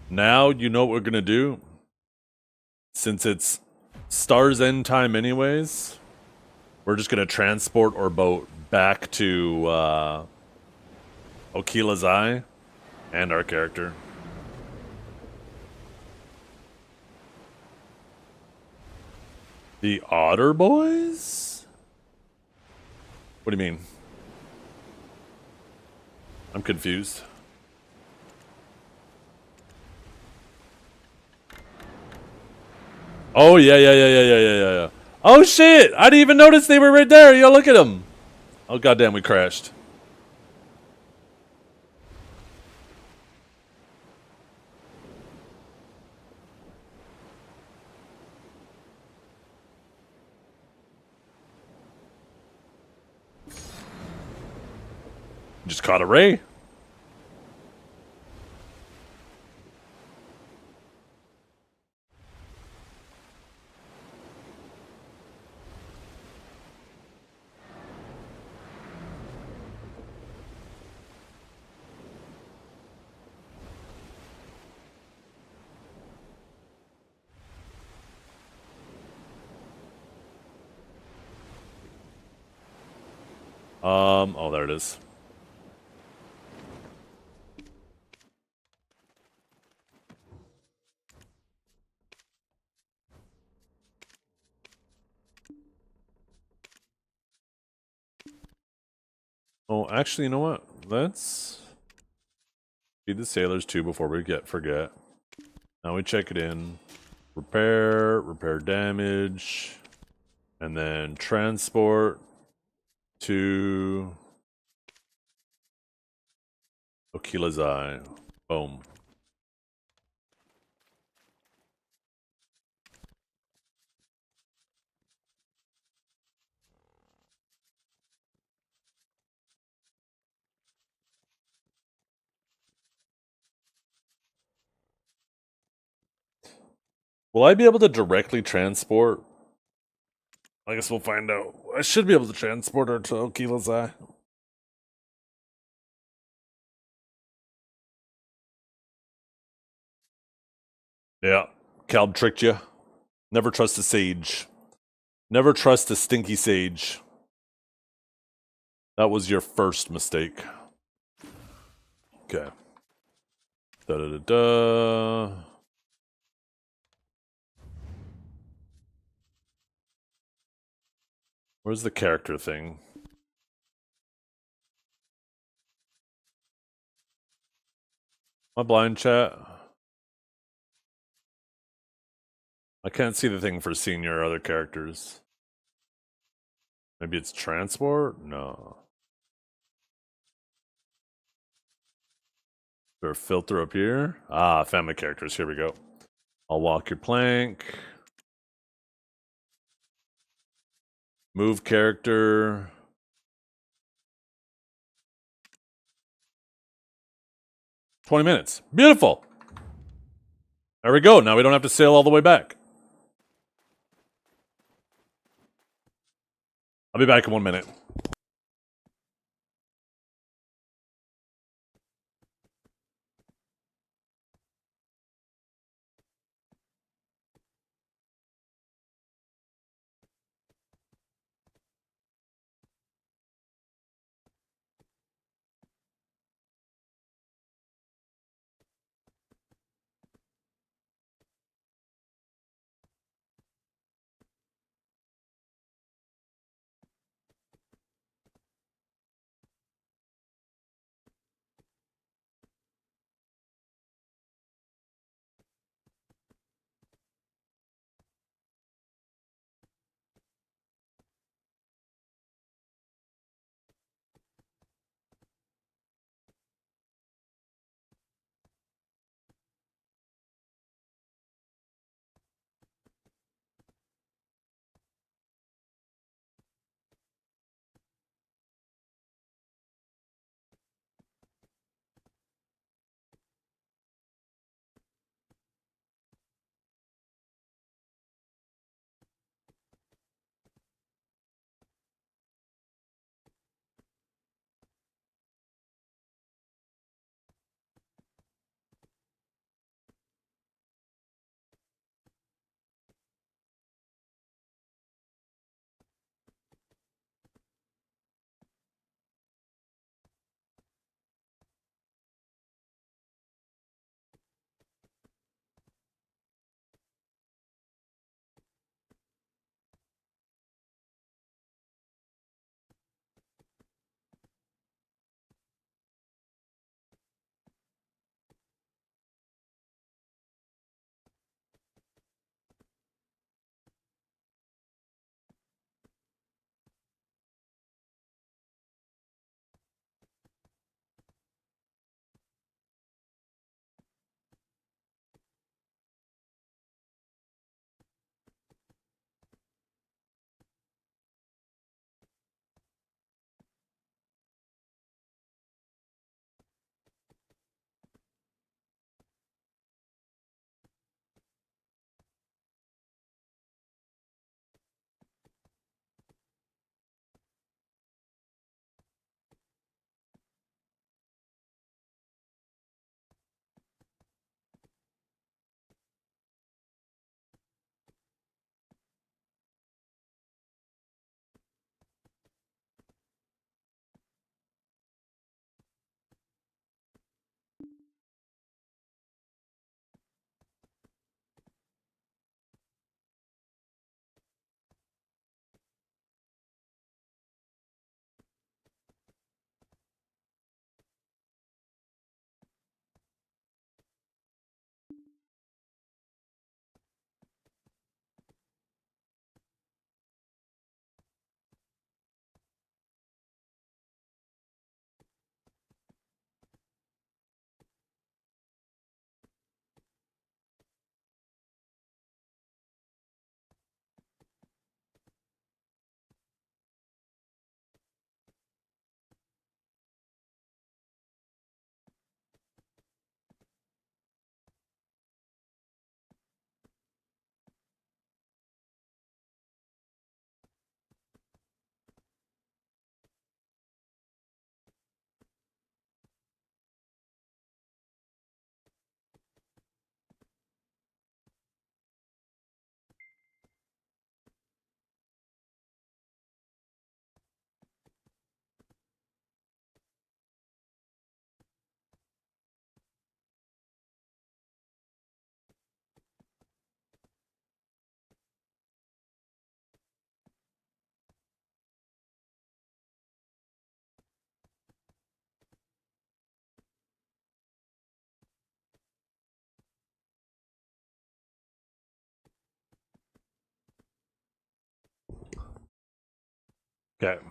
Now you know what we're gonna do. Since it's Star's End time anyways, we're just gonna transport our boat back to Okila's Eye and our character. The Otter Boys? What do you mean? I'm confused. Oh, yeah. Oh, shit! I didn't even notice they were right there. Yo, look at them. Oh, goddamn, we crashed. Just caught a ray. Oh, there it is. Oh, actually, you know what? Let's feed the sailors too before we forget. Now we check it in. Repair damage, and then transport to Okila's Eye. Boom. Will I be able to directly transport? I guess we'll find out. I should be able to transport her to Okila's Eye. Yeah, Calb tricked you. Never trust a sage. Never trust a stinky sage. That was your first mistake. Okay. Da-da-da-da. Where's the character thing? My blind chat? I can't see the thing for senior or other characters. Maybe it's transport? No. Is there a filter up here? Ah, family characters. Here we go. I'll walk your plank. Move character. $20 minutes. Beautiful. There we go. Now we don't have to sail all the way back. I'll be back in 1 minute. Okay.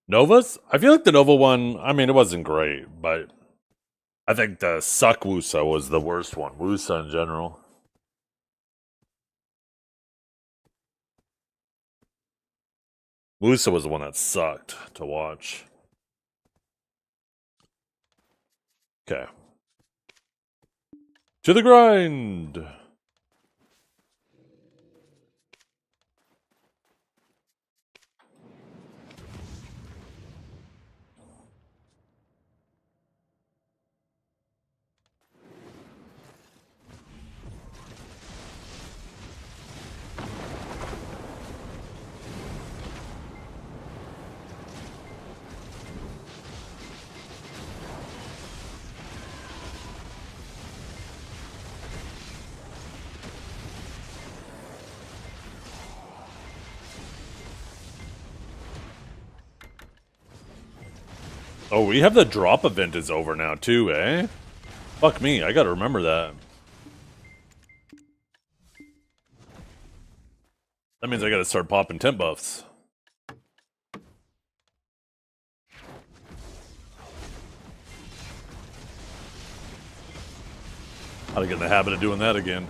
Novas? I feel like the Nova one, I mean, it wasn't great, but I think the Suck Wusa was the worst one. Wusa in general. Wusa was the one that sucked to watch. Okay. To the grind! Oh, we have the drop event is over now too, eh? Fuck me, I gotta remember that. That means I gotta start popping temp buffs. Gotta get in the habit of doing that again.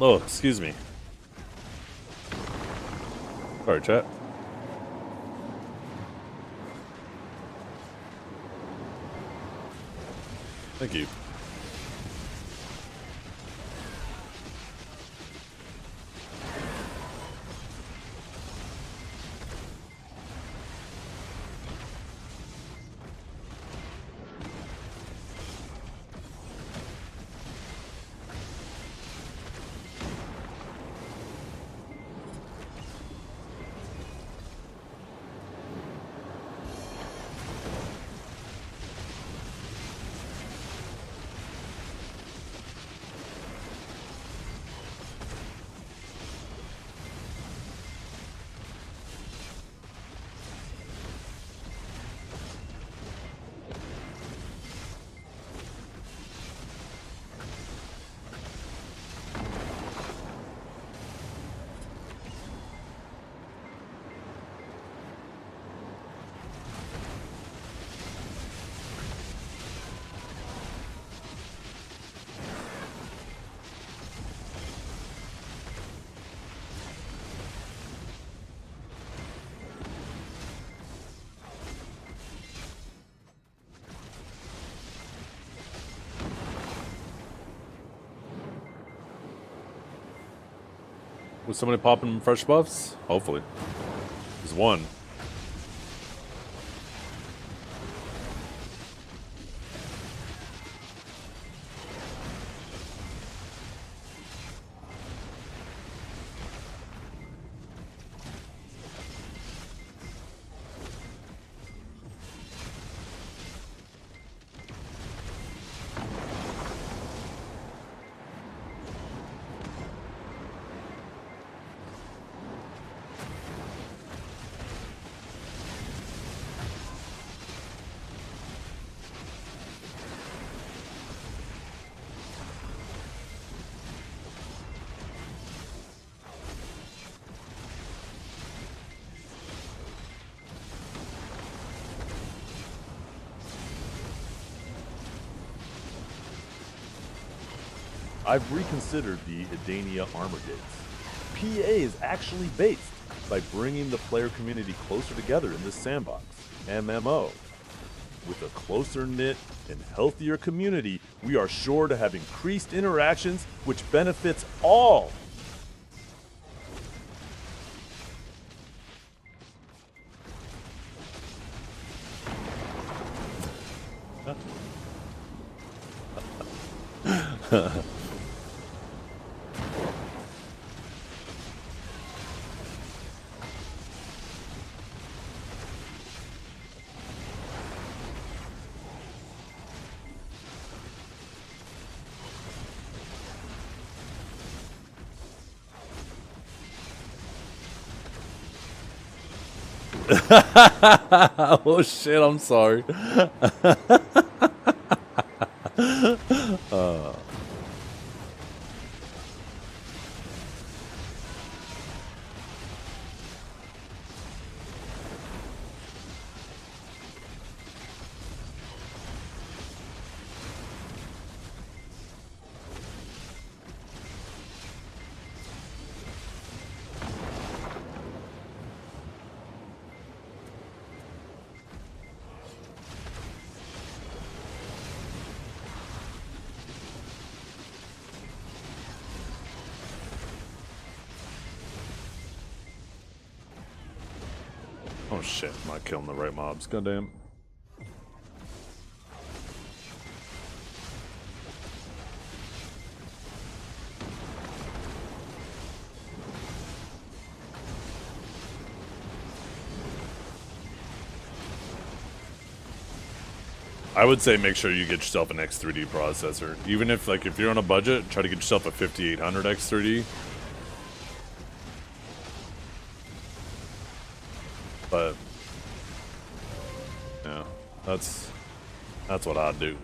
Oh, excuse me. Sorry, chat. Thank you. Was somebody popping fresh buffs? Hopefully. There's one. I've reconsidered the Edania armor gates. PA is actually based by bringing the player community closer together in this sandbox, MMO. With a closer knit and healthier community, we are sure to have increased interactions which benefits all. Oh shit, I'm sorry. Oh shit, I'm not killing the right mobs, goddamn. I would say make sure you get yourself an X3D processor. Even if you're on a budget, try to get yourself a 5800 X3D. But yeah, that's what I'd do.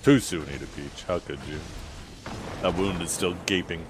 Too soon, Ada Peach. How could you? That wound is still gaping.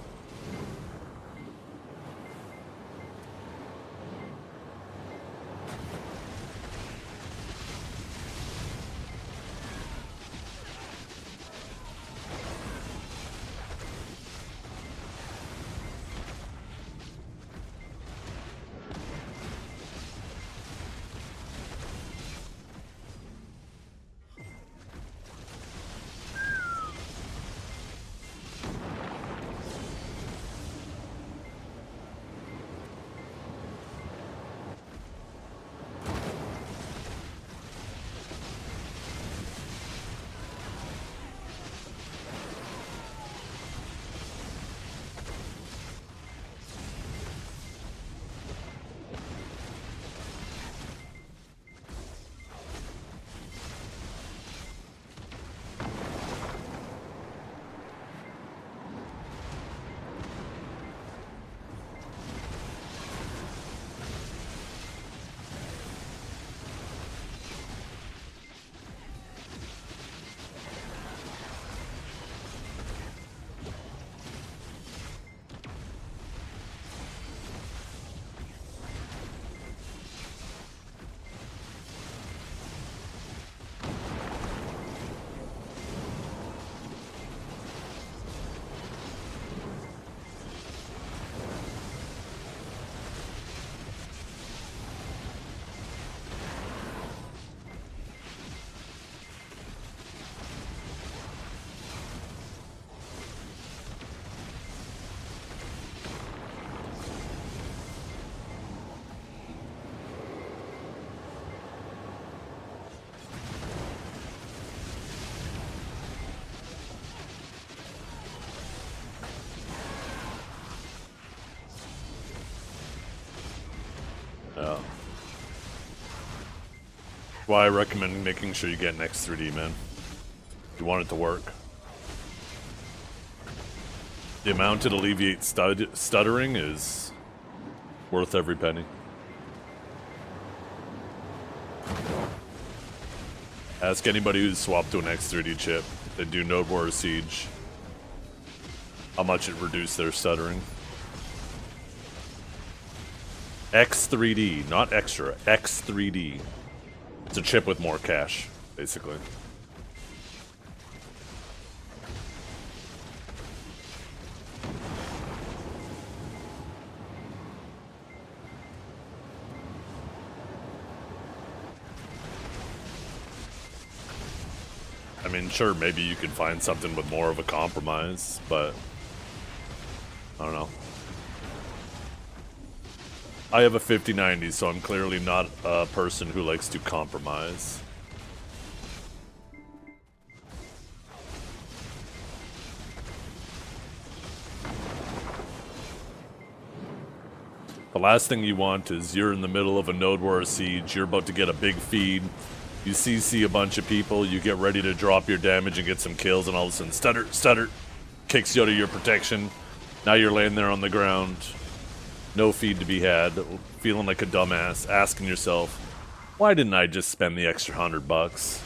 Yeah. Why I recommend making sure you get an X3D, man. You want it to work. The amount it alleviates stuttering is worth every penny. Ask anybody who's swapped to an X3D chip. They do Node War Siege. How much it reduced their stuttering. X3D, not extra. X3D. It's a chip with more cash, basically. I mean, sure, maybe you could find something with more of a compromise, but I don't know. I have a 5090, so I'm clearly not a person who likes to compromise. The last thing you want is you're in the middle of a node war siege, you're about to get a big feed, you CC a bunch of people, you get ready to drop your damage and get some kills, and all of a sudden, stutter, stutter, kicks you out of your protection. Now you're laying there on the ground, no feed to be had, feeling like a dumbass, asking yourself, why didn't I just spend the extra $100?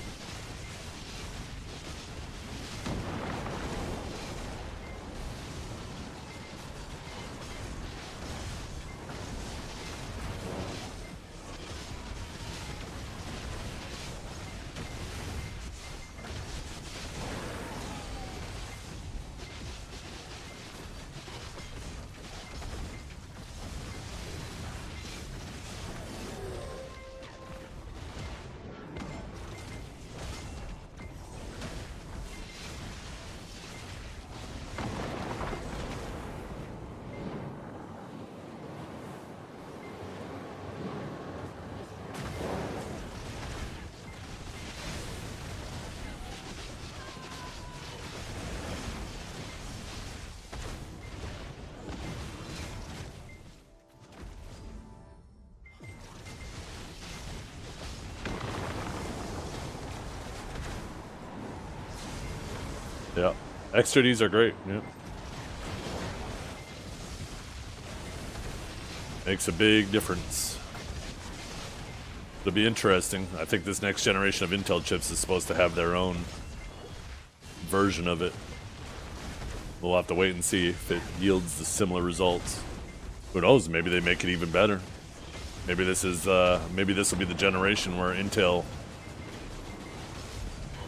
Yeah, extra Ds are great. Yeah, makes a big difference. It'll be interesting. I think this next generation of Intel chips is supposed to have their own version of it. We'll have to wait and see if it yields the similar results. Who knows? Maybe they make it even better. Maybe this is maybe this will be the generation where Intel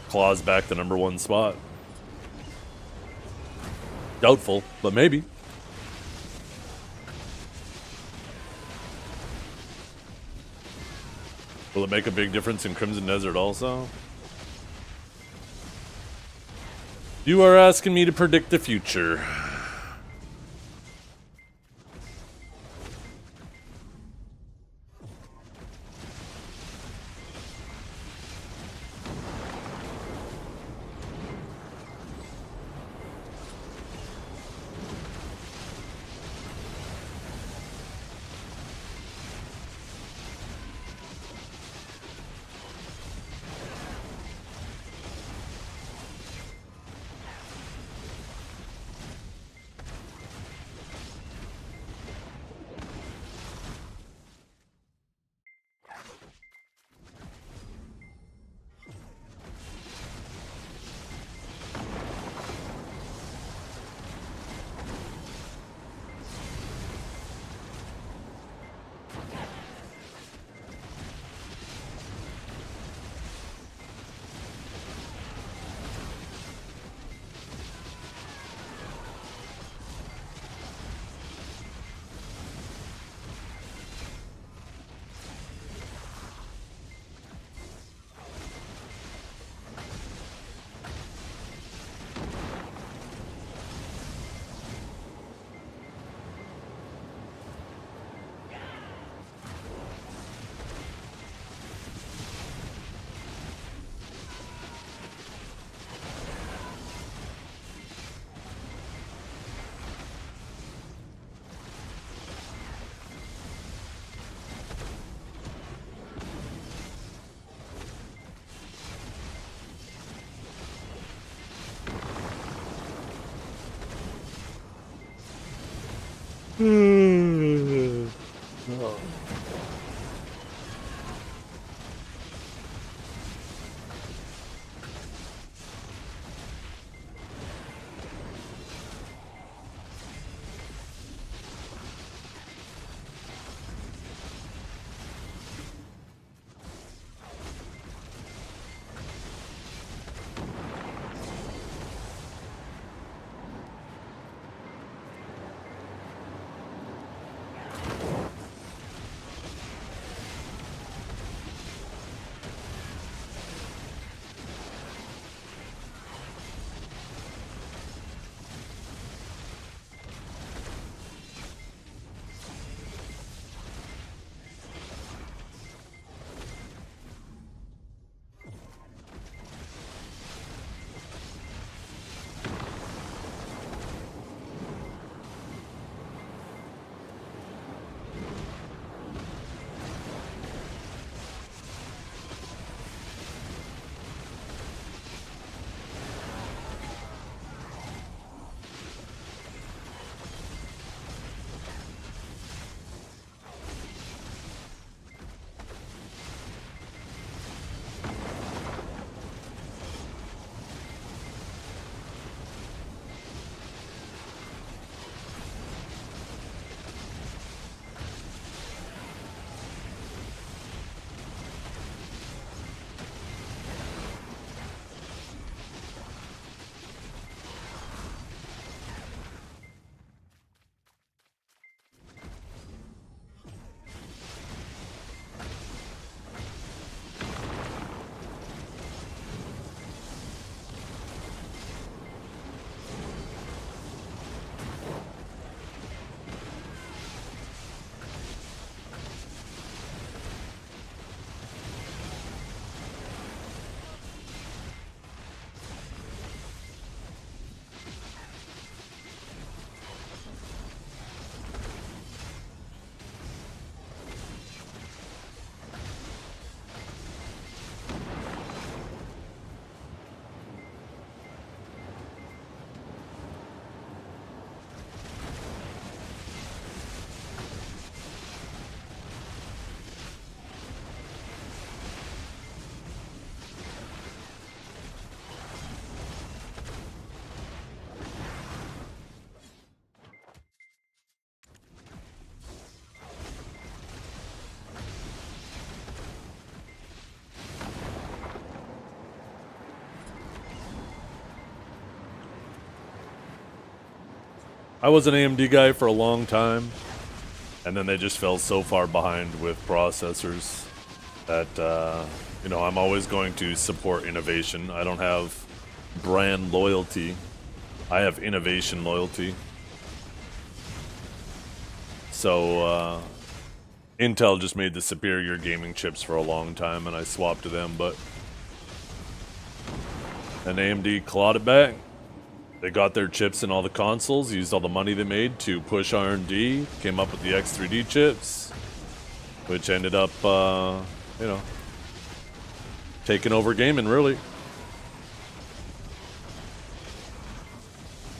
claws back the #1 spot. Doubtful, but maybe. Will it make a big difference in Crimson Desert also? You are asking me to predict the future. I was an AMD guy for a long time, and then they just fell so far behind with processors that, you know, I'm always going to support innovation. I don't have brand loyalty. I have innovation loyalty. So, Intel just made the superior gaming chips for a long time, and I swapped to them, but then AMD clawed it back. They got their chips in all the consoles, used all the money they made to push R&D, came up with the X3D chips, which ended up, you know, taking over gaming, really.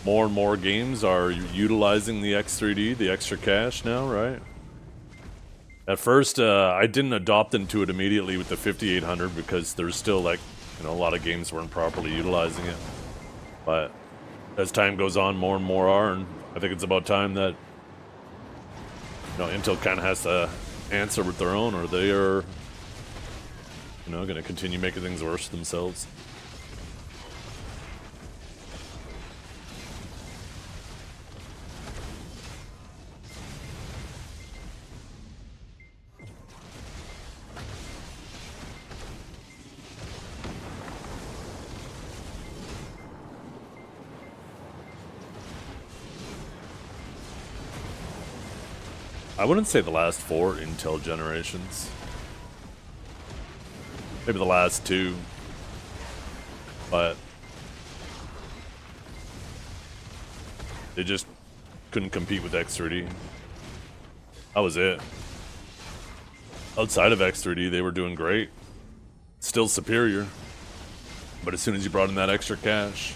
More and more games are utilizing the X3D, the extra cache now, right? At first, I didn't adopt into it immediately with the 5800 because there's still, like, you know, a lot of games weren't properly utilizing it. But as time goes on, more and more are, and I think it's about time that, you know, Intel kind of has to answer with their own, or they are, you know, going to continue making things worse themselves. I wouldn't say the last 4 Intel generations. Maybe the last 2. But they just couldn't compete with X3D. That was it. Outside of X3D, they were doing great. Still superior. But as soon as you brought in that extra cache,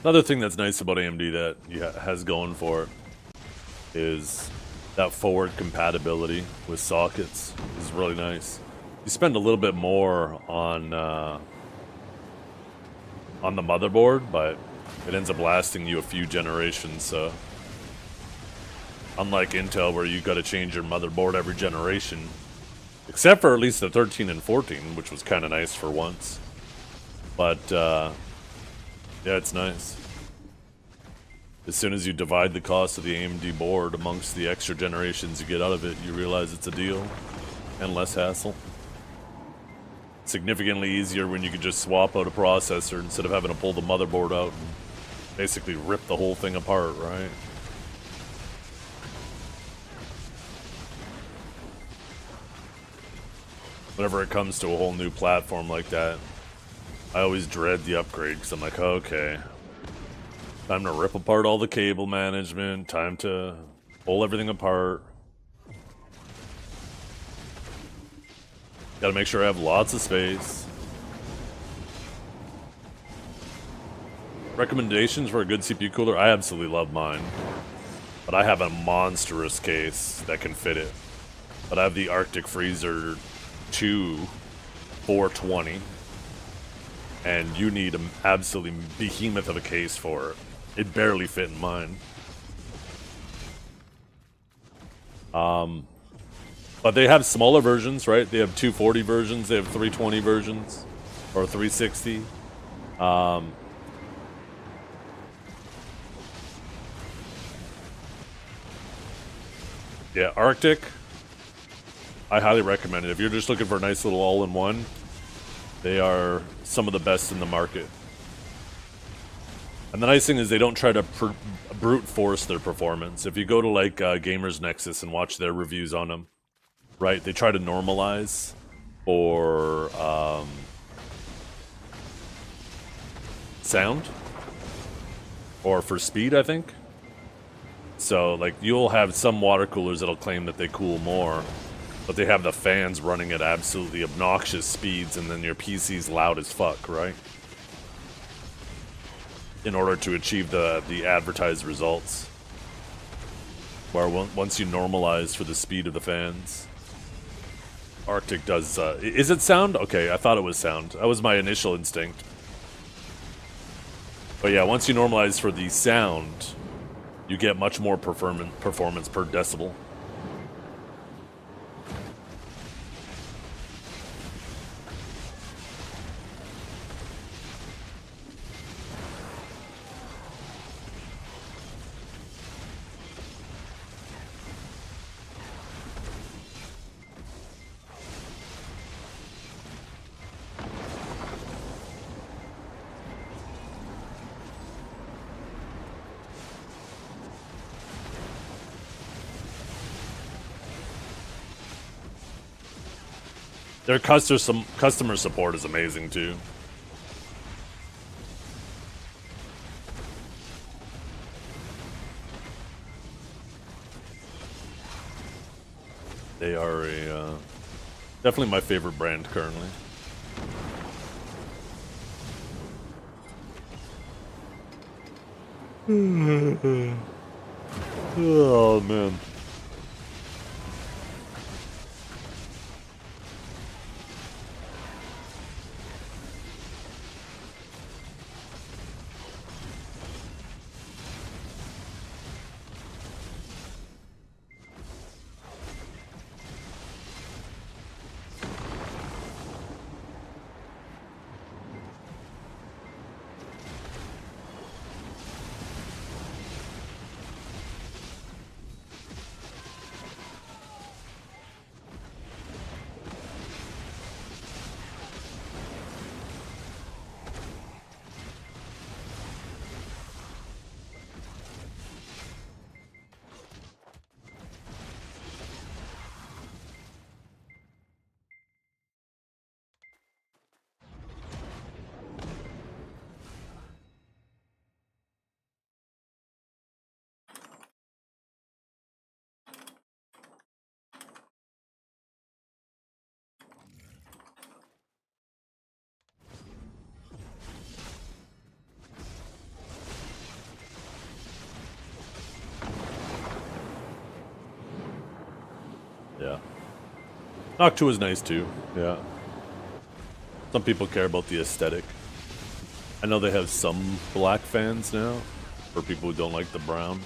another thing that's nice about AMD that has going for it is that forward compatibility with sockets is really nice. You spend a little bit more on the motherboard, but it ends up lasting you a few generations. So unlike Intel, where you got to change your motherboard every generation, except for at least the 13 and 14, which was kind of nice for once. But yeah, it's nice. As soon as you divide the cost of the AMD board amongst the extra generations you get out of it, you realize it's a deal and less hassle. Significantly easier when you could just swap out a processor instead of having to pull the motherboard out and basically rip the whole thing apart, right? Whenever it comes to a whole new platform like that, I always dread the upgrade because I'm like, okay, time to rip apart all the cable management, time to pull everything apart. Gotta make sure I have lots of space. Recommendations for a good CPU cooler? I absolutely love mine. But I have a monstrous case that can fit it. But I have the Arctic Freezer 2 420. And you need an absolutely behemoth of a case for it. It barely fit in mine. But they have smaller versions, right? They have 240 versions, they have 320 versions. or 360. Yeah, Arctic. I highly recommend it. If you're just looking for a nice little all-in-one, they are some of the best in the market. And the nice thing is they don't try to brute force their performance. If you go to like Gamers Nexus and watch their reviews on them, right, they try to normalize for sound or for speed, I think. So like you'll have some water coolers that'll claim that they cool more, but they have the fans running at absolutely obnoxious speeds, and then your PC's loud as fuck, right? In order to achieve the advertised results. Where once you normalize for the speed of the fans, Arctic does... is it sound? Okay, I thought it was sound. That was my initial instinct. But yeah, once you normalize for the sound, you get much more performance per decibel. Their customer support is amazing too. They are a definitely my favorite brand currently. Oh man. Yeah. Noctua is nice too, yeah. Some people care about the aesthetic. I know they have some black fans now, for people who don't like the brown.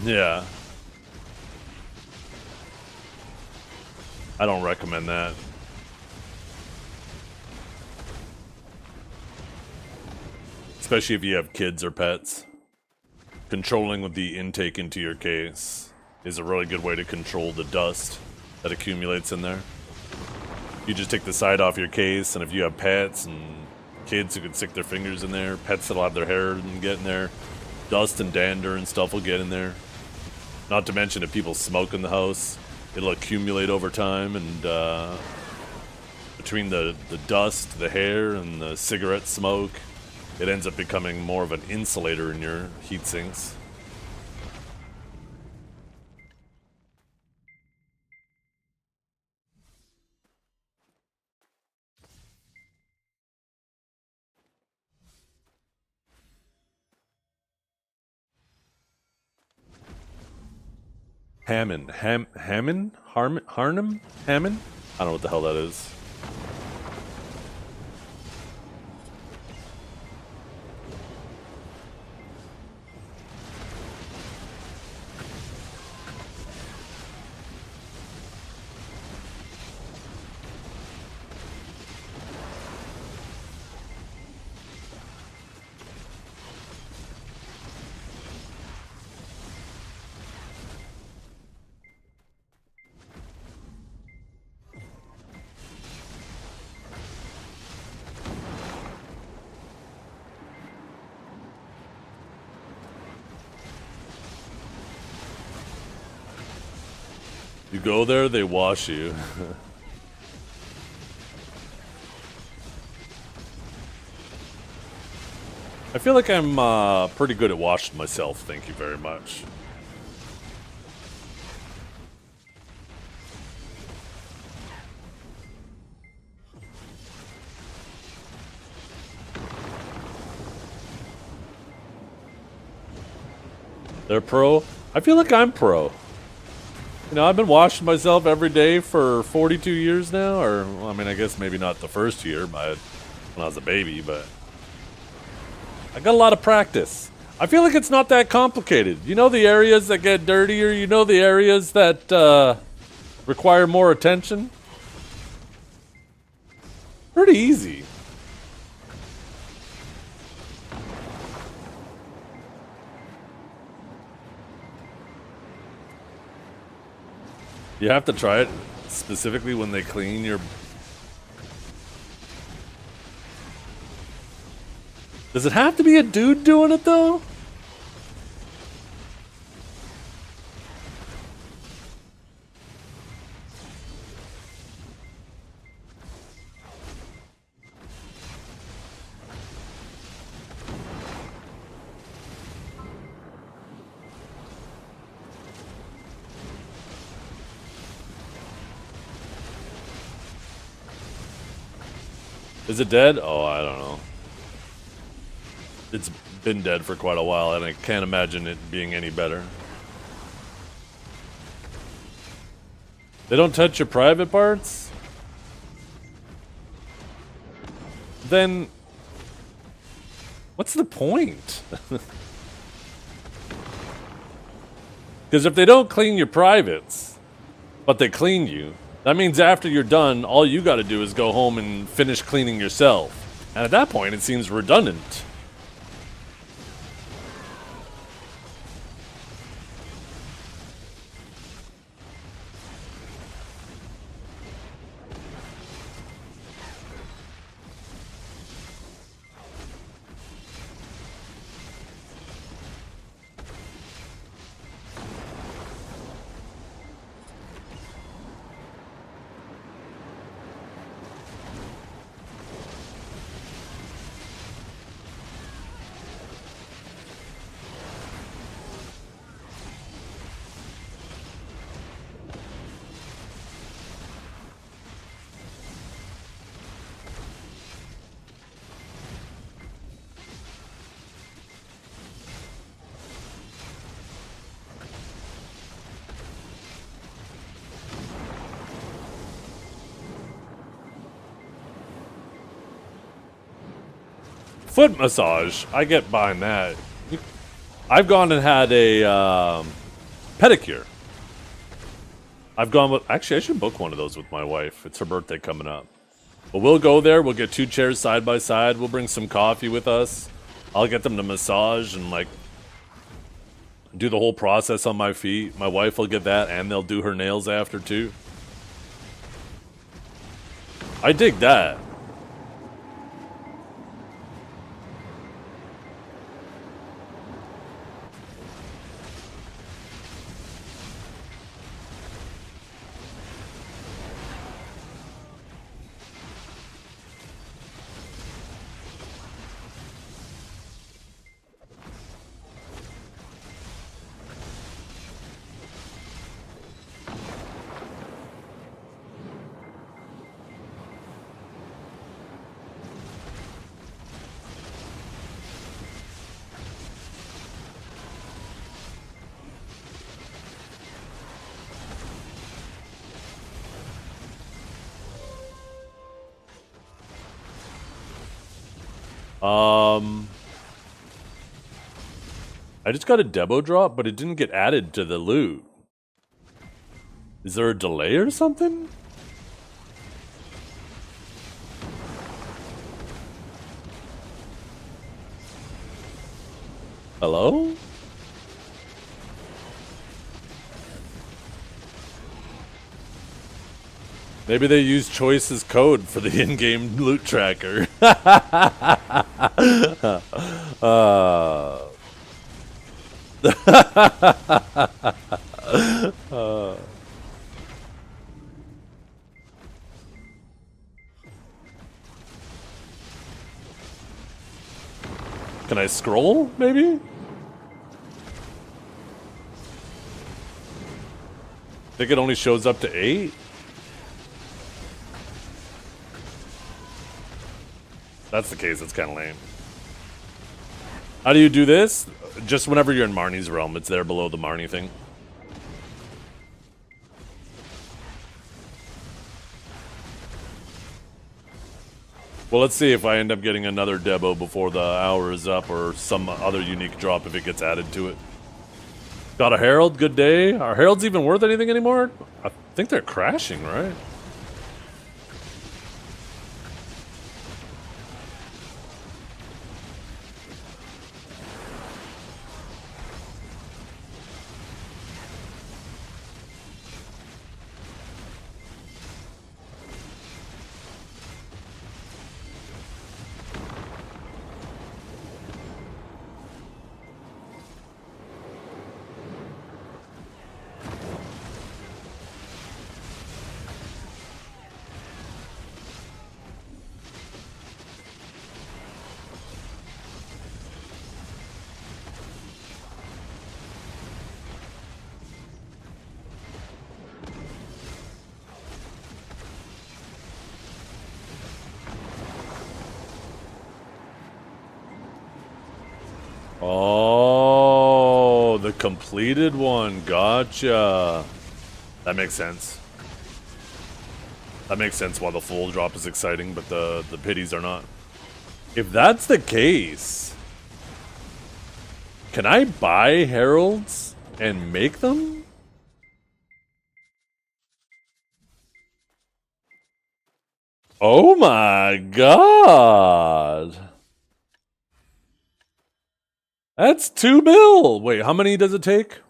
Yeah. I don't recommend that. Especially if you have kids or pets. Controlling with the intake into your case is a really good way to control the dust that accumulates in there. You just take the side off your case, and if you have pets and kids who can stick their fingers in there. Pets that'll have their hair and get in there. Dust and dander and stuff will get in there. Not to mention if people smoke in the house, it'll accumulate over time, and between the dust, the hair, and the cigarette smoke, it ends up becoming more of an insulator in your heat sinks. Hammond. Hammond? Harnum? Hammond? I don't know what the hell that is. You go there, they wash you. I feel like I'm pretty good at washing myself, thank you very much. They're pro? I feel like I'm pro. You know, I've been washing myself every day for 42 years now, or, well, I mean, I guess maybe not the first year, when I was a baby, but I got a lot of practice. I feel like it's not that complicated. You know the areas that get dirtier, you know the areas that require more attention? Pretty easy. You have to try it specifically when they clean your... Does it have to be a dude doing it, though? Is it dead? Oh, I don't know. It's been dead for quite a while, and I can't imagine it being any better. They don't touch your private parts? Then... what's the point? Because if they don't clean your privates, but they clean you, that means after you're done, all you gotta do is go home and finish cleaning yourself. And at that point, it seems redundant. Foot massage, I get behind that. I've gone and had a pedicure. I've gone with, actually I should book one of those with my wife. It's her birthday coming up. But we'll go there, we'll get 2 chairs side by side, we'll bring some coffee with us. I'll get them to massage and like do the whole process on my feet. My wife will get that and they'll do her nails after too. I dig that. I just got a Debo drop, but it didn't get added to the loot. Is there a delay or something? Hello? Maybe they use choice as code for the in-game loot tracker. Can I scroll, maybe? Think it only shows up to 8? That's the case, it's kind of lame. How do you do this? Just whenever you're in Marnie's realm, it's there below the Marnie thing. Well, let's see if I end up getting another Debo before the hour is up, or some other unique drop if it gets added to it. Got a Herald, good day. Are Heralds even worth anything anymore? I think they're crashing, right? Oh, the completed one. Gotcha. That makes sense. That makes sense why the full drop is exciting, but the pities are not. If that's the case, can I buy heralds and make them? Oh my god. That's 2 mil. Wait, how many does it take?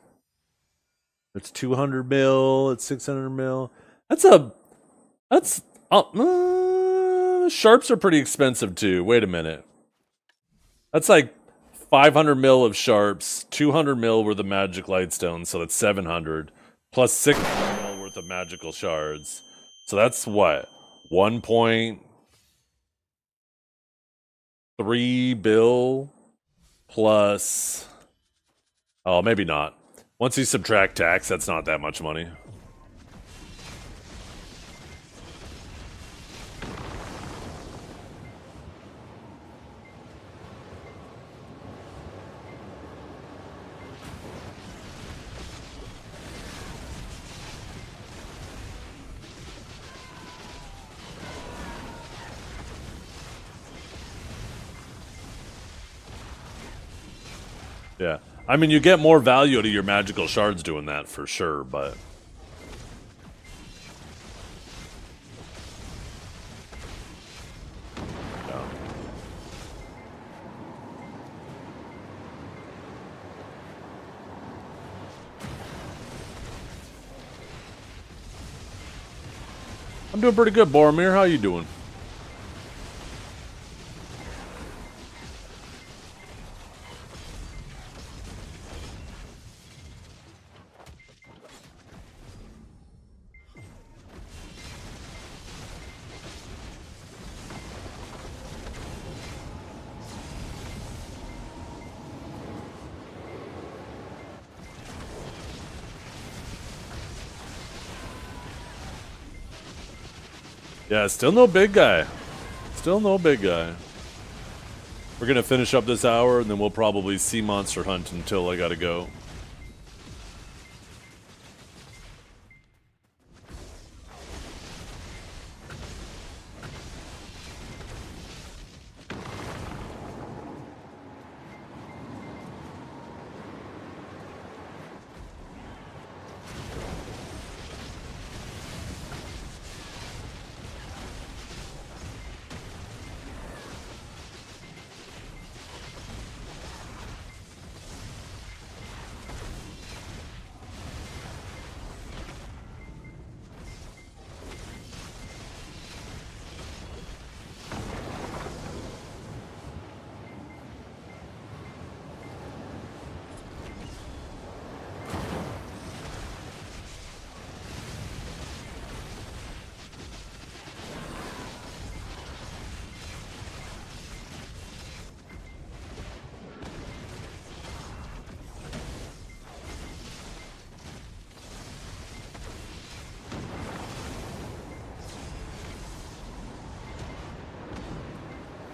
It's 200 mil. It's 600 mil. Sharps are pretty expensive too. Wait a minute. That's like 500 mil of sharps, 200 mil worth of magic lightstones, so that's 700, plus 600 mil worth of magical shards. So that's what? 1.3 bill plus... Oh, maybe not. Once you subtract tax, that's not that much money. Yeah. I mean, you get more value out of your magical shards doing that for sure, but... Yeah. I'm doing pretty good, Boromir. How you doing? Yeah, still no big guy. Still no big guy. We're gonna finish up this hour, and then we'll probably sea monster hunt until I gotta go.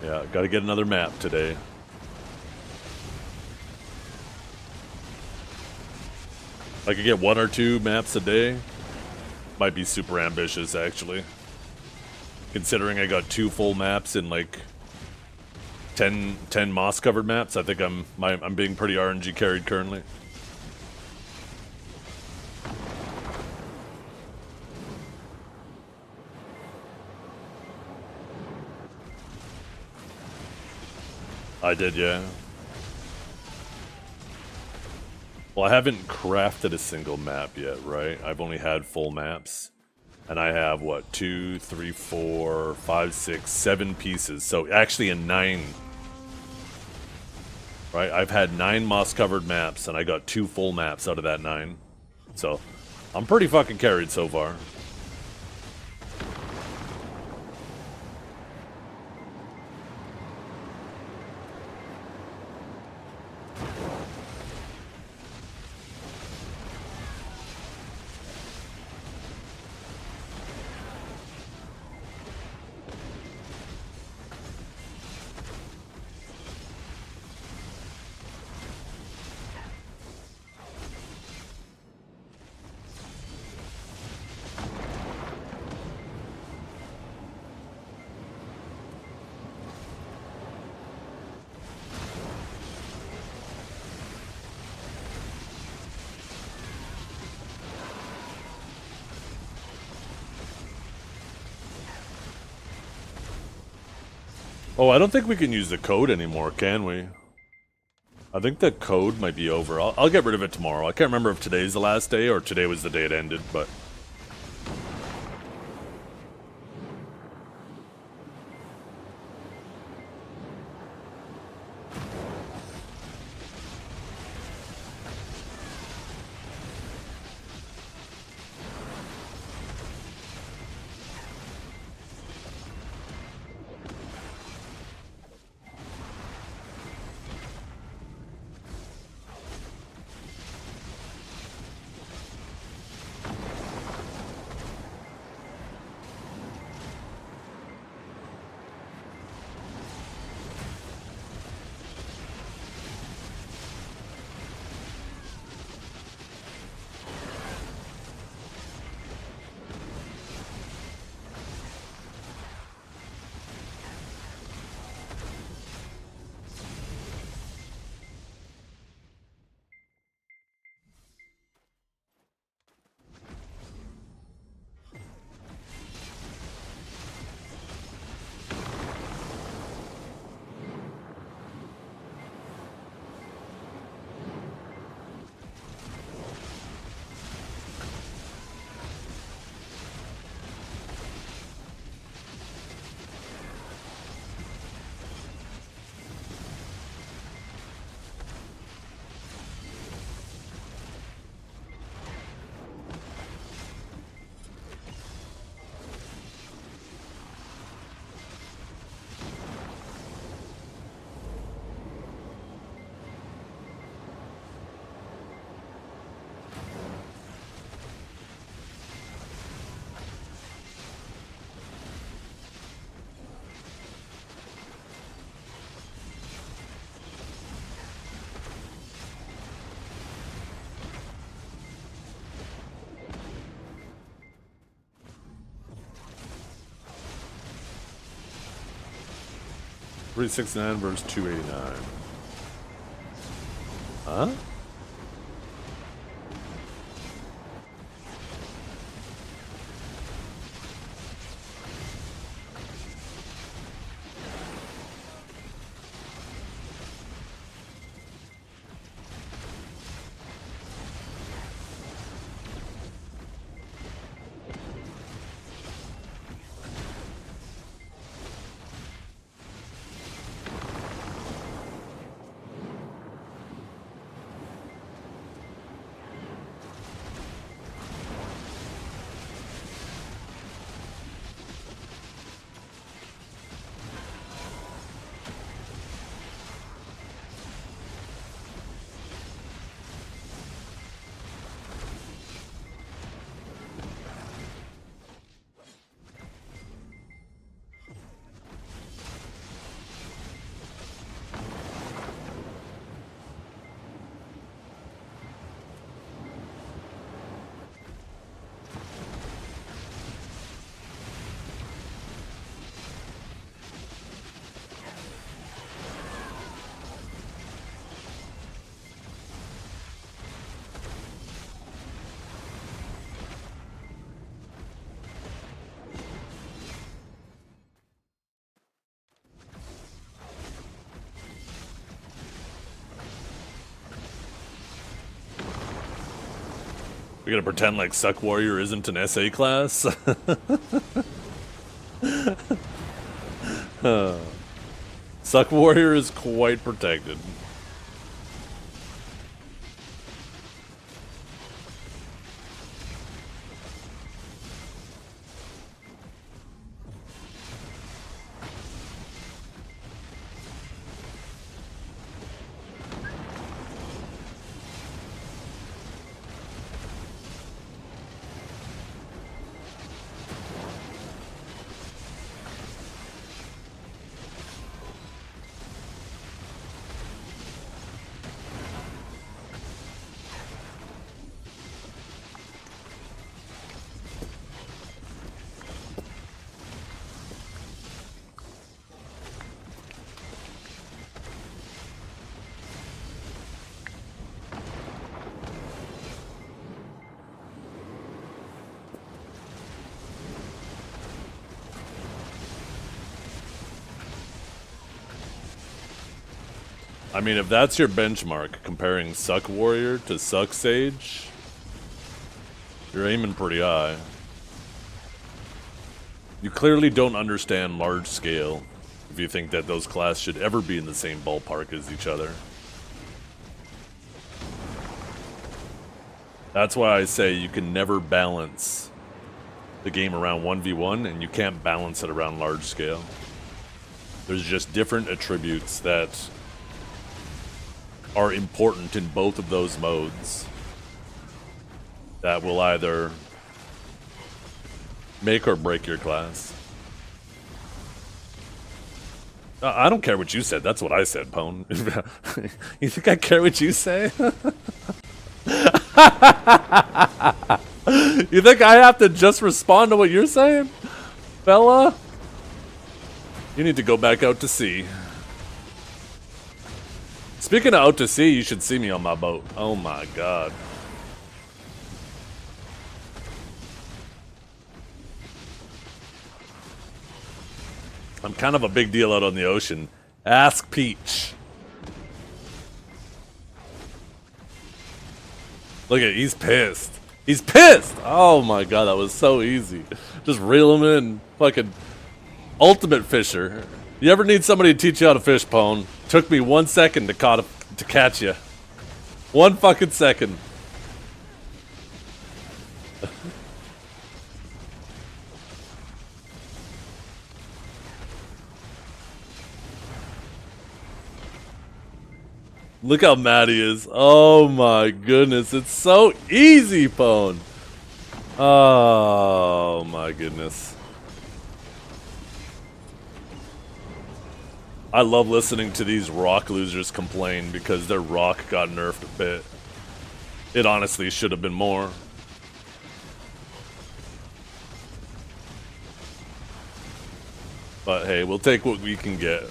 Yeah, gotta get another map today. If I could get 1 or 2 maps a day, might be super ambitious, actually. Considering I got 2 full maps in like 10 moss covered maps, I think I'm being pretty RNG carried currently. I did, yeah. Well, I haven't crafted a single map yet, right? I've only had full maps. And I have, what, 2, 3, 4, 5, 6, 7 pieces. So actually in 9. Right? I've had 9 moss-covered maps, and I got 2 full maps out of that 9. So I'm pretty fucking carried so far. Oh, I don't think we can use the code anymore, can we? I think the code might be over. I'll get rid of it tomorrow. I can't remember if today's the last day or today was the day it ended, but... $369 versus $289. Huh? You're gonna pretend like Suck Warrior isn't an SA class? Suck Warrior is quite protected. I mean, if that's your benchmark, comparing Suck Warrior to Suck Sage, you're aiming pretty high. You clearly don't understand large scale if you think that those classes should ever be in the same ballpark as each other. That's why I say you can never balance the game around 1v1, and you can't balance it around large scale. There's just different attributes that are important in both of those modes that will either make or break your class. I don't care what you said. That's what I said, Pone. You think I care what you say? You think I have to just respond to what you're saying? Fella? You need to go back out to sea. Speaking of out to sea, you should see me on my boat. Oh my god. I'm kind of a big deal out on the ocean. Ask Peach. Look at, he's pissed. He's pissed! Oh my god, that was so easy. Just reel him in. Fucking ultimate fisher. You ever need somebody to teach you how to fish, Pone? Took me 1 second to catch you. 1 fucking second. Look how mad he is. Oh my goodness. It's so easy, Pone. Oh my goodness. I love listening to these rock losers complain because their rock got nerfed a bit. It honestly should have been more. But hey, we'll take what we can get.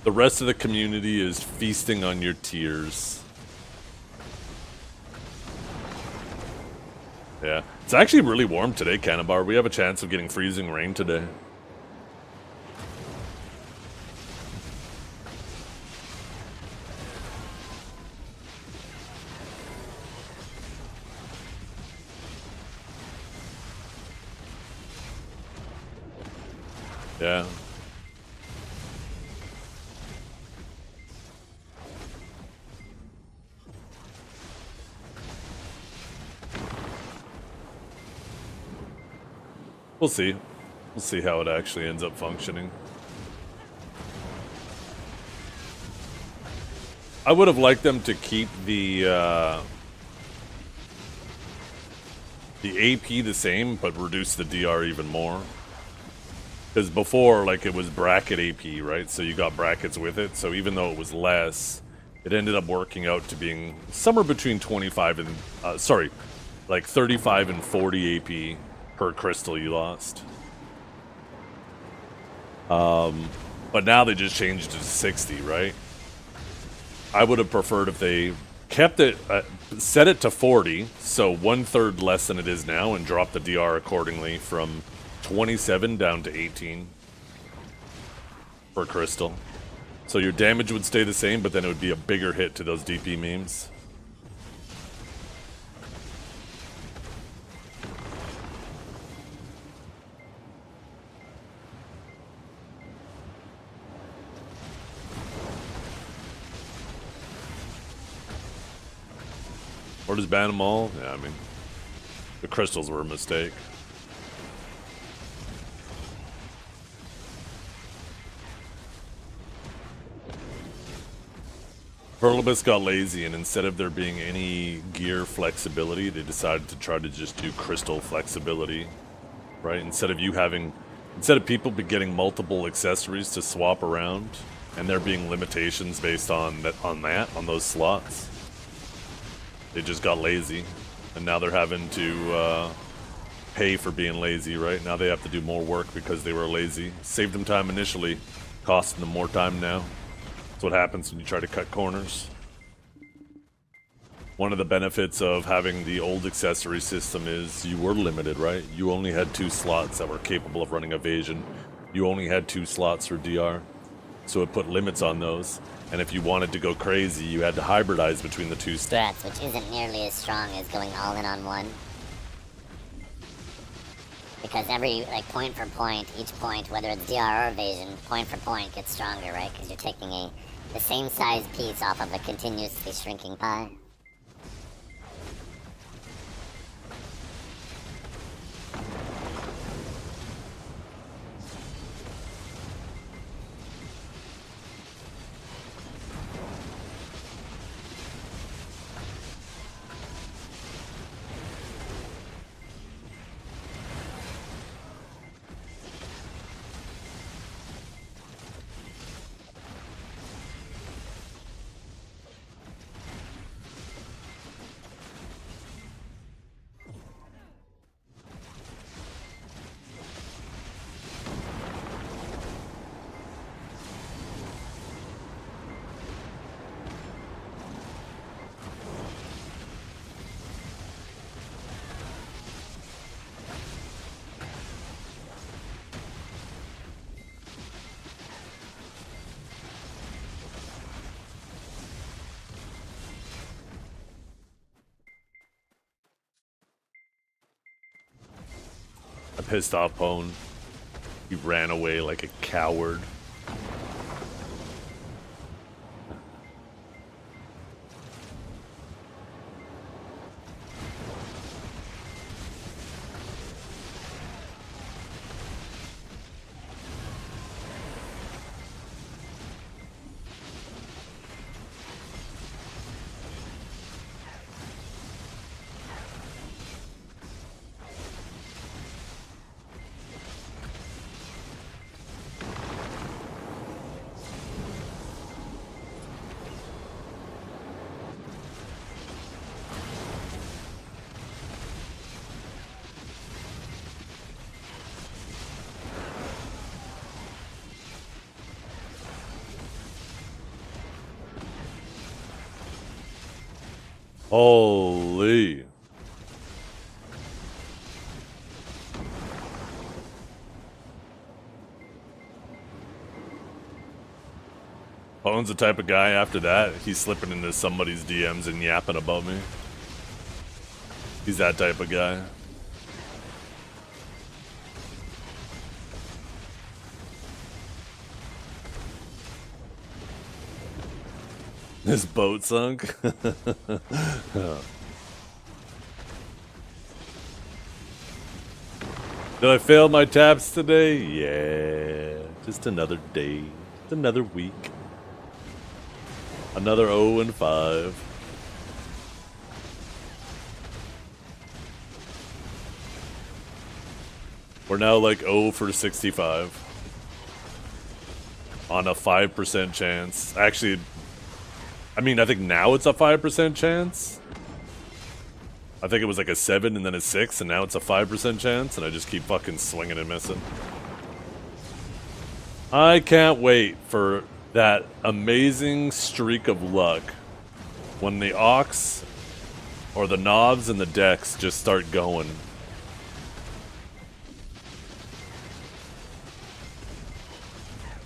The rest of the community is feasting on your tears. Yeah. It's actually really warm today, Canabar. We have a chance of getting freezing rain today. Yeah. We'll see. We'll see how it actually ends up functioning. I would have liked them to keep the AP the same, but reduce the DR even more. Because before, like, it was bracket AP, right? So you got brackets with it. So even though it was less, it ended up working out to being somewhere between 25 and, sorry, like 35 and 40 AP per crystal you lost. But now they just changed it to 60, right? I would have preferred if they kept it, set it to 40, so 1/3 less than it is now, and dropped the DR accordingly from 27 down to 18 per crystal. So your damage would stay the same, but then it would be a bigger hit to those DP memes. Or just ban them all? Yeah, I mean, the crystals were a mistake. Perlibus got lazy, and instead of there being any gear flexibility, they decided to try to just do crystal flexibility, right? Instead of people be getting multiple accessories to swap around, and there being limitations based on those slots, they just got lazy, and now they're having to pay for being lazy, right? Now they have to do more work because they were lazy. Saved them time initially, costing them more time now. That's what happens when you try to cut corners. One of the benefits of having the old accessory system is you were limited, right? You only had 2 slots that were capable of running evasion. You only had 2 slots for DR. So it put limits on those. And if you wanted to go crazy, you had to hybridize between the 2 strats, which isn't nearly as strong as going all in on one. Because every, like, point for point, each point, whether it's DR or evasion, point for point gets stronger, right? Because you're taking the same size piece off of a continuously shrinking pie. I pissed off Pone. He ran away like a coward. Holy. Pone's the type of guy after that, he's slipping into somebody's DMs and yapping about me. He's that type of guy. This boat sunk. Did I fail my taps today? Yeah. Just another day. Just another week. Another 0-5. We're now like 0 for 65. On a 5% chance. Actually, I mean, I think now it's a 5% chance. I think it was like a 7 and then a 6, and now it's a 5% chance, and I just keep fucking swinging and missing. I can't wait for that amazing streak of luck when the Ox or the knobs and the decks just start going.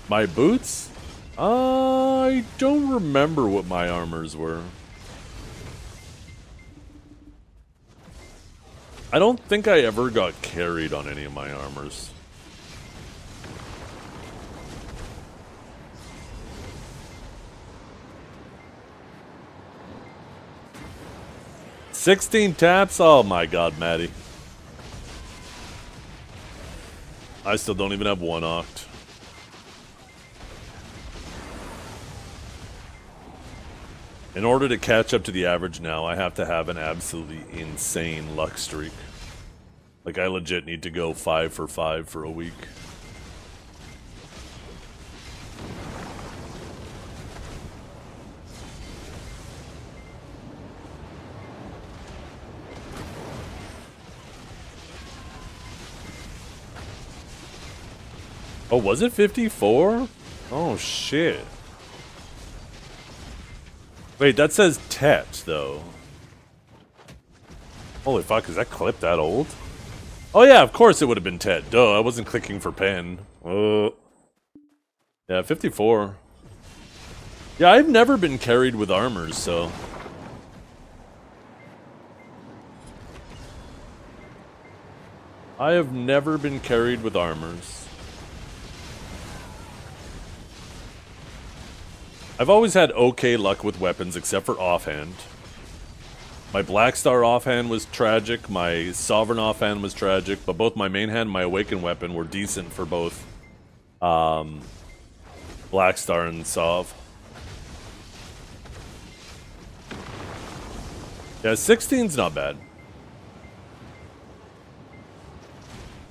My boots? I don't remember what my armors were. I don't think I ever got carried on any of my armors. 16 taps? Oh my god, Maddie. I still don't even have 1 oct. In order to catch up to the average now, I have to have an absolutely insane luck streak. Like, I legit need to go 5 for 5 for a week. Oh, was it 54? Oh, shit. Wait, that says Tet, though. Holy fuck, is that clip that old? Oh yeah, of course it would have been Tet. Duh, I wasn't clicking for pen. Yeah, 54. Yeah, I've never been carried with armors, so... I have never been carried with armors. I've always had okay luck with weapons except for offhand. My Black Star offhand was tragic, my Sovereign offhand was tragic, but both my main hand and my Awakened weapon were decent for both Black Star and Sov. Yeah, 16's not bad.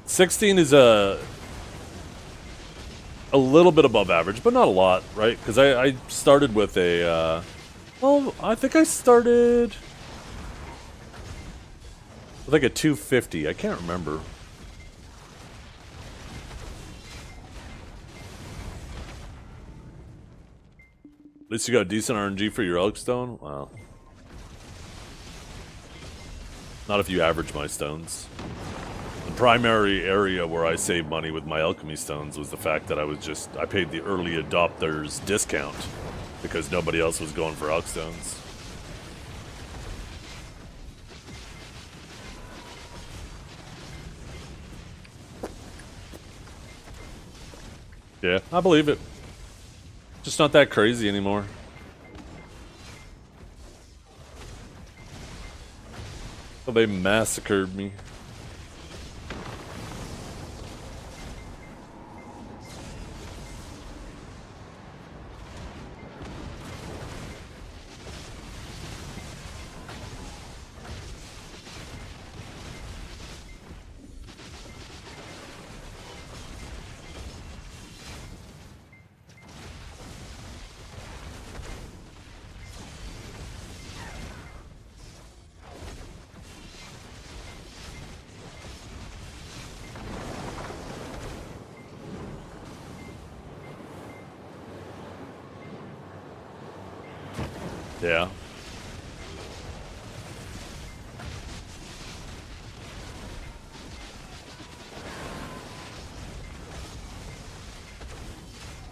16 is a little bit above average, but not a lot, right? Because I started with a, well, I think I started with like a 250. I can't remember. At least you got decent RNG for your Elkstone? Wow. Not if you average my stones. The primary area where I saved money with my alchemy stones was the fact that I paid the early adopters discount because nobody else was going for elk stones. Yeah, I believe it. Just not that crazy anymore. Oh, they massacred me. Yeah.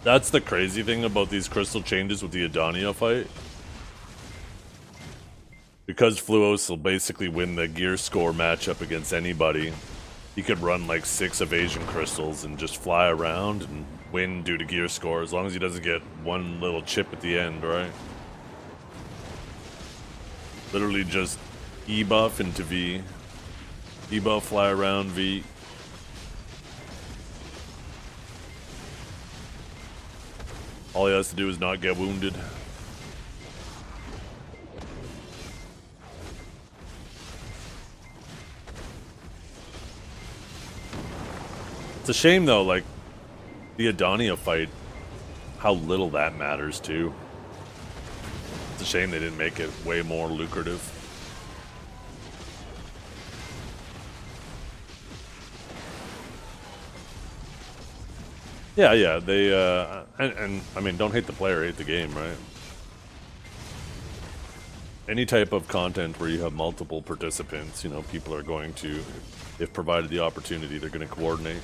That's the crazy thing about these crystal changes with the Adania fight. Because Fluos will basically win the gear score matchup against anybody, he could run like 6 evasion crystals and just fly around and win due to gear score, as long as he doesn't get one little chip at the end, right? Literally just E-buff into V. E-buff, fly around, V. All he has to do is not get wounded. It's a shame though, like, the Adania fight, how little that matters too. It's a shame they didn't make it way more lucrative. Yeah, they, and I mean, don't hate the player, hate the game, right? Any type of content where you have multiple participants, you know, people are going to, if provided the opportunity, they're going to coordinate.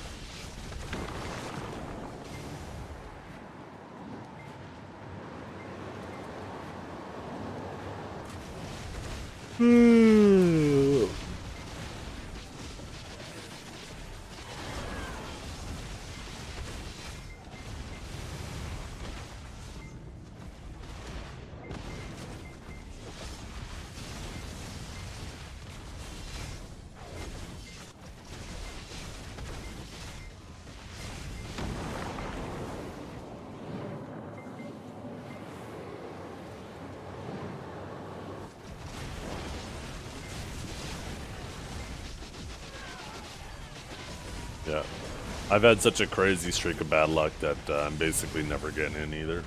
I've had such a crazy streak of bad luck that I'm basically never getting in either.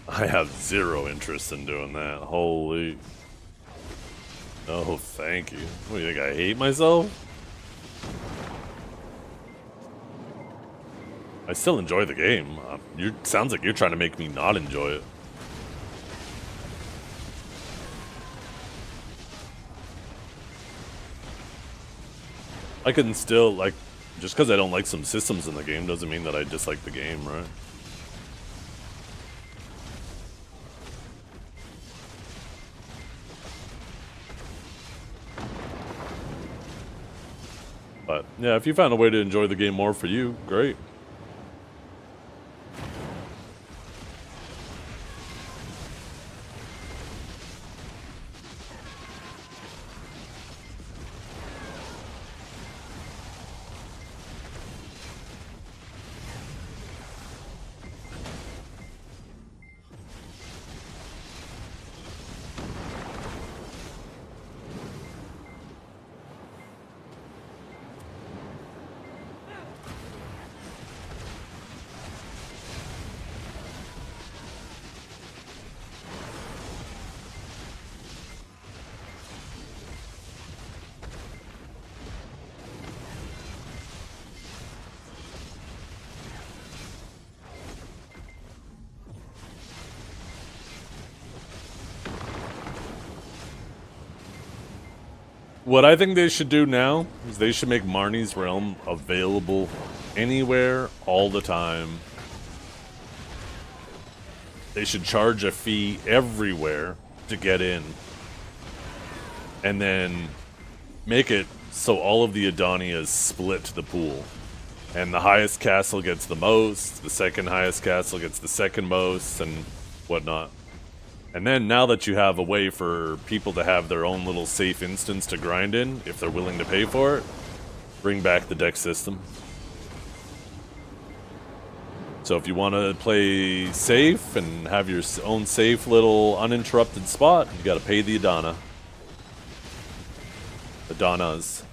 I have zero interest in doing that. Holy. No, thank you. What, do you think I hate myself? I still enjoy the game. Sounds like you're trying to make me not enjoy it. I can still, like, just because I don't like some systems in the game doesn't mean that I dislike the game, right? But, yeah, if you found a way to enjoy the game more for you, great. What I think they should do now is they should make Marnie's Realm available anywhere, all the time. They should charge a fee everywhere to get in. And then make it so all of the Adonias split the pool. And the highest castle gets the most, the second highest castle gets the second most, and whatnot. And then now that you have a way for people to have their own little safe instance to grind in, if they're willing to pay for it, bring back the deck system. So if you want to play safe and have your own safe little uninterrupted spot, you got to pay the Adana. Adonas.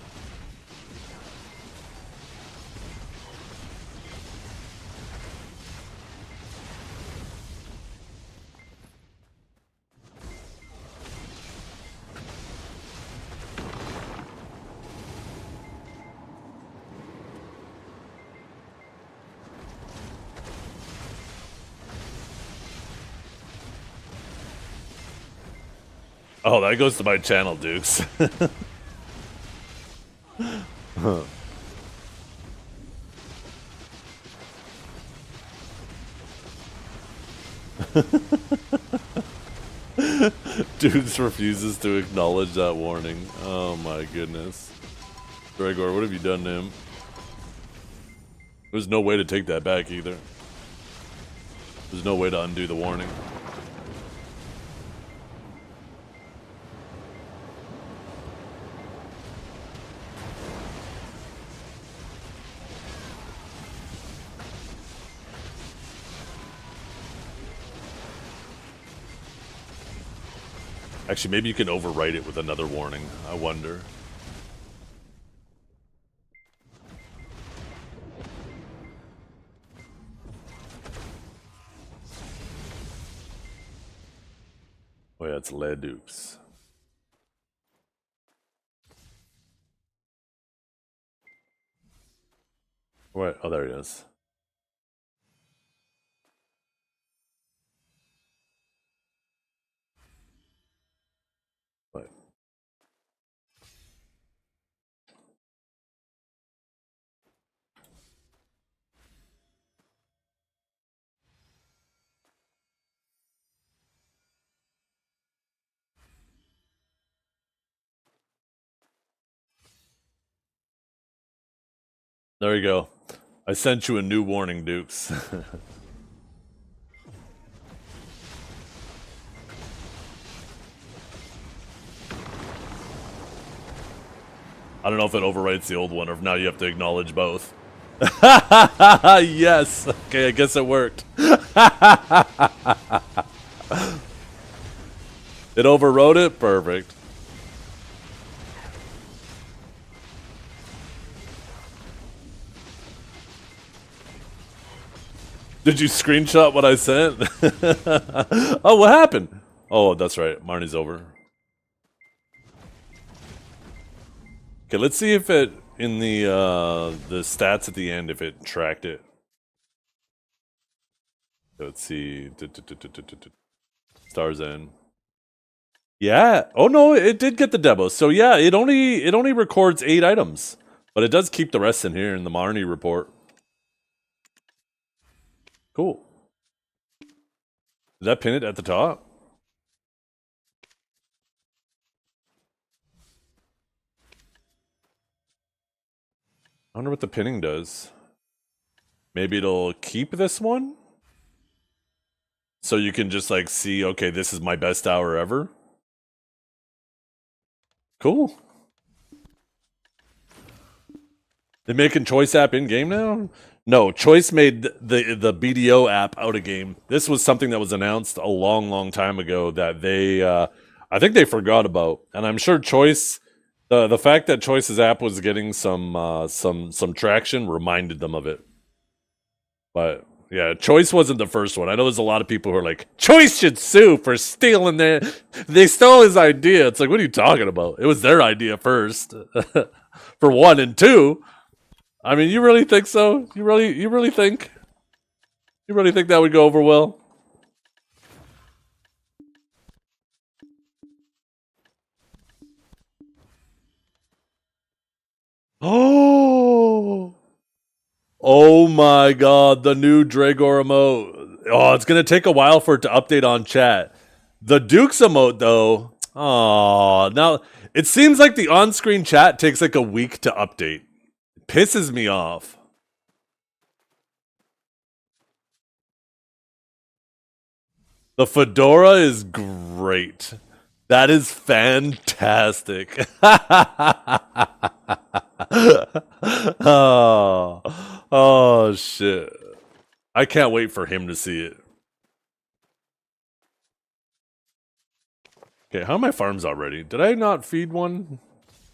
Oh, that goes to my channel, Dukes. Dukes refuses to acknowledge that warning. Oh my goodness. Gregor, what have you done to him? There's no way to take that back either. There's no way to undo the warning. Actually, maybe you can overwrite it with another warning. I wonder. Oh yeah, it's Le Dukes. What? Oh, there it is. What? There you go. I sent you a new warning, Dukes. I don't know if it overwrites the old one or if now you have to acknowledge both. Yes. Okay, I guess it worked. It overwrote it? Perfect. Did you screenshot what I sent? Oh, what happened? Oh, that's right. Marnie's over. Okay, let's see if it in the stats at the end if it tracked it. Let's see. Stars End. Yeah. Oh no, it did get the demo. So yeah, it only records 8 items, but it does keep the rest in here in the Marnie report. Cool. Did that pin it at the top? I wonder what the pinning does. Maybe it'll keep this one? So you can just like see, okay, this is my best hour ever. Cool. They making Choice app in game now? No, Choice made the BDO app out of game. This was something that was announced a long time ago that they I think they forgot about. And I'm sure Choice the fact that Choice's app was getting some traction reminded them of it. But yeah, Choice wasn't the first one. I know there's a lot of people who are like, Choice should sue for stealing they stole his idea. It's like, what are you talking about? It was their idea first. For one, and two, I mean, you really think so? You really think that would go over well? Oh! Oh my god, the new Dragor emote. Oh, it's gonna take a while for it to update on chat. The Dukes emote, though. Oh, now it seems like the on-screen chat takes like a week to update. It pisses me off. The fedora is great. That is fantastic. Oh shit. I can't wait for him to see it. Okay, how are my farms already? Did I not feed one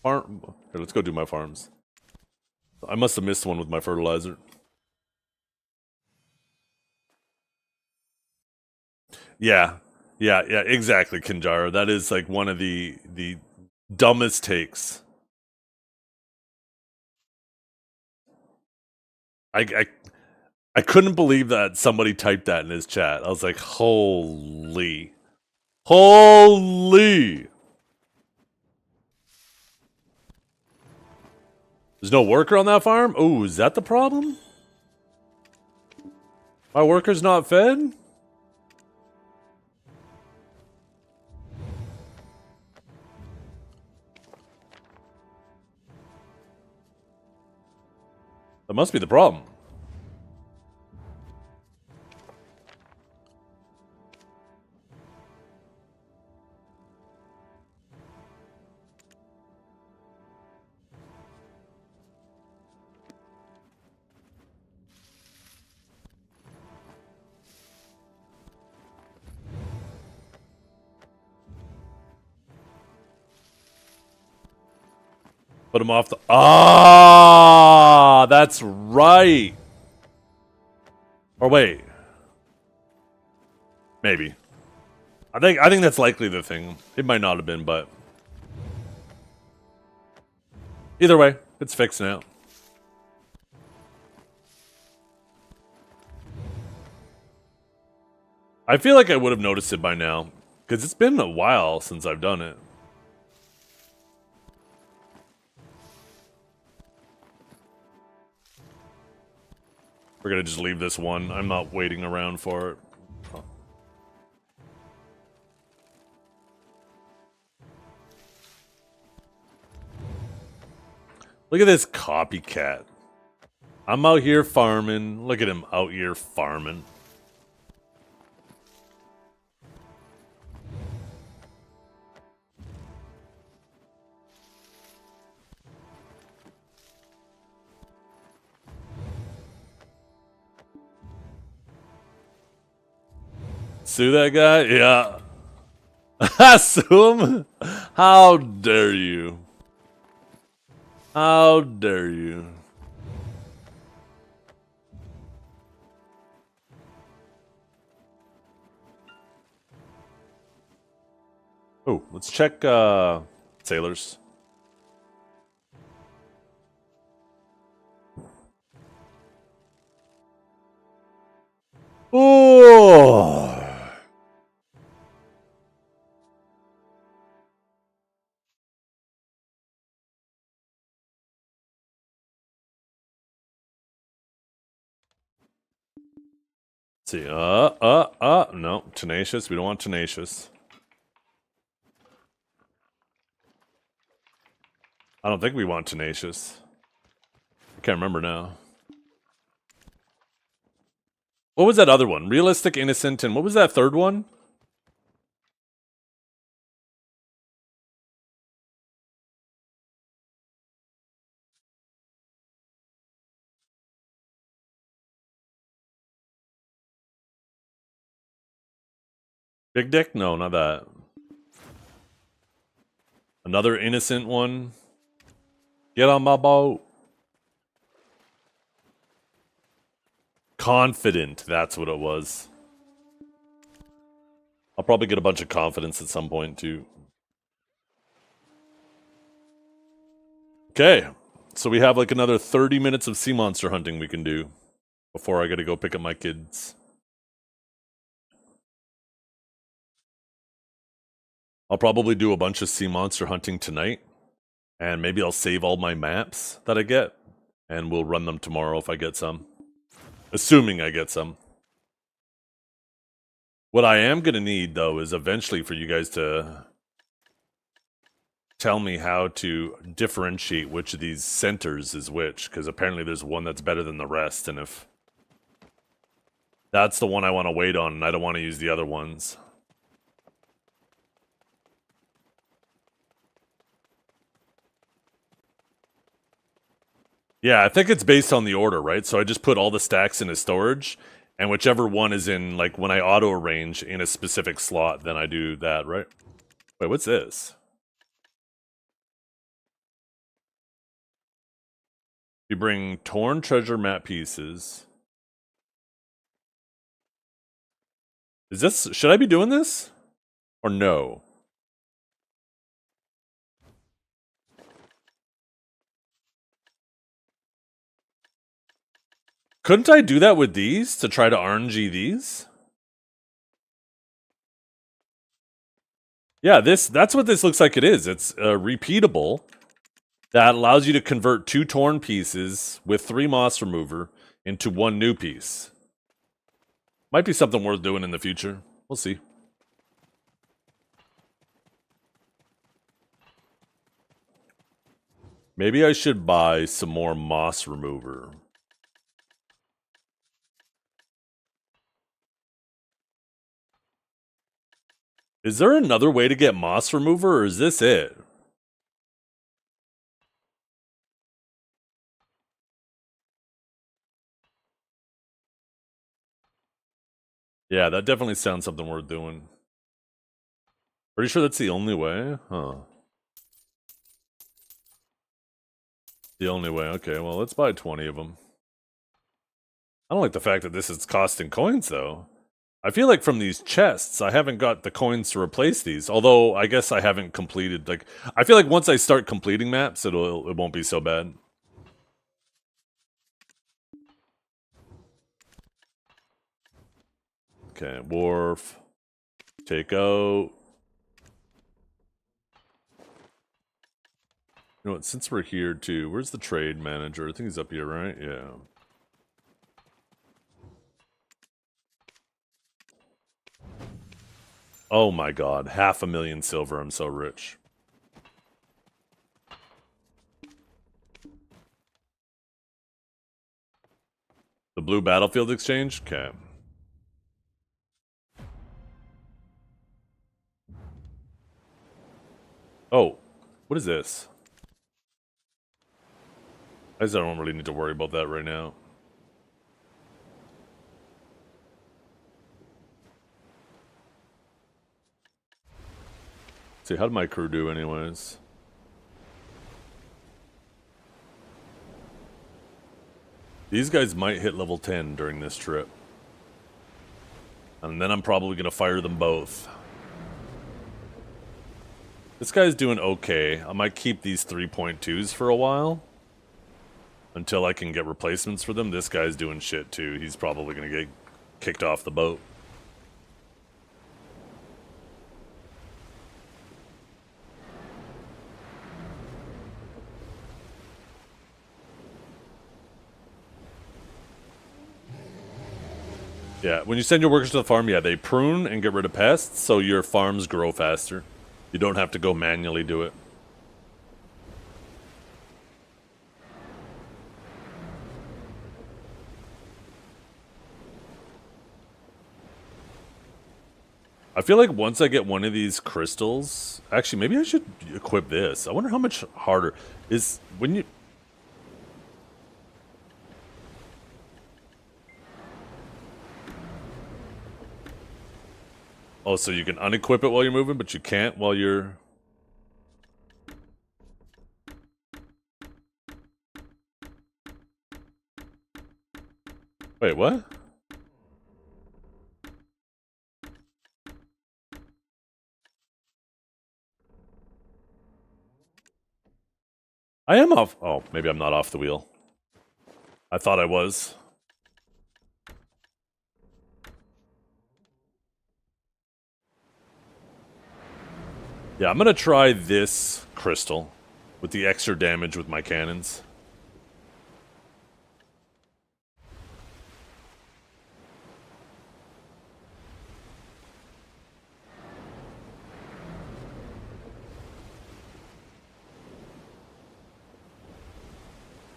farm? Okay, let's go do my farms. I must have missed one with my fertilizer. Yeah, exactly, Kinjara. That is like one of the dumbest takes. I couldn't believe that somebody typed that in his chat. I was like, holy. Holy! There's no worker on that farm? Oh, is that the problem? My worker's not fed? That must be the problem. Put him off the... Ah, that's right. Or wait. Maybe. I think that's likely the thing. It might not have been, but... Either way, it's fixed now. I feel like I would have noticed it by now. Because it's been a while since I've done it. We're gonna just leave this one. I'm not waiting around for it. Oh. Look at this copycat. I'm out here farming. Look at him out here farming. Sue that guy? Yeah. Sue him? How dare you? How dare you? Oh, let's check sailors. Oh. Let's see. No, tenacious. We don't want tenacious. I don't think we want tenacious. I can't remember now. What was that other one? Realistic, innocent, and what was that third one? Big dick? No, not that. Another innocent one. Get on my boat. Confident, that's what it was. I'll probably get a bunch of confidence at some point too. Okay, so we have like another 30 minutes of sea monster hunting we can do before I gotta go pick up my kids. I'll probably do a bunch of sea monster hunting tonight, and maybe I'll save all my maps that I get, and we'll run them tomorrow if I get some. Assuming I get some. What I am gonna need, though, is eventually for you guys to tell me how to differentiate which of these centers is which, because apparently there's one that's better than the rest, and if that's the one I want to wait on, and I don't want to use the other ones. Yeah, I think it's based on the order, right? So I just put all the stacks into storage, and whichever one is in, like, when I auto-arrange in a specific slot, then I do that, right? Wait, what's this? You bring torn treasure map pieces. Is this... Should I be doing this? Or no? Couldn't I do that with these to try to RNG these? Yeah, that's what this looks like it is. It's repeatable. That allows you to convert 2 torn pieces with 3 moss remover into 1 new piece. Might be something worth doing in the future. We'll see. Maybe I should buy some more moss remover. Is there another way to get moss remover, or is this it? Yeah, that definitely sounds something worth doing. Pretty sure that's the only way? Huh. The only way, okay, well, let's buy 20 of them. I don't like the fact that this is costing coins, though. I feel like from these chests, I haven't got the coins to replace these. Although, I guess I haven't completed, like... I feel like once I start completing maps, it won't be so bad. Okay, wharf. Take out. You know what, since we're here, too, where's the trade manager? I think he's up here, right? Yeah. Oh my god, 500,000 silver, I'm so rich. The blue battlefield exchange? Okay. Oh, what is this? I guess I don't really need to worry about that right now. See, how did my crew do anyways? These guys might hit level 10 during this trip. And then I'm probably going to fire them both. This guy's doing okay. I might keep these 3.2s for a while. Until I can get replacements for them. This guy's doing shit too. He's probably going to get kicked off the boat. Yeah, when you send your workers to the farm, yeah, they prune and get rid of pests, so your farms grow faster. You don't have to go manually do it. I feel like once I get one of these crystals... Actually, maybe I should equip this. I wonder how much harder... is when you... Oh, so you can unequip it while you're moving, but you can't while you're... Wait, what? I am off... Oh, maybe I'm not off the wheel. I thought I was. Yeah, I'm gonna try this crystal with the extra damage with my cannons.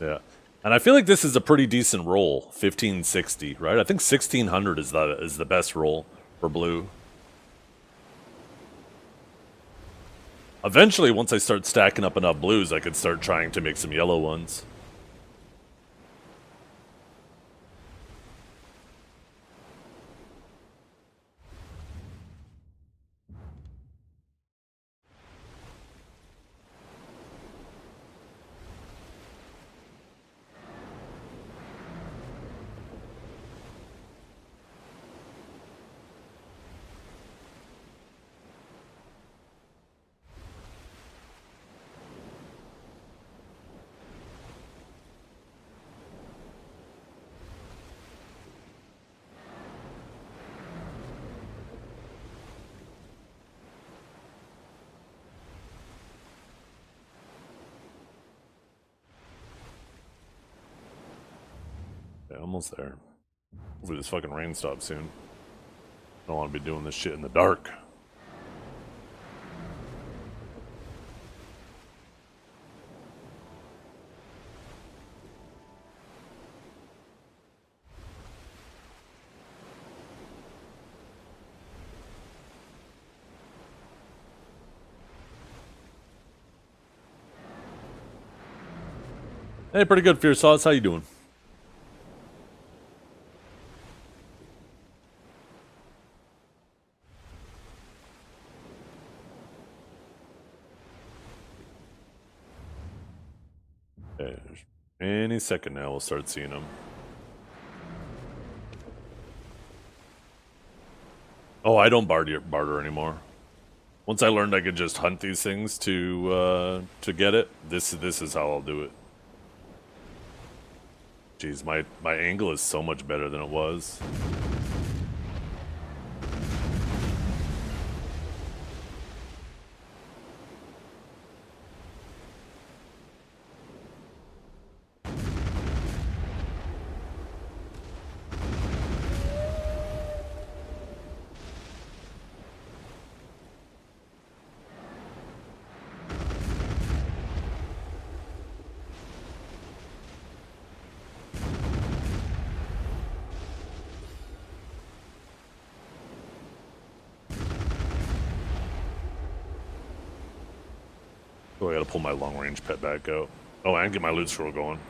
Yeah. And I feel like this is a pretty decent roll, 1560, right? I think 1600 is the best roll for blue. Eventually, once I start stacking up enough blues, I could start trying to make some yellow ones. Yeah, almost there. Hopefully this fucking rain stops soon. I don't want to be doing this shit in the dark. Hey, pretty good, Fierce Sauce. How you doing? Any second now, we'll start seeing them. Oh, I don't barter anymore. Once I learned I could just hunt these things to get it, this is how I'll do it. Jeez, my angle is so much better than it was. Oh, I gotta pull my long range pet back out. Oh, and get my loot scroll going.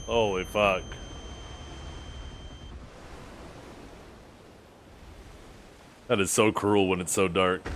Holy fuck. That is so cruel when it's so dark.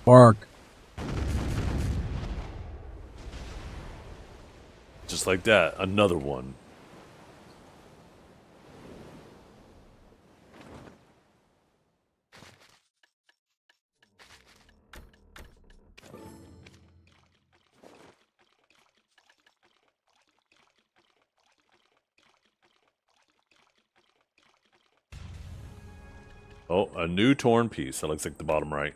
Bark. Just like that, another one. Oh, a new torn piece. That looks like the bottom right.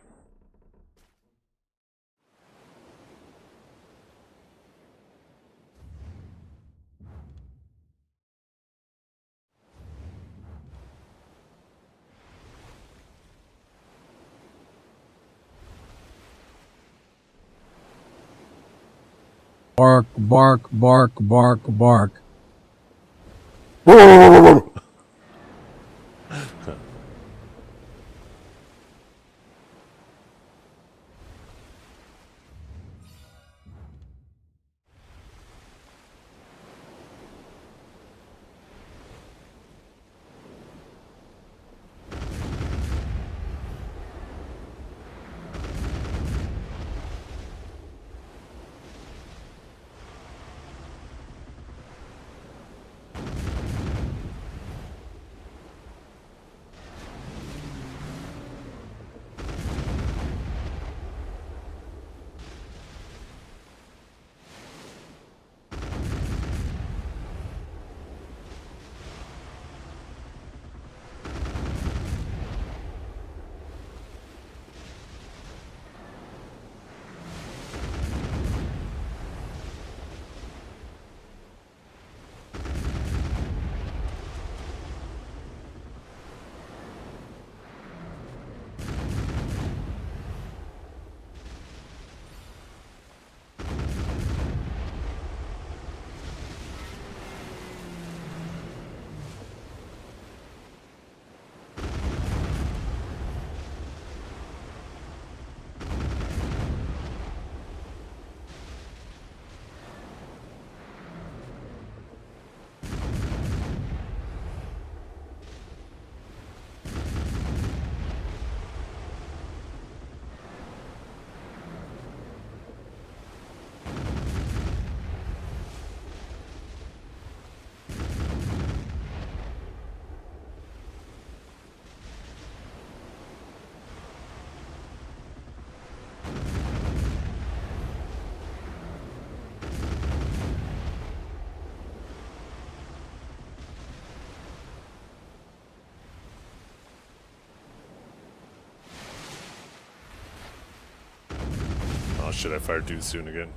Bark, bark, bark, bark, bark. shit, I fired too soon again.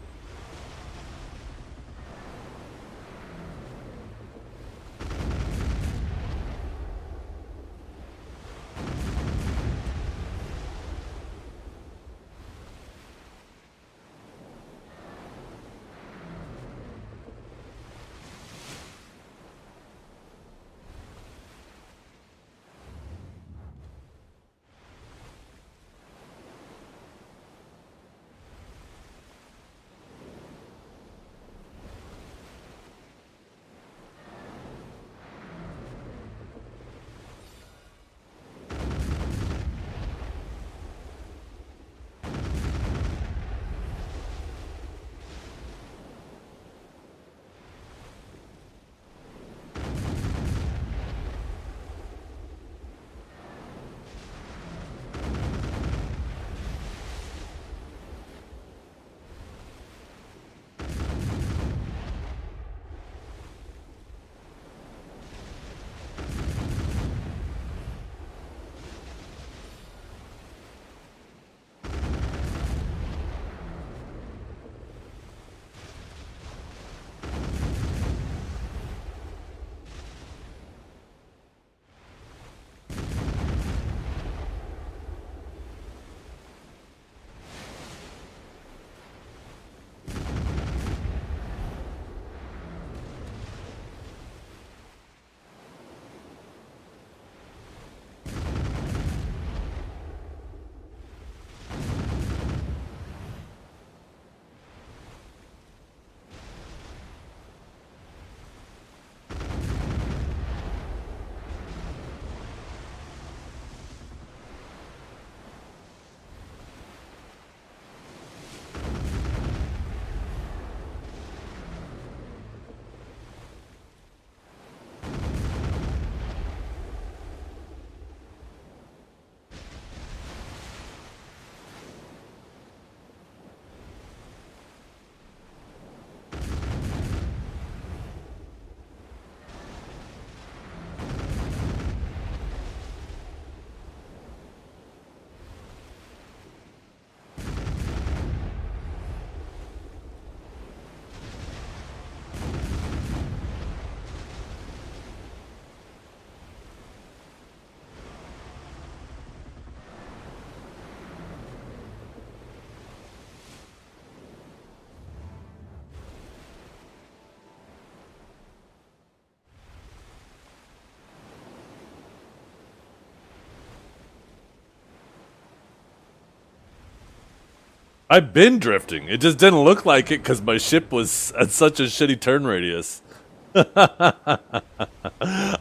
I've been drifting. It just didn't look like it because my ship was at such a shitty turn radius.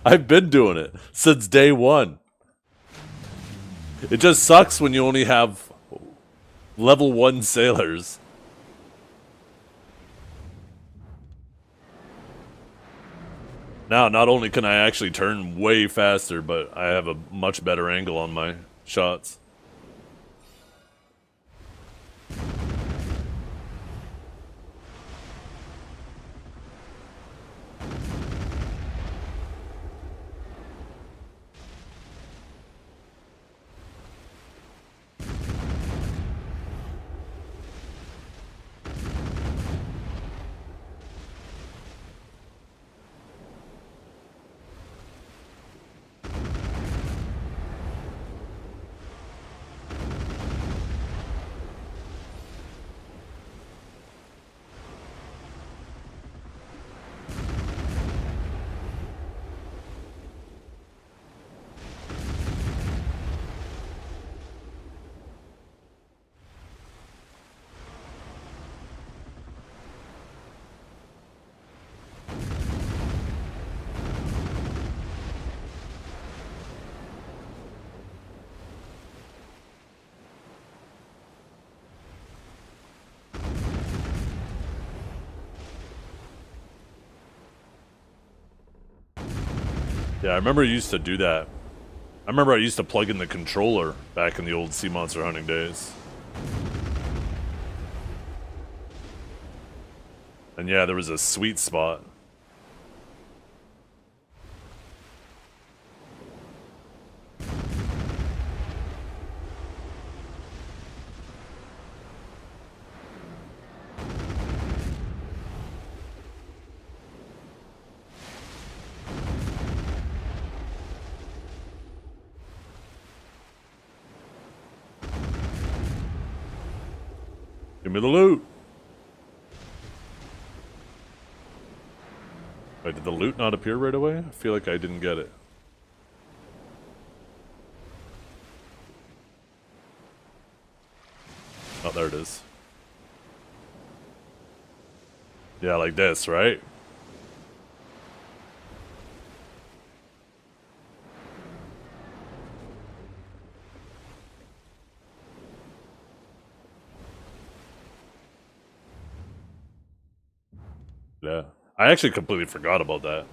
I've been doing it since day one. It just sucks when you only have level 1 sailors. Now, not only can I actually turn way faster, but I have a much better angle on my shots. Yeah, I remember I used to do that. I remember I used to plug in the controller back in the old sea monster hunting days. And yeah, there was a sweet spot. Give me the loot. Wait, did the loot not appear right away? I feel like I didn't get it. Oh, there it is. Yeah, like this, right? Yeah. I actually completely forgot about that.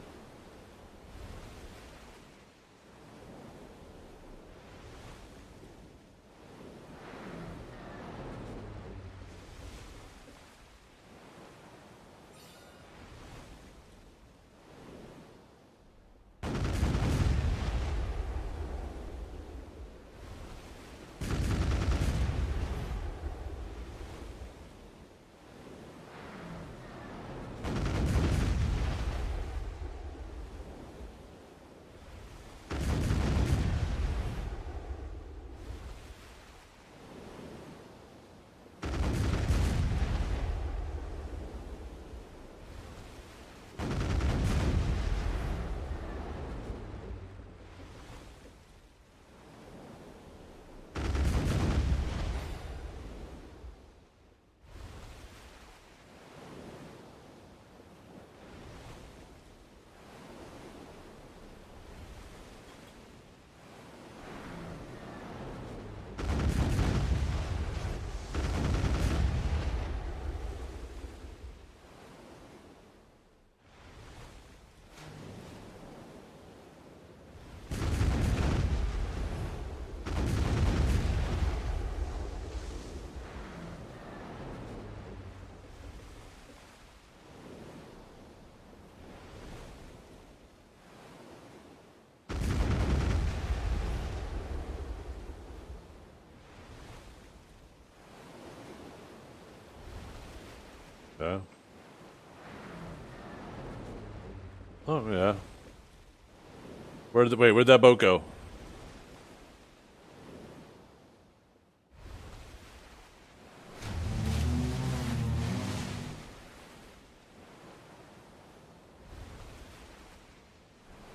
Yeah. Oh, yeah. Where'd that boat go?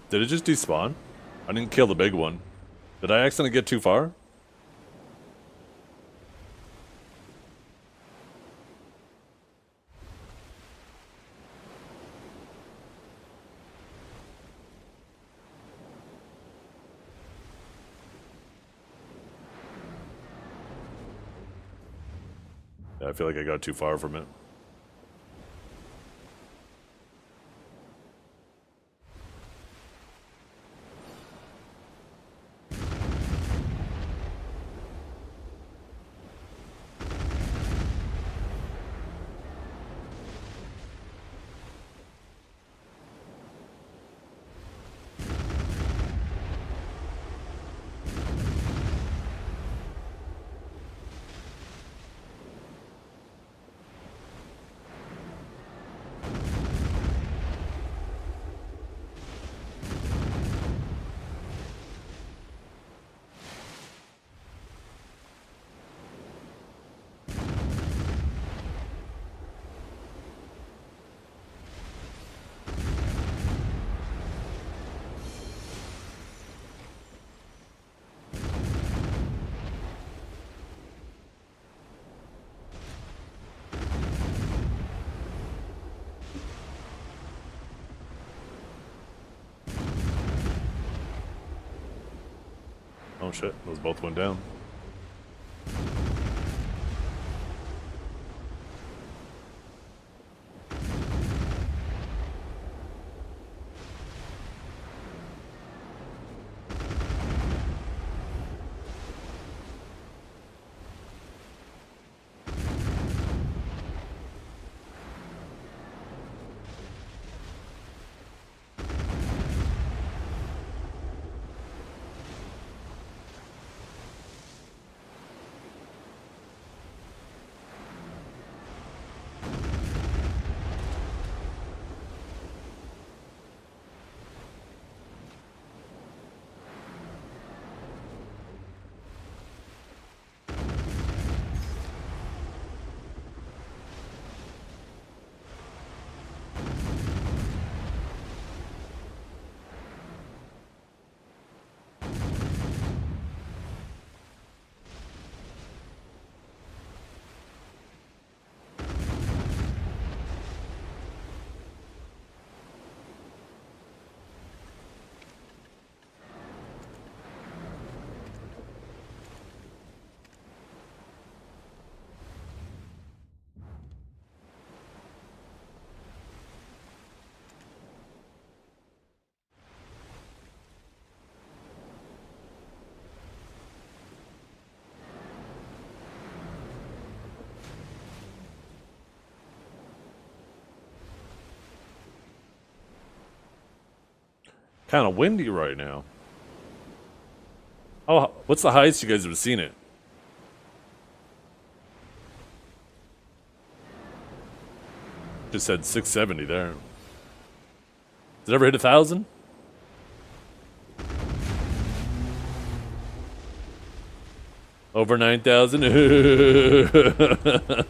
Did it just despawn? I didn't kill the big one. Did I accidentally get too far? Yeah, I feel like I got too far from it. Oh shit, those both went down. Kind of windy right now. Oh, what's the highest you guys have seen it? Just said 670 there. Did it ever hit 1,000? Over 9,000?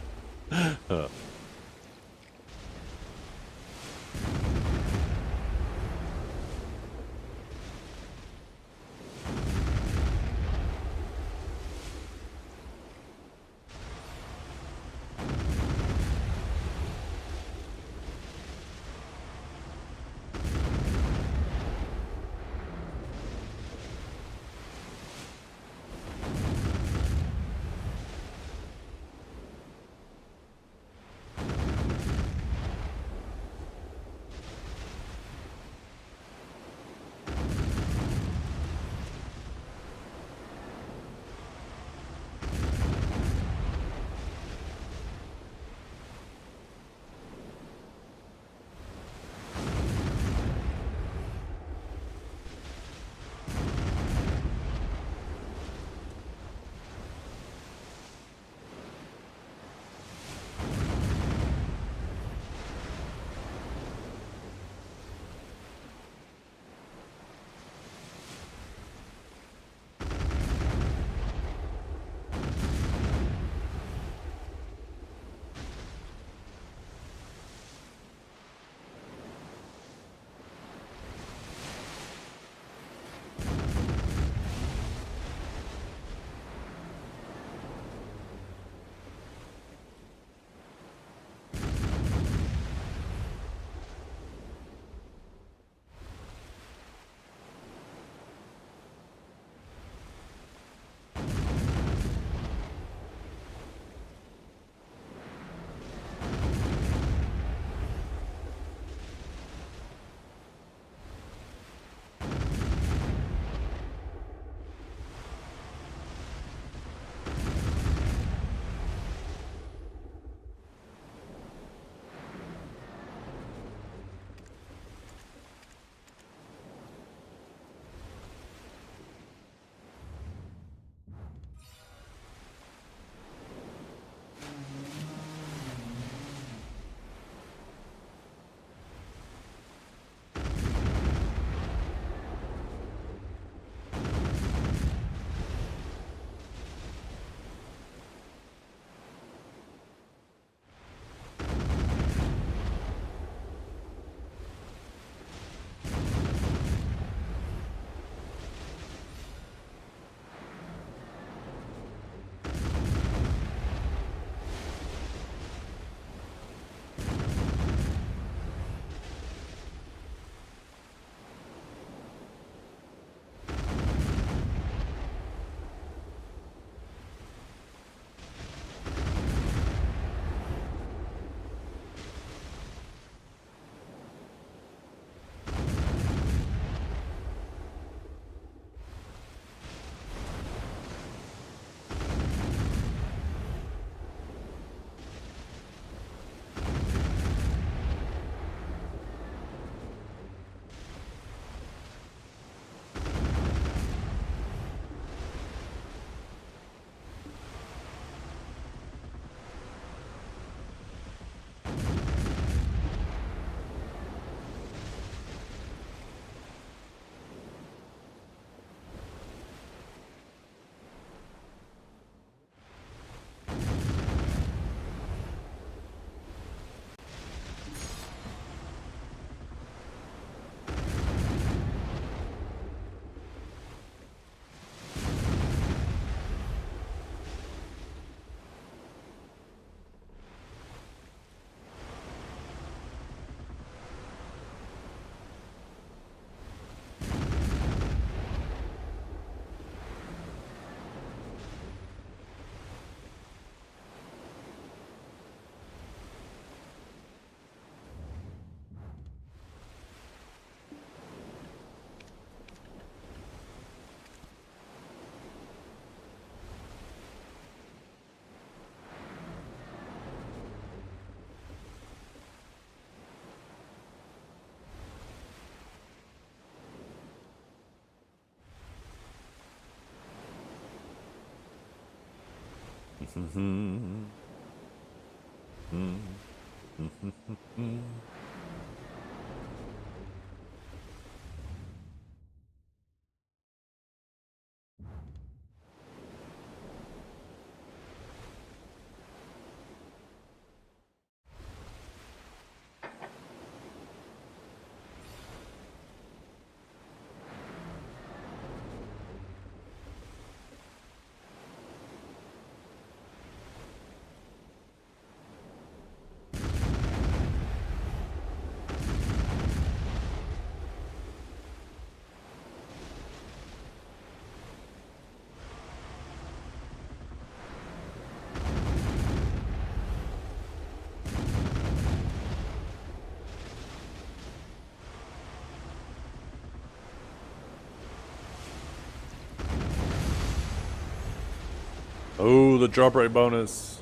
Oh, the drop rate bonus.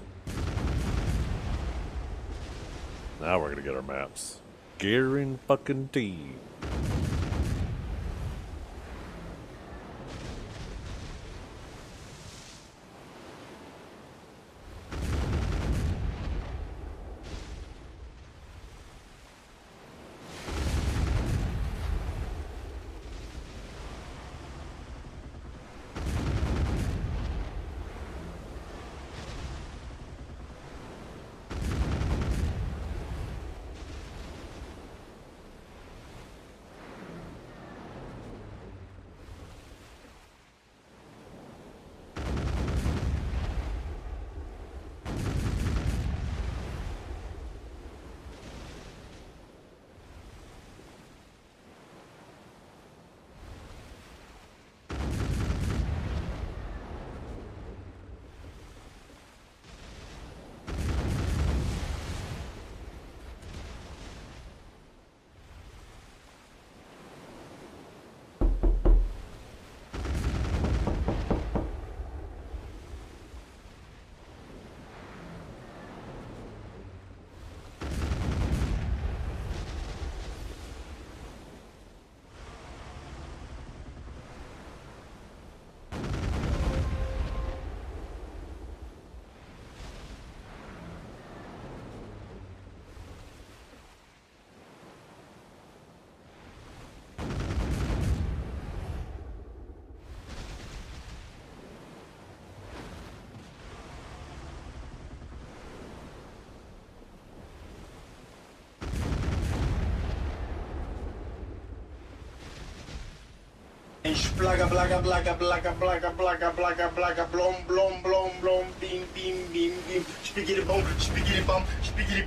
Now we're gonna get our maps. Guaranteed. Blaga blaga blaga blaga blaga blaga blaga blaga blom blom blom blom beam beam beam beam spiggity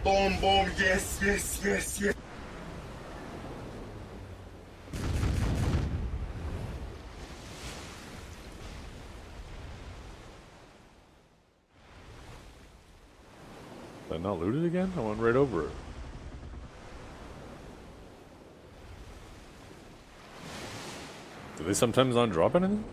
bomb bomb yes yes yes yes. Did I not loot it again? I went right over it. Do they sometimes not drop anything?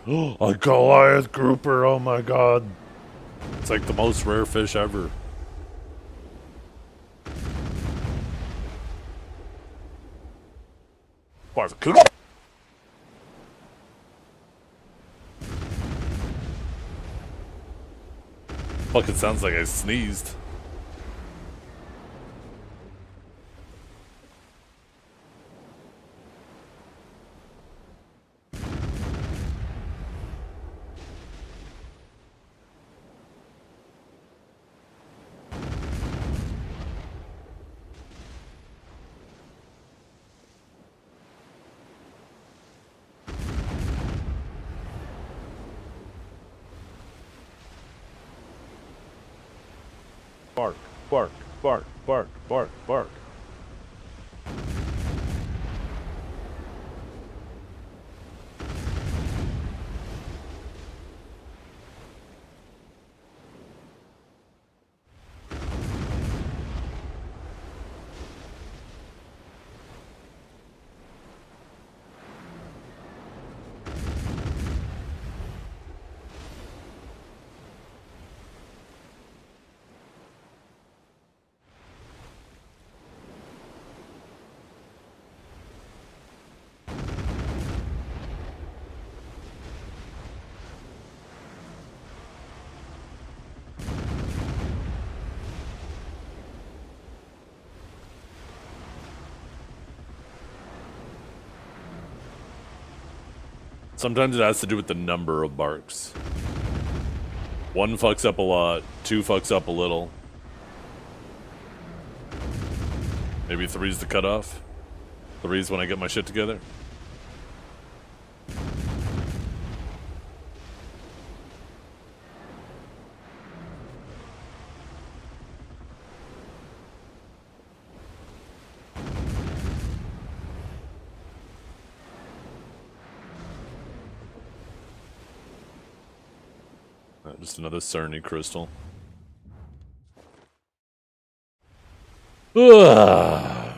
A Goliath grouper, oh my god. It's like the most rare fish ever. Fuck, it sounds like I sneezed. Bark, bark, bark, bark, bark, bark. Sometimes it has to do with the number of barks. 1 fucks up a lot, 2 fucks up a little. Maybe 3's the cutoff. 3's when I get my shit together. Just another Cerny crystal. Ugh.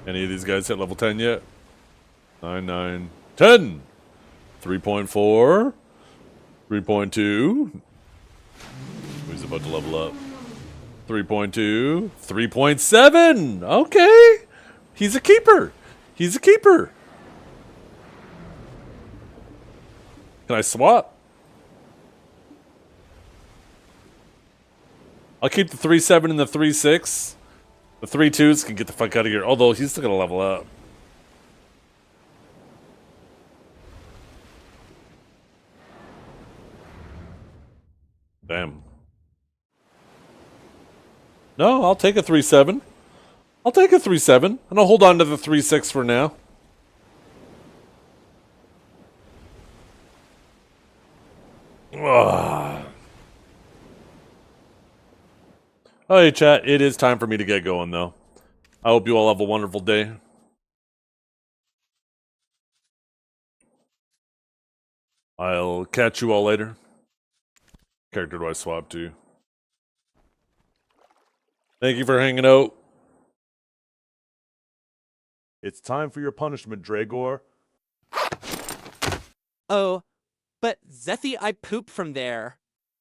Any of these guys hit level 10 yet? 9, 9, 10! 3.4. 3.2. Who's about to level up? 3.2. 3.7! Okay! He's a keeper! He's a keeper! Can I swap? I'll keep the 3.7 and the 3.6. The 3.2s can get the fuck out of here. Although, he's still gonna level up. Damn. No, I'll take a 3.7. I'll take a 3.7. And I'll hold on to the 3.6 for now. Ugh. Hey, chat. It is time for me to get going, though. I hope you all have a wonderful day. I'll catch you all later. Character do I swap to? Thank you for hanging out. It's time for your punishment, Dragor. Oh, but Zethy, I poop from there.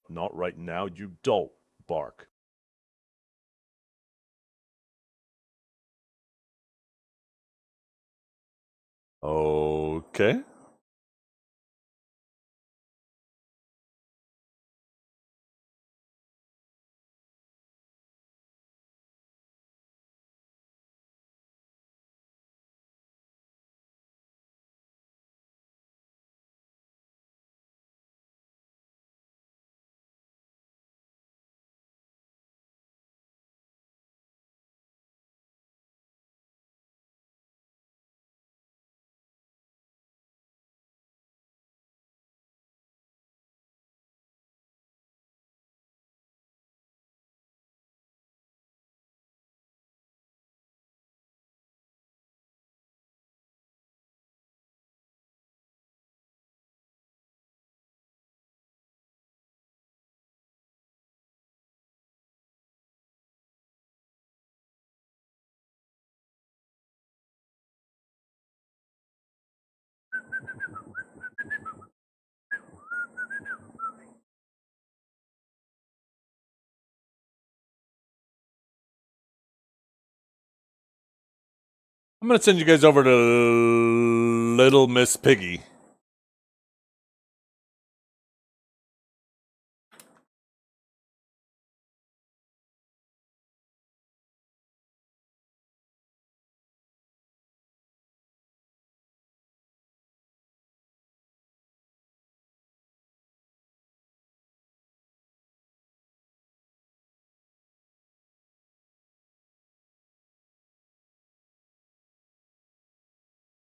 Not right now, you don't, Bark. Okay. I'm gonna send you guys over to Little Miss Piggy.